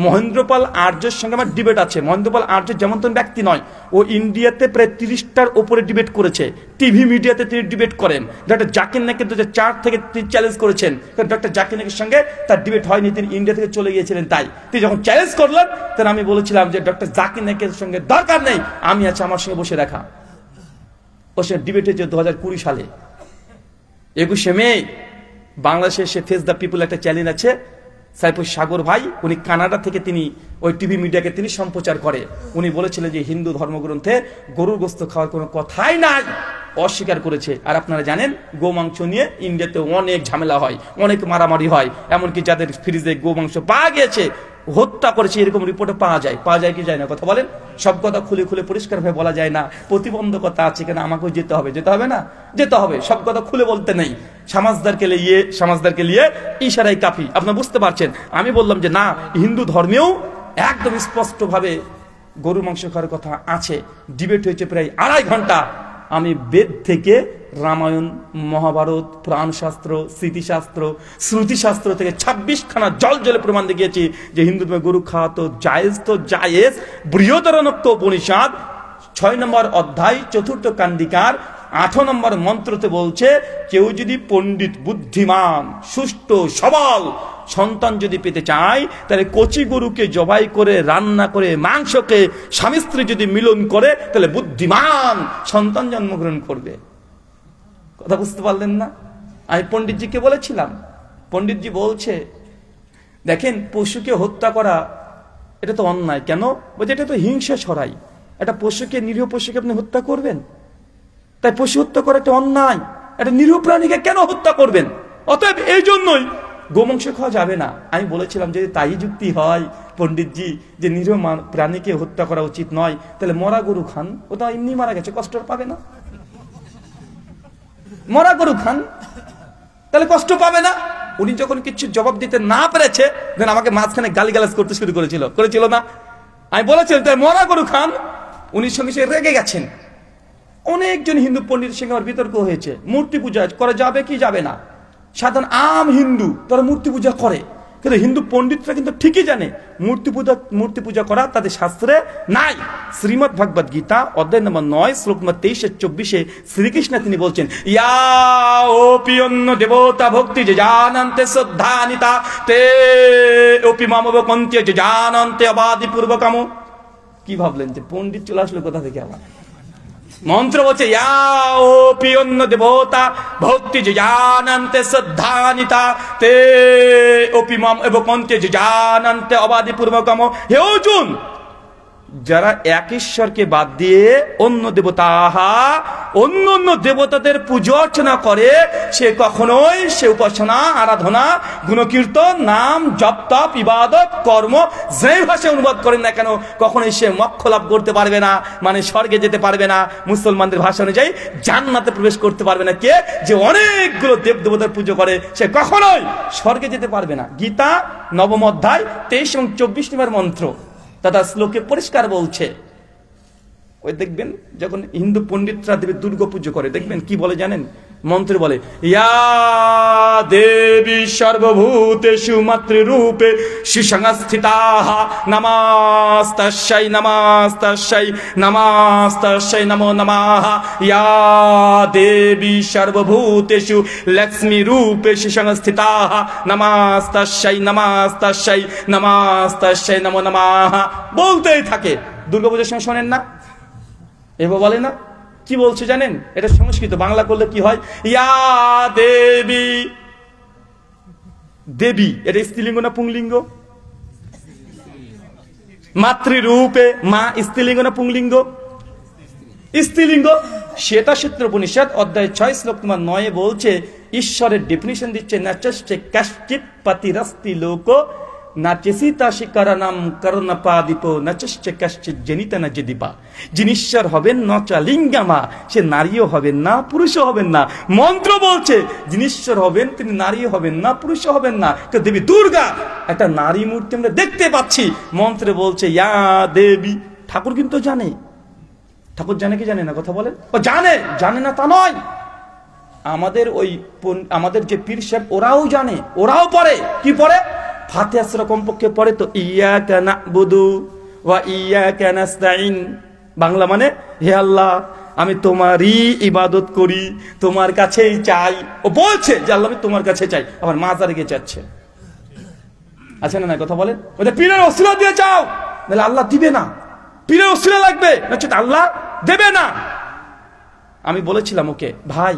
মহেন্দ্রপাল আর্যের সঙ্গে আমার ডিবেট আছে। মহেন্দ্রপাল আর্য যেমন তেমন ব্যক্তি নয়, ও ইন্ডিয়াতে প্রায় 30টার উপরে ডিবেট করেছে, টিভি মিডিয়াতে তিনি ডিবেট করেন। ডক্টর জাকির নাইক 2004 থেকে তিনি চ্যালেঞ্জ করেছেন, কারণ ডক্টর জাকির নাইকের সঙ্গে তার ডিবেট হয়নি, তিনি ইন্ডিয়া থেকে চলে গিয়েছিলেন। তাই তিনি যখন চ্যালেঞ্জ করলেন, তখন আমি বলেছিলাম যে ডক্টর জাকির নাইকের সঙ্গে দরকার নেই, আমি আছে আমার সঙ্গে বসে দেখা। ওর সঙ্গে ডিবেট হয়েছে 2020 সালে 21শে মে। বাংলাদেশে সে ফেস দ্য পিপুল একটা চ্যালেঞ্জ আছে, সাইফুল সাগর ভাই, উনি কানাডা থেকে তিনি ওই টিভি মিডিয়াকে তিনি সম্প্রচার করে। উনি বলেছিলেন যে হিন্দু ধর্মগ্রন্থে গরুর গোশত খাওয়ার কোনো কথাই নাই, অস্বীকার করেছে। আর আপনারা জানেন গো মাংস নিয়ে ইন্ডিয়াতে অনেক ঝামেলা হয়, অনেক মারামারি হয়, এমনকি যাদের ফ্রিজে গো মাংস পাওয়া গিয়েছে হত্যা করেছে এরকম রিপোর্টে পাওয়া যায় কি যায় না? কথা বলেন। সব কথা খুলে খুলে পরিষ্কারভাবে বলা যায় না, প্রতিবন্ধকতা আছে, কেন আমাকেও যেতে হবে, যেতে হবে না, যেতে হবে, সব কথা খুলে বলতে নেই। সমাজদারকে নিয়ে ইশারায় কাফি, আপনারা বুঝতে পারছেন। আমি বললাম যে না, হিন্দু ধর্মেও একদম স্পষ্টভাবে গরু মাংস খাওয়ার কথা আছে। ডিবেট হয়েছে প্রায় 2.5 ঘন্টা। আমি বেদ থেকে রামায়ণ, মহাভারত, পুরাণশাস্ত্র, স্মৃতিশাস্ত্র, শ্রুতিশাস্ত্র থেকে 26খানা জলে প্রমাণ দেখিয়েছি যে হিন্দু ধর্মে গরু খাওয়া তো জায়েজ। বৃহদারণ্যক উপনিষদ 6 নম্বর অধ্যায় 4th কান্ডিকার 8 নম্বর মন্ত্রতে বলছে, কেউ যদি পণ্ডিত, বুদ্ধিমান, সুষ্ঠু, সবল সন্তান যদি পেতে চায়, তাহলে কচি গরুকে জবাই করে, রান্না করে, মাংসকে স্বামী স্ত্রী যদি মিলন করে, তাহলে বুদ্ধিমান সন্তান জন্মগ্রহণ করবে। কথা বুঝতে পারলেন না? আমি পণ্ডিতজিকে বলেছিলাম, পণ্ডিতজি বলছে দেখেন, পশুকে হত্যা করা এটা তো অন্যায়। কেন? বলছে এটা তো হিংসা ছড়াই। একটা পশুকে, নিরীহ পশুকে আপনি হত্যা করবেন? তাই পশু হত্যা করা একটা অন্যায়। একটা নিরীহ প্রাণীকে কেন হত্যা করবেন? অতএব এই জন্যই গোমাংস খাওয়া যাবে না। আমি বলেছিলাম যদি তাই যুক্তি হয় পণ্ডিতজি, যে নিরীহ প্রাণীকে হত্যা করা উচিত নয়, তাহলে মরা গরু খান, ও তো এমনি মারা গেছে, কষ্ট পাবে না। মরা গরু খান, তাহলে কষ্ট পাবে না। উনি যখন কিছু জবাব দিতে না পেরেছে, দেন আমাকে মাঝখানে গালিগালাজ করতে শুরু করেছিল না? আমি বলেছিলাম তাই মরা গরু খান। উনি সঙ্গে সঙ্গে রেগে গেছেন। অনেকজন হিন্দু পণ্ডিতের সঙ্গে আমার বিতর্ক হয়েছে, মূর্তি পূজা করা যাবে কি যাবে না। সাধারণ আম হিন্দু তারা মূর্তি পূজা করে, কিন্তু হিন্দু পণ্ডিতরা কিন্তু ঠিকই জানে মূর্তি পূজা করা তাদের শাস্ত্রে নাই। শ্রীমদ ভগবদ গীতা অধ্যায় নম্বর 9 শ্লোক নম্বর 23-24 শ্রীকৃষ্ণ তিনি বলছেন, ইয়া ওপি অন্য দেবতা ভক্তি যে জানন্তে শ্রদ্ধানিতা তে ওপি মামবকন্তে যে জানন্তে অবাদি পূর্বকাম। কি ভাবলেন যে পণ্ডিত চলে আসলো কোথা থেকে? আবার মন্ত্র বলছে, ইয়া ওপি অন্য দেবতা ভক্তি যে জানন্তে শ্রদ্ধানিতা তে ওপি মাম এবকন্তে যে জানন্তে অবাদি পূর্বকাম। হে অর্জুন, যারা এক ঈশ্বরকে বাদ দিয়ে অন্য দেবতাদের পূজা অর্চনা করে, সে কখনোই সে উপাসনা, আরাধনা, গুণকীর্তন, নাম, জপ, তপ, ইবাদত, কর্ম যেই ভাষায় অনুবাদ করেন না কেন, কখনোই সে মোক্ষ লাভ করতে পারবে না, মানে স্বর্গে যেতে পারবে না। মুসলমানদের ভাষা অনুযায়ী জান্নাতে প্রবেশ করতে পারবে না। কে যে অনেকগুলো দেব দেবতার পুজো করে, সে কখনোই স্বর্গে যেতে পারবে না। গীতা 9ম অধ্যায় 23 এবং 24 নম্বর মন্ত্র তথা শ্লোকে পরিষ্কার বলছে। ওই দেখবেন যখন হিন্দু পণ্ডিতরা দেবী দুর্গা পুজো করে, দেখবেন কি বলে জানেন? মন্ত্রে বলে, ইয়া দেবী সর্বভূতেষু মাতৃরূপে সুসংস্থিতাঃ নমস্তাস্যৈ নমস্তাস্যৈ নমস্তাস্যৈ নমো নমঃ। ইয়া দেবী সর্বভূতেষু লক্ষ্মী রূপে সুসংস্থিতাঃ নমস্তাস্যৈ নমস্তাস্যৈ নমস্তাস্যৈ নমো নমঃ। বলতেই থাকে। দুর্গাপূজার সময় শোনেন না? এবার বলে না? কি বলছে জানেন? এটা সংস্কৃত, বাংলা করলে কি হয়? ইয়া দেবী, দেবী এটা স্ত্রীলিঙ্গ না পুংলিঙ্গ? মাতৃরূপে, মা স্ত্রীলিঙ্গ না পুংলিঙ্গ? স্ত্রীলিঙ্গ। শ্বেতাসূত্র উপনিষদ অধ্যায় 6 শ্লোক নম্বর 9 বলছে, ঈশ্বরের ডেফিনিশন দিচ্ছে, নাচস্যে কাশ্চিৎ পাতিরস্তি লোক নাচেসিতা শিকারানাম করুণাপাদীপ নাচস্যে কাশ্চিৎ জনিতা না যেদিপা। যিনি ঈশ্বর হবেন নচা লিঙ্গামা, সে নারীও হবেন না, পুরুষও হবেন না। মন্ত্র বলছে যিনি ঈশ্বর হবেন তিনি নারীও হবেন না, পুরুষও হবেন না। দেবী দুর্গা একটা নারী মূর্তি আমরা দেখতে পাচ্ছি। মন্ত্রে বলছে ইয়া দেবী। ঠাকুর কিন্তু জানে। ঠাকুর জানে কি জানে না? কথা বলেন। ও জানে না তা নয়। আমাদের যে পীর সাহেব ওরাও জানে, ওরাও পড়ে। কি পড়ে? ফাতিহা সূরা কমপক্ষে পড়ে তো, ইয়াকা না'বুদু ওয়া ইয়াকা নাস্তাইন। বাংলা মানে, হে আল্লাহ আমি তোমারই ইবাদত করি, তোমার কাছেই চাই। ও বলছে যে আল্লাহ আমি তোমার কাছে চাই, আবার মাজারে গিয়ে চাচ্ছে। আছে না? কথা বলেন। ওদের পীরের ওসিলা দিয়ে চাও, তাহলে আল্লাহ দিবে না। পীরের ওসিলা লাগবে, নচেত আল্লাহ দেবে না। আমি বলেছিলাম ওকে, ভাই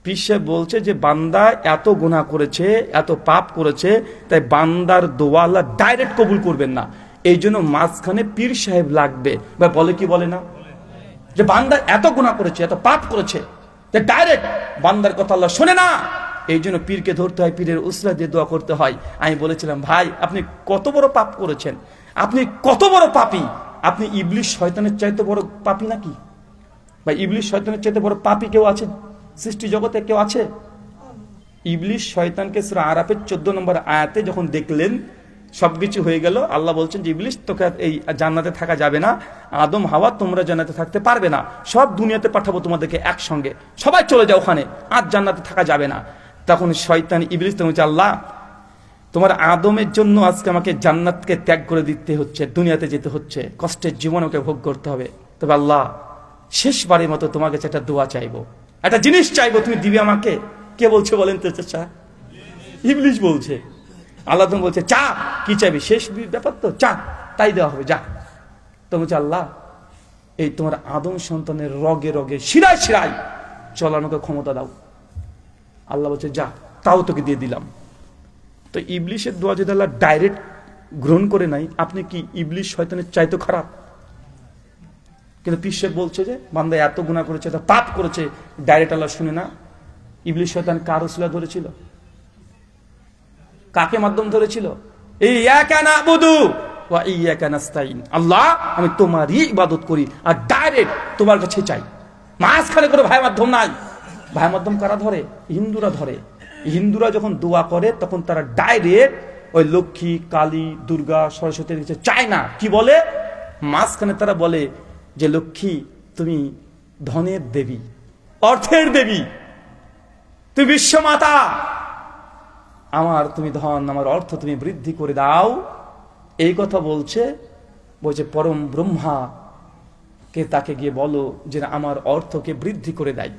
পীর সাহেব বলছে যে বান্দা এত গুনাহ করেছে, এত পাপ করেছে, তাই বান্দার দোয়া আল্লাহ ডাইরেক্ট কবুল করবেন না। এই জন্য মাঝখানে পীর সাহেব লাগবে। বা বলে কি বলে না, যে বান্দা এত গুনাহ করেছে, এত পাপ করেছে, যে ডাইরেক্ট বান্দার কথা আল্লাহ শোনে না। এই জন্য পীরকে ধরতে হয়, পীরের উসলা দিয়ে দোয়া করতে হয়। আমি বলেছিলাম ভাই আপনি কত বড় পাপ করেছেন, আপনি কত বড় পাপী, আপনি ইবলিশ শয়তানের চাইতে বড় পাপী নাকি? বা ইবলিশ শয়তানের চাইতে বড় পাপী কেউ আছে সৃষ্টি জগতে? কেউ আছে? ইবলিশ শয়তানকে সূরা আরাফের 14 নম্বর আয়াতে যখন দেখলেন সবকিছু হয়ে গেল, আল্লাহ বলছেন যে ইবলিশ তোকে এই জান্নাতে থাকা যাবে না, আদম হাওয়া তোমরা জান্নাতে থাকতে পারবে না, সব দুনিয়াতে পাঠাবো তোমাদেরকে একসঙ্গে, সবাই চলে যাও ওখানে, আর জান্নাতে থাকা যাবে না। তখন শয়তান ইবলিশ তখন বলছে, আল্লাহ তোমার আদমের জন্য আজকে আমাকে জান্নাতকে ত্যাগ করে দিতে হচ্ছে, দুনিয়াতে যেতে হচ্ছে, কষ্টের জীবন ওকে ভোগ করতে হবে। তবে আল্লাহ শেষবারের মতো তোমার কাছে একটা দোয়া চাইবো, একটা জিনিস চাইবো, তুমি দিবে আমাকে। কে বলছে বলেন তো? চাচা ইবলিশ বলছে। আল্লাহ তুমি বলছে চা, কি চাইবি? শেষ ব্যাপার তো, চা, তাই দেওয়া হবে, যা। তো বলছে আল্লাহ এই তোমার আদম সন্তানের রগে রগে শিরায় শিরায় চলানোকে ক্ষমতা দাও। আল্লাহ বলছে যা, তাও তোকে দিয়ে দিলাম। তো ইবলিশের দোয়া যদি আল্লাহ ডাইরেক্ট গ্রহণ করে নাই, আপনি কি ইবলিশ শয়তানের চাইতো খারাপ? কিন্তু পিসে বলছে যে বান্দা এত গুনাহ করেছে, এত পাপ করেছে, ডাইরেক্ট আল্লাহ শুনে না। ইবলিশ শয়তান কার ওসিলা ধরেছিল? কাকে মাধ্যম ধরেছিল? ইয়াকা নাবুদু ওয়া ইয়াকা নাস্তাইন, আল্লাহ আমি তোমারই ইবাদত করি আর ডাইরেক্ট তোমার কাছে চাই, মাঝখানে কোনো ভাই মাধ্যম নাই। ভাই মাধ্যম কারা ধরে? হিন্দুরা ধরে। হিন্দুরা যখন দোয়া করে তখন তারা ডাইরেক্ট ওই লক্ষ্মী, কালী, দুর্গা, সরস্বতীর কাছে চায় না। কি বলে? মাঝখানে তারা বলে যে লক্ষ্মী তুমি ধনের দেবী, অর্থের দেবী, তুমি বিশ্বমাতা, আমার তুমি ধন, আমার অর্থ তুমি বৃদ্ধি করে দাও। এই কথা বলছে পরম ব্রহ্মা কে তাকে গিয়ে বলো যে আমার অর্থকে বৃদ্ধি করে দেয়।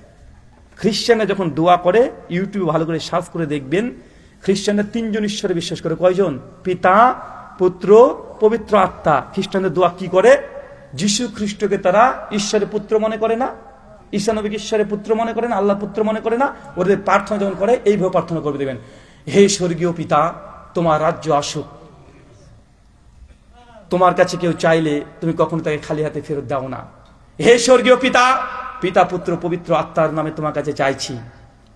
খ্রিস্টানরা যখন দোয়া করে, ইউটিউবে ভালো করে সার্চ করে দেখবেন, খ্রিস্টানরা 3 জন ঈশ্বরে বিশ্বাস করে। কয়জন? পিতা, পুত্র, পবিত্র আত্মা। খ্রিস্টানদের দোয়া কি করে? যিশু খ্রিস্টকে তারা ঈশ্বরের পুত্র মনে করে না, ঈসা নবীকে ঈশ্বরের পুত্র মনে করে না, আল্লাহ পুত্র মনে করে না। ওদের প্রার্থনা যখন করে এইভাবে প্রার্থনা করবে, দেবেন হে স্বর্গীয় পিতা তোমার রাজ্য আসুক, তোমার কাছে কেউ চাইলে তুমি কখনো তাকে খালি হাতে ফেরত দাও না। হে স্বর্গীয় পিতা, পিতা পুত্র পবিত্র আত্মার নামে তোমার কাছে চাইছি,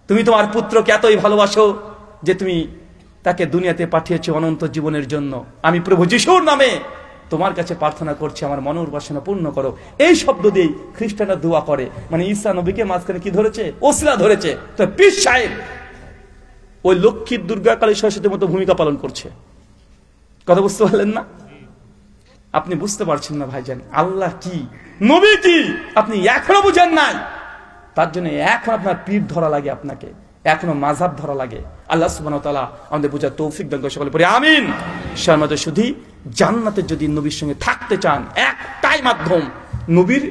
তুমি তোমার পুত্রকে এতই ভালোবাসো যে তুমি তাকে দুনিয়াতে পাঠিয়েছো অনন্ত জীবনের জন্য। আমি প্রভু যিশুর নামে তোমার কাছে প্রার্থনা করছি, আমার মনের বাসনা পূর্ণ করো। এই শব্দ দিয়ে খ্রিস্টানরা দোয়া করে। মানে ঈসা নবীকে মাঝখানে কি ধরেছে? ওসিলা ধরেছে। তো পীর সাহেব ওই লক্ষ্মীর, দুর্গা, কালী, সরস্বতীর মতো ভূমিকা পালন করছে। কথা বুঝতে পারলেন না? আপনি বুঝতে পারছেন না ভাইজান, আল্লাহ কি, নবী কি আপনি এখনো বুঝেন নাই। তার জন্য এখন আপনার পীর ধরা লাগে, আপনাকে এখনো মাযহাব ধরা লাগে। আল্লাহ সুবহানাহু ওয়া তাআলা আমাদের বোঝার তৌফিক দান করে। সকলে পড়ি আমিন। শর্মাতে শুধু জান্নাতে যদি নবীর সঙ্গে থাকতে চান, একটাই মাধ্যম, নবীর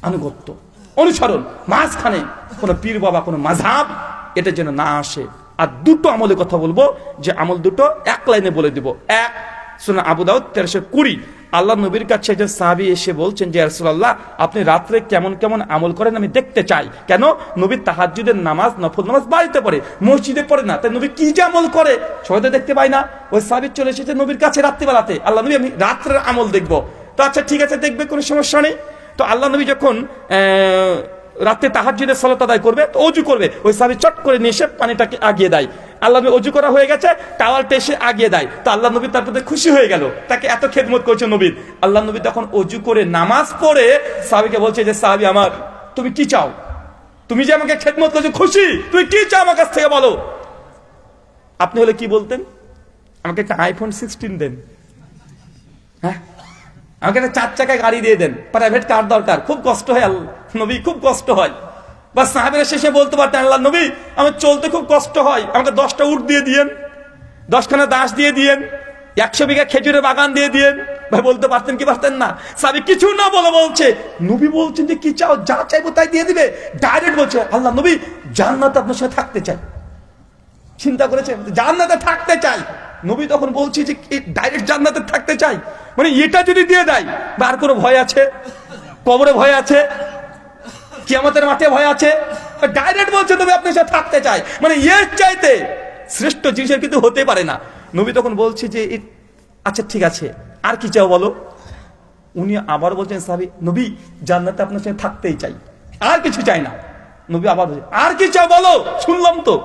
আনুগত্য, অনুসরণ। মাঝখানে কোনো পীর বাবা, কোনো মাযহাব এটা যেন না আসে। আর দুটো আমলের কথা বলবো, যে আমল দুটো এক লাইনে বলে দিব। এক, সুনান আবু দাউদ 1320, আল্লাহ নবীর কাছে একজন সাহাবী এসে বলছেন যে ইয়া রাসূলুল্লাহ আপনি রাত্রে কেমন কেমন আমল করেন আমি দেখতে চাই। কেন? নবী তাহাজ্জুদের নামাজ, নফল নামাজ বাড়িতে পড়ে, মসজিদে পড়ে না। তাই নবী কি যে আমল করে সবাই তো দেখতে পায় না। ওই সাহাবী চলে এসেছে নবীর কাছে রাত্রিবেলাতে, আল্লাহ নবী আমি রাত্রের আমল দেখবো। তো আচ্ছা ঠিক আছে, দেখবে, কোনো সমস্যা নেই। তো আল্লাহ নবী যখন রাতে তাহাজ্জুদের সালাত আদায় করবে, তো ওযু করবে, ওই সাহাবী চট করে নিয়ে এসে পানিটাকে আগিয়ে দেয়। আল্লাহ নবী ওযু করা হয়ে গেছে, টাওয়ালটা এসে আগিয়ে দেয়। তো আল্লাহ নবী তার প্রতি খুশি হয়ে গেল, তাকে এত খেদমত করেছে নবীর। আল্লাহ নবী তখন ওযু করে নামাজ পড়ে সাহাবীকে বলছে যে সাহাবী আমার, তুমি কি চাও? তুমি যে আমাকে খেদমত করেছো, খুশি, তুমি কি চাও আমার কাছ থেকে বলো। আপনি হলে কি বলতেন? আমাকে একটা আইফোন 16 দেন, হ্যাঁ, আমাকে একটা 4 চাকায় গাড়ি দিয়ে দেন, প্রাইভেট কার দরকার, খুব কষ্ট হয় আল্লাহ নবী, খুব কষ্ট হয়। বা সাহাবীরা শেষে বলতে পারতেন আল্লাহ নবী আমার চলতে খুব কষ্ট হয়, আমাকে 10টা উট দিয়ে দিয়েন, 10খানা দাস দিয়ে দিয়েন, 100 বিঘা খেজুরের বাগান দিয়ে দিয়েন। ভাই বলতে পারতেন কি পারতেন না? সাহাবী কিছু না বলে বলছে, নবী বলছেন যে কি চাও, যা চাইবো তাই দিয়ে দিবে। ডাইরেক্ট বলছে আল্লাহ নবী জান্নাতে আপনার সাথে থাকতে চাই। চিন্তা করেছে, জান্নাতে থাকতে চাই। নবী তখন বলছে যে ডাইরেক্ট জান্নাতে থাকতে চাই, মানে এটা যদি দিয়ে দেয়, বা আর কোনো ভয় আছে? কবরে ভয় আছে, কিয়ামতের মাঠে ভয় আছে? ডাইরেক্ট বলছে নবী আপনার সাথে থাকতে চাই, মানে এর চাইতে শ্রেষ্ঠ জিনিসের কিন্তু হতে পারে না। নবী তখন বলছে যে আচ্ছা ঠিক আছে, আর কি চাও বলো। উনি আবার বলছেন সাহাবী নবী জান্নাতে আপনার সাথে থাকতেই চাই, আর কিছু চাই না। নবী আবার বলছে আর কি চাও বলো। শুনলাম তো,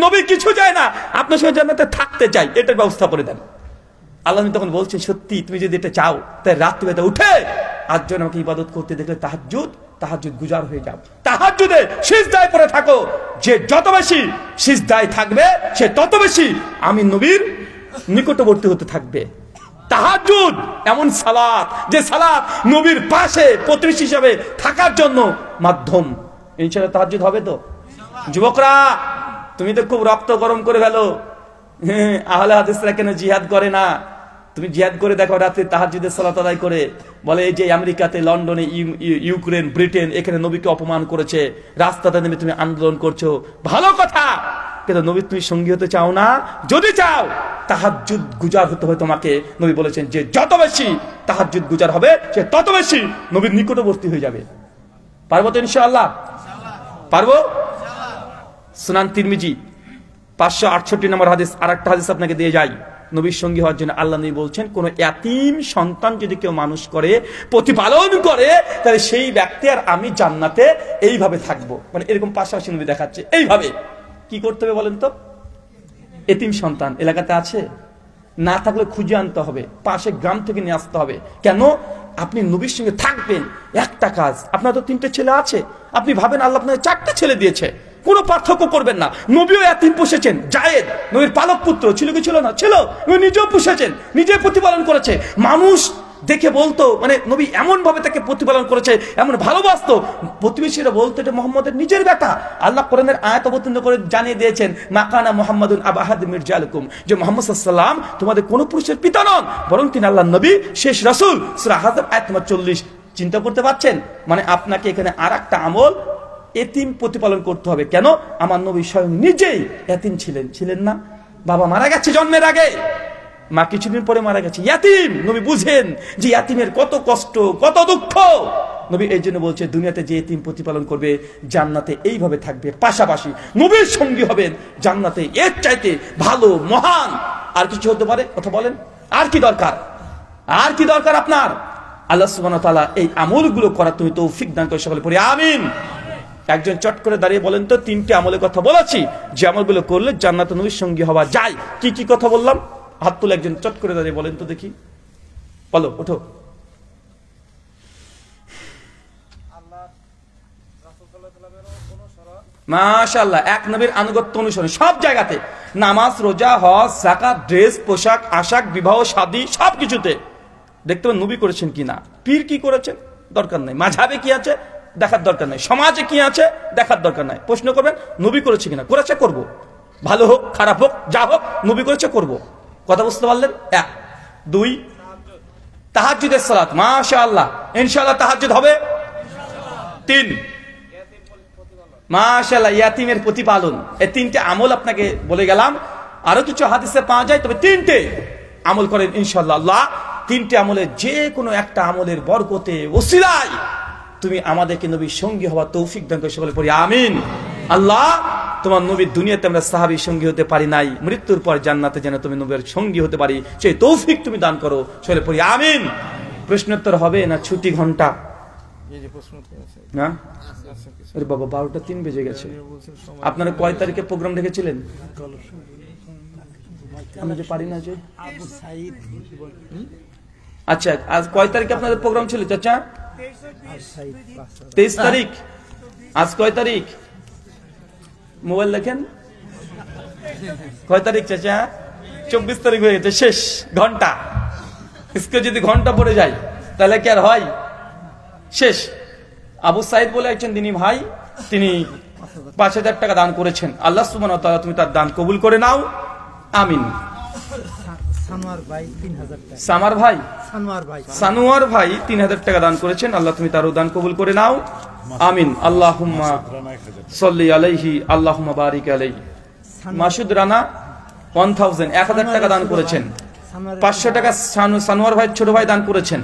নবী কিছু চায় না, আপনার সঙ্গে জান্নাতে থাকতে চাই, এটার ব্যবস্থা করে দেন। আল্লাহ নবী তখন বলছেন, সত্যি তুমি যদি এটা চাও তাই রাত্রিবেলা উঠে আজ জন আমাকে ইবাদত করতে দেখলে তাহাজ্জুদ গুজার হয়ে যাও, তাহাজ্জুদে সিজদায় পড়ে থাকো। যে যত বেশি সিজদায় থাকবে সে তত বেশি আমি নবীর নিকটবর্তী হতে থাকবে। তাহাজ্জুদ এমন সালাত, যে সালাত নবীর পাশে প্রতিবেশী হিসাবে থাকার জন্য মাধ্যম। ইনশাআল্লাহ তাহাজ্জুদ হবে তো? যুবকরা তুমি তো খুব রক্ত গরম করে ফেলো, আহলে হাদিসরা কেন জিহাদ করে না? তুমি জিহাদ করে দেখো, রাতে তাহাজ্জুদের সালাত আদায় করে। বলে এই যে আমেরিকাতে, লন্ডনে, ইউক্রেন, ব্রিটেন, এখানে নবীকে অপমান করেছে, রাস্তাতে নেমে তুমি আন্দোলন করছো, ভালো কথা, কিন্তু নবীর তুমি সঙ্গী হতে চাও না? যদি চাও তাহাজ্জুদ গুজার হতে হবে তোমাকে। নবী বলেছেন যে যত বেশি তাহাজ্জুদ গুজার হবে সে তত বেশি নবীর নিকটবর্তী হয়ে যাবে। পারবো তো ইনশাআল্লাহ? পারবো? সুনান তিরমিজি 568 নম্বর হাদিস। আর একটা হাদিস আপনাকে দিয়ে যাই। নবীর সঙ্গী হওয়ার জন্য আল্লাহ নবী বলছেন, কোন ইয়াতীম সন্তান যদি কেউ মানুষ করে, প্রতিপালন করে, তাহলে সেই ব্যক্তি আর আমি জান্নাতে এইভাবে থাকবো। মানে এরকম পাশাপাশি নবী দেখাচ্ছে। এইভাবে কি করতে হবে বলেন তো? এতিম সন্তান এলাকাতে আছে, না থাকলে খুঁজে আনতে হবে, পাশে গ্রাম থেকে নিয়ে আসতে হবে। কেন? আপনি নবীর সঙ্গে থাকবেন, একটা কাজ। আপনার তো 3টে ছেলে আছে, আপনি ভাবেন আল্লাহ আপনাকে 4টে ছেলে দিয়েছে, কোনো পার্থক্য করবেন না। নবীও এতিম পুষেছেন। জায়েদ নবীর পালক পুত্র ছিল কি ছিল না? ছিল। নবী নিজেও পুষেছেন, নিজে প্রতিপালন করেছে। মানুষ দেখে বলতো, মানে নবী এমন ভাবে তাকে প্রতিপালন করেছে, এমন ভালোবাসতো, প্রতিবেশীরা বলতো এটা মুহাম্মদের নিজের বেটা। আল্লাহ কোরআনের আয়াত অবতীর্ণ করে জানিয়ে দিয়েছেন, মাকানা মুহাম্মাদুন আবা আহাদিম মিন রিজালিকুম, যে মুহাম্মদ সাল্লাল্লাহু আলাইহি ওয়াসাল্লাম তোমাদের কোন পুরুষের পিতা নন, বরং তিনি আল্লাহর নবী, শেষ রাসূল। সূরা হাজব আয়াত নম্বর 40। চিন্তা করতে পারছেন? মানে আপনাকে এখানে আরেকটা আমল, এতিম প্রতিপালন করতে হবে। কেন? আমার নবী স্বয়ং নিজেই এতিম ছিলেন না? বাবা মারা গেছে জন্মের আগে, মা কিছুদিন পরে মারা গেছে, ইয়াতিম। নবী বুঝেন যে ইয়াতিমের কত কষ্ট, কত দুঃখ। নবী এই জন্য বলছে, দুনিয়াতে যে এতিম প্রতিপালন করবে জান্নাতে এইভাবে থাকবে, পাশাপাশি নবীর সঙ্গী হবেন, জান্নাতে এর চাইতে ভালো, মহান আর কিছু হতে পারে? কথা বলেন, আর কি দরকার? আর কি দরকার আপনার? আল্লাহ সুবহানাহু ওয়া তাআলা এই আমলগুলো করার তুমি তৌফিক দান করে, সকলে পড়ি আমিন। একজন চট করে দাঁড়িয়ে বলেন তো, 3টে আমলের কথা বলেছি, যে আমলগুলো করলে জান্নাতে নবীর সঙ্গী হওয়া যায়। কি কি কথা বললাম? হাত তুলে একজন চট করে দাঁড়িয়ে বলেন তো দেখি, বলো, ওঠো। মাশাআল্লাহ, এক নবীর আনুগত্য অনুসরণ সব জায়গাতে, নামাজ, রোজা, হজ, যাকাত, ড্রেস, পোশাক, আশাক, বিবাহ, শাদী, সবকিছুতে দেখতে হবে নবী করেছেন কিনা। পীর কি করেছেন দরকার নাই, মাঝহাবে কি আছে দেখার দরকার নাই, সমাজে কি আছে দেখার দরকার নাই। প্রশ্ন করবেন নবী করেছে কিনা। করেছে, করব। ভালো হোক খারাপ হোক যা হোক, নবী করেছে, করব। কথা বুঝতে পারলেন? 1 2 তাহাজ্জুদের সালাত, মাশাআল্লাহ, ইনশাআল্লাহ তাহাজ্জুদ হবে। 3 মাশাআল্লাহ, ইয়াতিমের প্রতিপালন। এই 3টে আমল আপনাকে বলে গেলাম। আরো কিছু হাদিসে পাওয়া যায়, তবে 3টে আমল করেন ইনশাআল্লাহ। আল্লাহ 3টে আমলের যে কোনো একটা আমলের বরকতে, ওসিলায় তুমি আমাদেরকে নবীর সঙ্গী হওয়ার তৌফিক দান করে, সকলে পড়ি আমিন। আল্লাহ তোমার নবীর দুনিয়াতে আমরা সাহাবীর সঙ্গী হতে পারি নাই, মৃত্যুর পর জান্নাতে যেন তুমি নবীর সঙ্গী হতে পারি, সেই তৌফিক তুমি দান করো, সকলে পড়ি আমিন। প্রশ্নোত্তর হবে না ছুটি ঘন্টা? না আরে বাবা, 12টা 3 বেজে গেছে। আপনারা কয় তারিখে প্রোগ্রাম রেখেছিলেন? আমি যে পারি না যে। আচ্ছা, আজ কয় তারিখে আপনাদের প্রোগ্রাম ছিল চাচা? 23 তারিখ। আজ কয় তারিখ? মোবাইল দেখেন। কয় তারিখ চাচা? 24 তারিখ হয়ে গেছে, শেষ ঘন্টা। इसके যদি ঘন্টা পড়ে যায় তাহলে কি আর হয়? শেষ। আবু সাইদ বলে একজন দিনী ভাই, তিনি 5000 টাকা দান করেছেন। আল্লাহ সুবহানাহু ওয়া তাআলা তুমি তার দান কবুল করে নাও, আমিন। সানোয়ার ভাই 3000 টাকা দান করেছেন, আল্লাহ তুমি তারও দান কবুল করে নাও, আমিন। আল্লাহুম্মা সাল্লি আলাইহি, আল্লাহুম্মা বারিক আলাইহি। মাসুদ রানা 1000 টাকা দান করেছেন। 500 টাকা সানোয়ার ভাই ছোট ভাই দান করেছেন,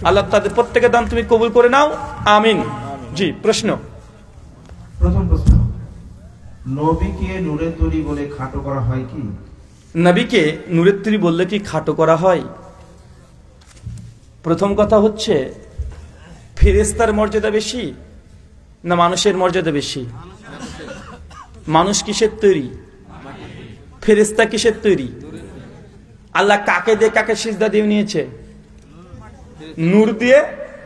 আল্লাহ তাদের প্রত্যেকের দান তুমি কবুল করে নাও, আমিন। জি, প্রশ্ন। প্রথম প্রশ্ন, নবীকে নূরের তৈরি বলে খাটো করা হয় কি? নবীকে নূরের তৈরি বললে কি খাটো করা হয়? প্রথম কথা হচ্ছে, ফেরেশতার মর্যাদা বেশি না মানুষের মর্যাদা বেশি? মানুষ কিসের তৈরি? ফেরেশতা কিসের তৈরি? আল্লাহ কাকে দিয়ে কাকে সিজদা দিয়ে নিয়েছে? নূর দিয়ে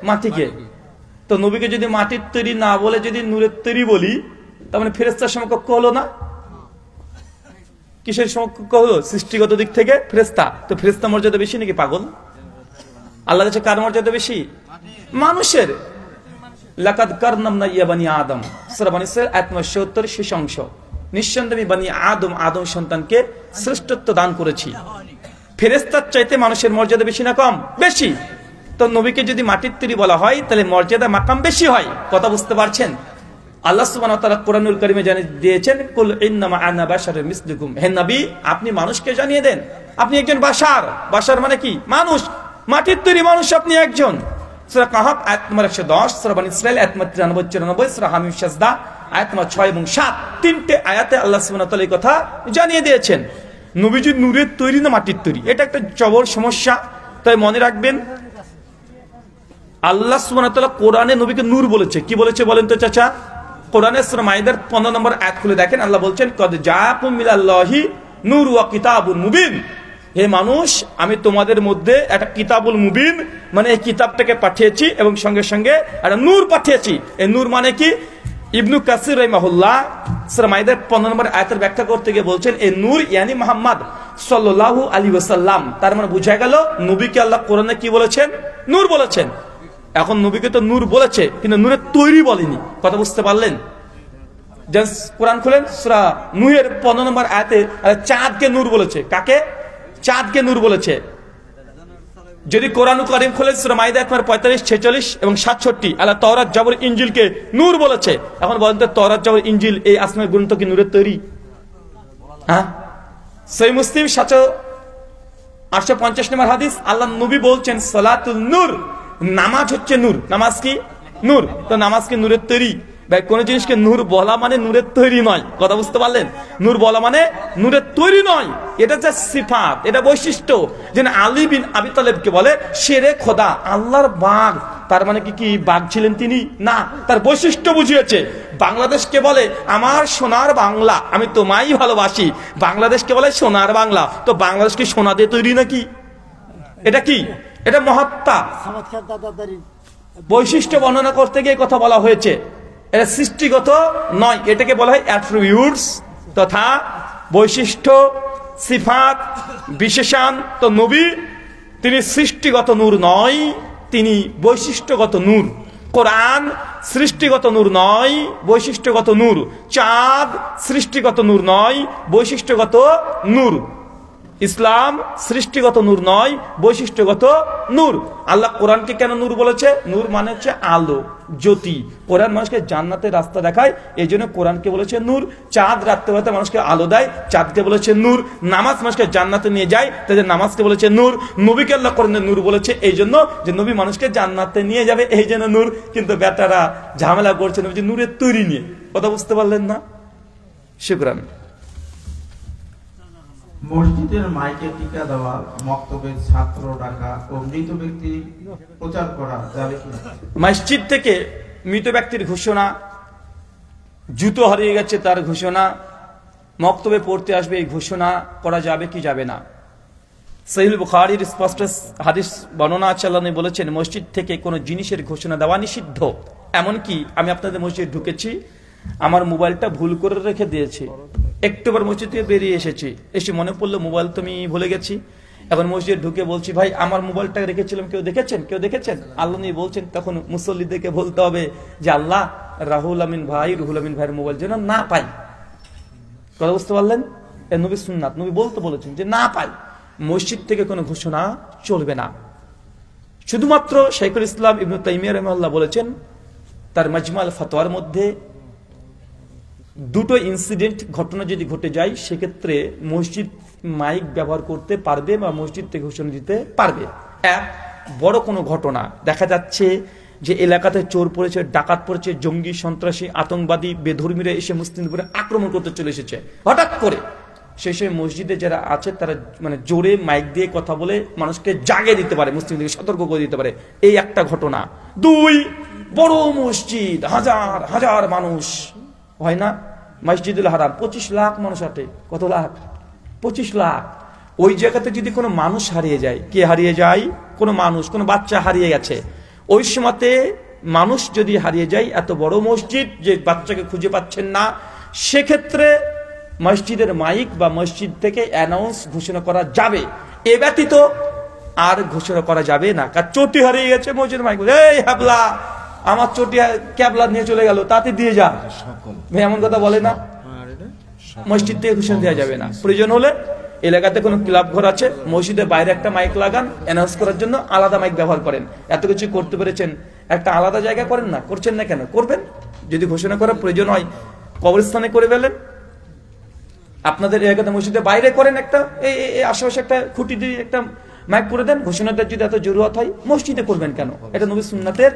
মাটিকে। তো নবীকে যদি মাটির তৈরি না বলে যদি নূরের তৈরি বলি, তার মানে ফেরেশতার সমকক্ষ হলো না? কিসের সমকক্ষ হলো? সৃষ্টিগত দিক থেকে ফেরেশতা। তো ফেরেশতা মর্যাদা বেশি নাকি পাগল? আল্লাহর কাছে কার মর্যাদা বেশি? মানুষের। লাকাদ কাররামনা ইয়া বানি আদম, সূরা বানী ইসরাঈল আয়াত ৭০ শেষ অংশ। নিঃসন্দেহে আমি বানি আদম সন্তানকে শ্রেষ্ঠত্ব দান করেছি। ফেরেশতার চাইতে মানুষের মর্যাদা বেশি না কম? বেশি। তো নবীকে যদি মাটির তৈরি বলা হয় তাহলে মর্যাদা মাকাম বেশি হয়। কথা বুঝতে পারছেন? আল্লাহ সুবহানাহু ওয়া তাআলা কোরআনুল কারীমে জানিয়ে দিয়েছেন, কুল ইন্নামা আনা বাশারুম মিসলুকুম, হে নবী আপনি মানুষকে জানিয়ে দেন আপনি একজন বাশার। বাশার মানে কি? মানুষ, মাটির তৈরি মানুষ আপনি একজন। সূরা কাহাফ আয়াত নম্বর ১১০, সূরা বানী ইসরাঈল আয়াত নম্বর ৯৩-৯৪, সূরা হামিম সাজদা আয়াত নম্বর ৬ এবং ৭, তিনটে আয়াতে আল্লাহ সুবহানাহু ওয়া তাআলা এই কথা জানিয়ে দিয়েছেন। নবীজি নূরের তৈরি না মাটির তৈরি? এটা একটা জবর সমস্যা। তাই মনে রাখবেন, আল্লাহ সুবহানাহু ওয়া তাআলা কোরআনে নবীকে নূর বলেছে। কি বলেছে বলেন তো চাচা? কোরআনে সূরা মাইদার ১৫ নম্বর আয়াত খুলে দেখেন, আল্লাহ বলছেন, কদ জাআকুম মিনাল্লাহি নূর ওয়া কিতাবুন মুবিন। হে মানুষ, আমি তোমাদের মধ্যে একটা কিতাবুল মুবিন মানে এই কিতাবটাকে পাঠিয়েছি এবং সঙ্গে সঙ্গে একটা নূর পাঠিয়েছি। এই নূর মানে কি? ইবনু কাসির রাহিমাহুল্লাহ সূরা মাইদার ১৫ নম্বর আয়াতের ব্যাখ্যা করতে গিয়ে বলছেন, এই নূর ইয়ানি মুহাম্মদ সাল্লাল্লাহু আলাইহি ওয়াসাল্লাম। তার মানে বোঝা গেল নবীকে আল্লাহ কোরআনে কি বলেছেন? নূর বলেছেন। এখন নবীকে তো নূর বলেছে, কিন্তু নূরের তৈরি বলেনি। কথা বুঝতে পারলেন? কোরআন খুলেন, সূরা নূহের ১৫ নম্বর আয়াতে চাঁদকে নূর বলেছে। কাকে? চাঁদকে নূর বলেছে। যদি কোরআন কারীম খুলেন সূরা মাইদা আয়াত ৪৫, ৪৬ এবং ৬৭, আল্লাহ তাওরাত, জাবর, ইনজিলকে নূর বলেছে। এখন বলেন তো, তাওরাত, জাবর, ইনজিল এই আসমানি গ্রন্থ কি নূরের তৈরি? হ্যাঁ। সহিহ মুসলিম ৭৮৫ নম্বর হাদিস, আল্লাহ নবী বলছেন, সালাতুল নূর, নামাজ হচ্ছে নূর। নামাজ কি? নূর। তো নামাজ কি নূরের তৈরি? ভাই, কোন জিনিসকে নূর বলা মানে নূরের তৈরি নয়। কথা বুঝতে পারলেন? নূর বলা মানে নূরের তৈরি নয়, এটা যে সিফাত, এটা বৈশিষ্ট্য। যেন আলী বিন আবি তালেবকে বলে শেরে খোদা, আল্লাহর বাঘ। তার মানে কি বাঘ ছিলেন তিনি? না, তার বৈশিষ্ট্য বুঝিয়েছে। বাংলাদেশকে বলে আমার সোনার বাংলা, আমি তোমায় ভালোবাসি। বাংলাদেশকে বলে সোনার বাংলা। তো বাংলাদেশ কি সোনা দিয়ে তৈরি নাকি? এটা কি? এটা মহাত্মা। বৈশিষ্ট্য বর্ণনা করতে গিয়ে কথা বলা হয়েছে, এটা সৃষ্টিগত নয়। এটাকে বলা হয় অ্যাট্রিবিউটস তথা বৈশিষ্ট্য, সিফাত, বিশেষণ। তো নবী তিনি সৃষ্টিগত নূর নয়, তিনি বৈশিষ্ট্যগত নূর। কোরআন সৃষ্টিগত নূর নয়, বৈশিষ্ট্যগত নূর। চাঁদ সৃষ্টিগত নূর নয়, বৈশিষ্ট্যগত নূর। ইসলাম সৃষ্টিগত নূর নয়, বৈশিষ্ট্যগত নূর। আল্লাহ কোরআনকে কেন নূর বলেছে? নূর মানে হচ্ছে আলো, জ্যোতি। কোরআন মানুষকে জান্নাতের রাস্তা দেখায়, এই জন্য কোরআনকে বলেছে নূর। চাঁদ রাত্রে মানুষকে আলো দেয়, চাঁদকে বলেছে নূর। নামাজ মানুষকে জান্নাতে নিয়ে যায়, তাদের নামাজকে বলেছে নূর। নবীকে আল্লাহ কোরআনে নূর বলেছে এই জন্য যে নবী মানুষকে জান্নাতে নিয়ে যাবে, এই জন্য নূর। কিন্তু বেটারা ঝামেলা করছে নূরের তৈরি নিয়ে। কথা বুঝতে পারলেন না? শুকরান। মসজিদের মাইকে টিকা দেওয়া, মক্তবের ছাত্র ডাকা ও মৃত ব্যক্তি প্রচার করা যাবে কি? মসজিদ থেকে মৃত ব্যক্তির ঘোষণা, জুতো হারিয়ে গেছে তার ঘোষণা, মক্তবে পড়তে আসবে এই ঘোষণা করা যাবে কি যাবে না? সহিহ বুখারীর স্পষ্ট হাদিস বর্ণনা আছে, আল্লাহ নবী বলেছেন মসজিদ থেকে কোনো জিনিসের ঘোষণা দেওয়া নিষিদ্ধ। এমনকি আমি আপনাদের মসজিদে ঢুকেছি, আমার মোবাইলটা ভুল করে রেখে দিয়েছি, একটুবার মসজিদ থেকে বেরিয়ে এসেছি, এসে মনে পড়লো মোবাইল তো আমি ভুলে গেছি। এখন মসজিদে ঢুকে বলছি, ভাই আমার মোবাইলটা রেখেছিলাম, কেউ দেখেছেন? কেউ দেখেছেন? আল্লাহ নবী বলছেন তখন মুসল্লিদেরকে বলতে হবে যে আল্লাহ রুহুল আমিন ভাইয়ের মোবাইল যেন না পাই। কথা বুঝতে পারলেন? এ নবী সুন্নাত, নবী বলতে বলেছেন যে না পাই। মসজিদ থেকে কোনো ঘোষণা চলবে না। শুধুমাত্র শাইখুল ইসলাম ইবনে তাইমিয়া রাহিমাহুল্লাহ বলেছেন তার মাজমুল ফাতোয়ার মধ্যে, দুটো ইনসিডেন্ট, ঘটনা যদি ঘটে যায় সেক্ষেত্রে মসজিদ মাইক ব্যবহার করতে পারবে বা মসজিদ থেকে ঘোষণা দিতে পারবে। এক, বড় কোনো ঘটনা, দেখা যাচ্ছে যে এলাকাতে চোর পড়েছে, ডাকাত পড়েছে, জঙ্গি, সন্ত্রাসী, আতঙ্কবাদী, বেধর্মীরা এসে মুসলিমদের উপরে আক্রমণ করতে চলে এসেছে হঠাৎ করে, সেই সময় মসজিদে যারা আছে তারা মানে জোরে মাইক দিয়ে কথা বলে মানুষকে জাগিয়ে দিতে পারে, মুসলিমদেরকে সতর্ক করে দিতে পারে। এই একটা ঘটনা। দুই, বড় মসজিদ, হাজার হাজার মানুষ হয় না? মসজিদুল হারাম 25 লাখ মানুষ আটে। কত লাখ? 25 লাখ। ওই জায়গাতে যদি কোনো মানুষ হারিয়ে যায়, কে হারিয়ে যায়? কোনো মানুষ, কোনো বাচ্চা হারিয়ে গেছে, ওই সময়তে মানুষ যদি হারিয়ে যায়, এত বড় মসজিদ যে বাচ্চাকে খুঁজে পাচ্ছেন না, সেক্ষেত্রে মসজিদের মাইক বা মসজিদ থেকে অ্যানাউন্স ঘোষণা করা যাবে। এ ব্যতীত আর ঘোষণা করা যাবে না। কার চটি হারিয়ে গেছে, মসজিদের মাইক, এই হাবলা আমার চটি ক্যাবলা নিয়ে চলে গেল, তাতে দিয়ে যা, ভাই এমন কথা বলে না। মসজিদ থেকে ঘোষণা দেওয়া যাবে না। প্রয়োজন হলে এলাকাতে কোনো ক্লাব ঘর আছে, মসজিদের বাইরে একটা মাইক লাগান, অ্যানাউন্স করার জন্য আলাদা মাইক ব্যবহার করেন। এত কিছু করতে পেরেছেন, একটা আলাদা জায়গা করেন না, করছেন না কেন? করবেন। যদি ঘোষণা করার প্রয়োজন হয় কবরস্থানে করে ফেলেন, আপনাদের এলাকাতে মসজিদের বাইরে করেন, একটা এই আশেপাশে একটা খুঁটি দিয়ে একটা মাইক করে দেন। ঘোষণাটা যদি এত জরুরত হয় মসজিদে করবেন কেন? এটা নবী সুন্নাতের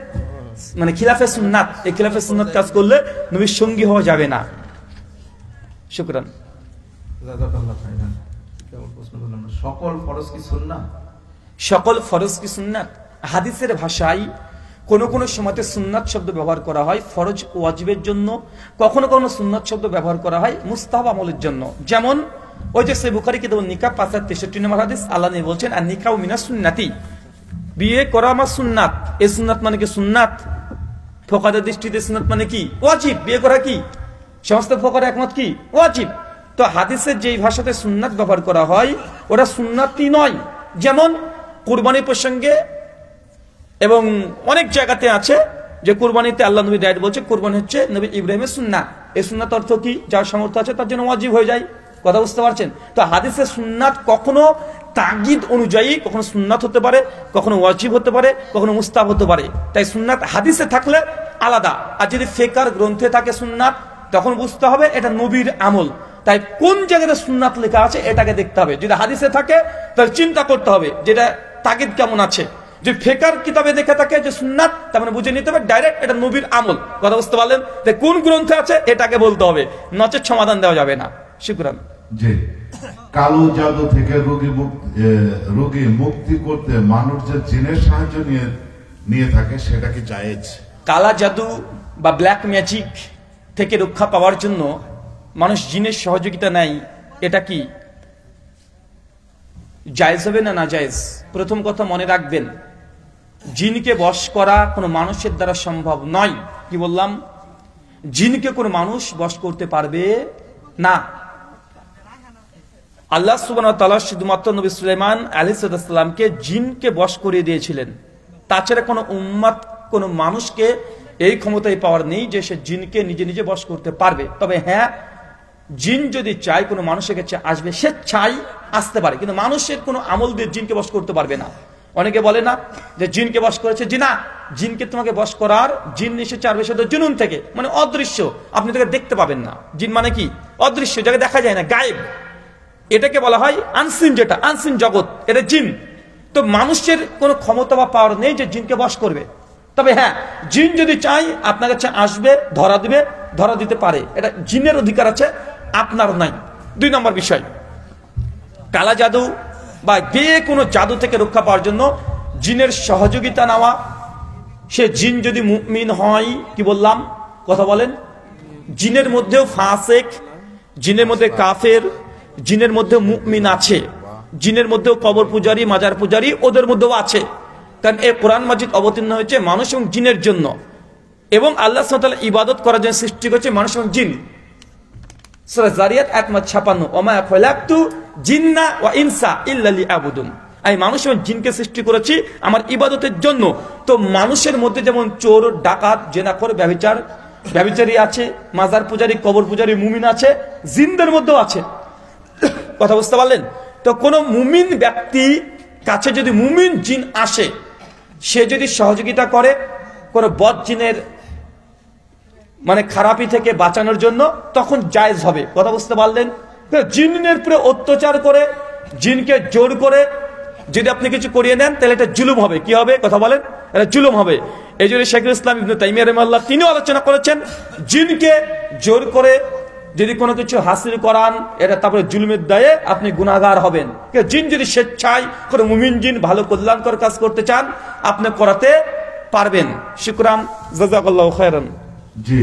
মানে খিলাফে সুন্নাত। এই খিলাফে সুন্নাত কাজ করলে নবীর সঙ্গী হওয়া যাবে না। শুকরান। সকল ফরজ কি সুন্নাত? সকল ফরজ কি সুন্নাত? হাদিসের ভাষায় কোন কোন সময়তে সুন্নাত শব্দ ব্যবহার করা হয় ফরজ ওয়াজিবের জন্য, কখনো কখনো সুন্নাত শব্দ ব্যবহার করা হয় মুস্তাহাব আমলের জন্য। যেমন ওই যে সহিহ বুখারী কিতাবুন নিকাহ ৫৬৩ নম্বর হাদিস, আল্লাহ নবী বলছেন আর নিকাহু মিনাস সুন্নাতি, বিয়ে করা আমার সুন্নাত। এই সুন্নাত মানে কি? সুন্নাত ফোকাদের দৃষ্টিতে সুন্নাত মানে কি? ওয়াজিব। বিয়ে করা কি? সমস্ত ফোকার একমত কি? ওয়াজিব। তো হাদিসের যেই ভাষাতে সুন্নাত ব্যবহার করা হয় ওটা সুন্নাতই নয়। যেমন কুরবানির প্রসঙ্গে এবং অনেক জায়গাতে আছে যে কুরবানিতে আল্লাহ নবী ডাইরেক্ট বলছে কুরবানি হচ্ছে নবী ইব্রাহিমের সুন্নাত। এই সুন্নাত অর্থ কি? যার সামর্থ্য আছে তার জন্য ওয়াজিব হয়ে যায়। কথা বুঝতে পারছেন? তো হাদিসের সুন্নাত কখনো তাগিদ অনুযায়ী কখনো সুন্নাত হতে পারে, কখনো ওয়াজিব হতে পারে, কখনো মুস্তাহাব হতে পারে। তাই সুন্নাত হাদিসে থাকলে আলাদা, আর যদি ফিকর গ্রন্থে থাকে সুন্নাত তখন বুঝতে হবে এটা নবীর আমল। তাই কোন জায়গাতে সুন্নাত লেখা আছে এটাকে দেখতে হবে। যদি হাদিসে থাকে তাহলে চিন্তা করতে হবে যেটা তাগিদ কেমন আছে। যে ফিকর কিতাবে লেখা থাকে যে সুন্নাত, তার মানে বুঝে নিতে হবে ডাইরেক্ট এটা নবীর আমল। কথা বুঝতে পারলেন? তাই কোন গ্রন্থে আছে এটাকে বলতে হবে, নচেত সমাধান দেওয়া যাবে না। শুকরান। জি, কালো জাদু থেকে রোগী মুক্তি করতে মানুষ যে জিনের সাহায্য নিয়ে থাকে সেটা কি জায়েজ? কালা জাদু বা ব্ল্যাক ম্যাজিক থেকে রক্ষা পাওয়ার জন্য মানুষ জিনের সহযোগিতা নেয়, এটা কি জায়েজ হবে না নাজায়েজ? প্রথম কথা মনে রাখবেন, জিনকে বশ করা কোনো মানুষের দ্বারা সম্ভব নয়। কি বললাম? জিনকে কোনো মানুষ বশ করতে পারবে না। আল্লাহ সুবহানাহু ওয়া তাআলা শুধুমাত্র নবী সুলাইমান আলাইহিস সালামকে জিনকে বশ করে দিয়েছিলেন। তাছাড়া কোনো উম্মত, কোনো মানুষকে এই ক্ষমতায় পাওয়ার নেই যে সে জিনকে নিজে নিজে বশ করতে পারবে। তবে হ্যাঁ, জিন যদি চায় কোনো মানুষের কাছে আসবে, সে চাই আসতে পারে, কিন্তু মানুষের কোনো আমল দিয়ে জিনকে বশ করতে পারবে না। অনেকে বলে না যে জিনকে বশ করেছে, জি না, জিনকে তোমাকে বশ করার জিন এসেছে আর সেটা জুনুন থেকে, মানে অদৃশ্য, আপনি তাকে দেখতে পাবেন না। জিন মানে কি? অদৃশ্য, যাকে দেখা যায় না, গায়েব। এটাকে বলা হয় আনসিন, যেটা আনসিন জগৎ, এটা জিন। তো মানুষের কোনো ক্ষমতা বা পাওয়ার নেই যে জিনকে বশ করবে। তবে হ্যাঁ, জিন যদি চাই আপনার কাছে আসবে, ধরা দিবে, ধরা দিতে পারে, এটা জিনের অধিকার আছে, আপনার নাই। ২ নম্বর বিষয়, কালা জাদু বা যে কোনো জাদু থেকে রক্ষা পাওয়ার জন্য জিনের সহযোগিতা নেওয়া। সে জিন যদি মুমিন হয়, কি বললাম? কথা বলেন। জিনের মধ্যেও ফাসিক, জিনের মধ্যে কাফের, জিনের মধ্যে মুমিন আছে, জিনের মধ্যেও কবর পূজারী, মাজার পূজারী, ওদের মধ্যেও আছে। কারণ এই কোরআন মাজিদ অবতীর্ণ হয়েছে মানুষ এবং জিনের জন্য, এবং আল্লাহ সুবহানাহু ওয়া তাআলা ইবাদত করার জন্য সৃষ্টি করেছে মানুষ এবং জিন। সূরা যারিয়াত আয়াত ৫৬, ওমা খালাকতু জিন্না ওয়া ইনসা ইল্লা লিয়াবুদুন। আমি মানুষ এবং জিনকে সৃষ্টি করেছি আমার ইবাদতের জন্য। তো মানুষের মধ্যে যেমন চোর, ডাকাত, জেনাখোর, ব্যভিচারী আছে, মাজার পূজারী, কবর পূজারী, মুমিন আছে, জিনদের মধ্যেও আছে। কথা বুঝতে পারলেন? তো কোন মুমিন ব্যক্তি কাছে যদি মুমিন জিন আসে, সে যদি সহযোগিতা করে কোন বদ জিনের মানে খারাপি থেকে বাঁচানোর জন্য, তখন জায়েজ হবে। কথা বুঝতে পারলেন? জিনের উপরে অত্যাচার করে, জিনকে জোর করে যদি আপনি কিছু করিয়ে নেন তাহলে এটা জুলুম হবে। কি হবে? কথা বলেন। এটা জুলুম হবে। এই জন্য শেখুল ইসলাম ইবনে তাইমিয়া রাহিমাহুল্লাহ তিনিও আলোচনা করেছেন, জিনকে জোর করে যদি কোনো কিছু হাসিল করান, এটা তারপরে জুলুমের দায়ে আপনি গুনাহগার হবেন। জিন যদি স্বেচ্ছায় কোনো মুমিন জিন ভালো কল্যাণকর কাজ করতে চান, আপনি করাতে পারবেন। শুকরান, জাযাকাল্লাহু খায়রান। জি।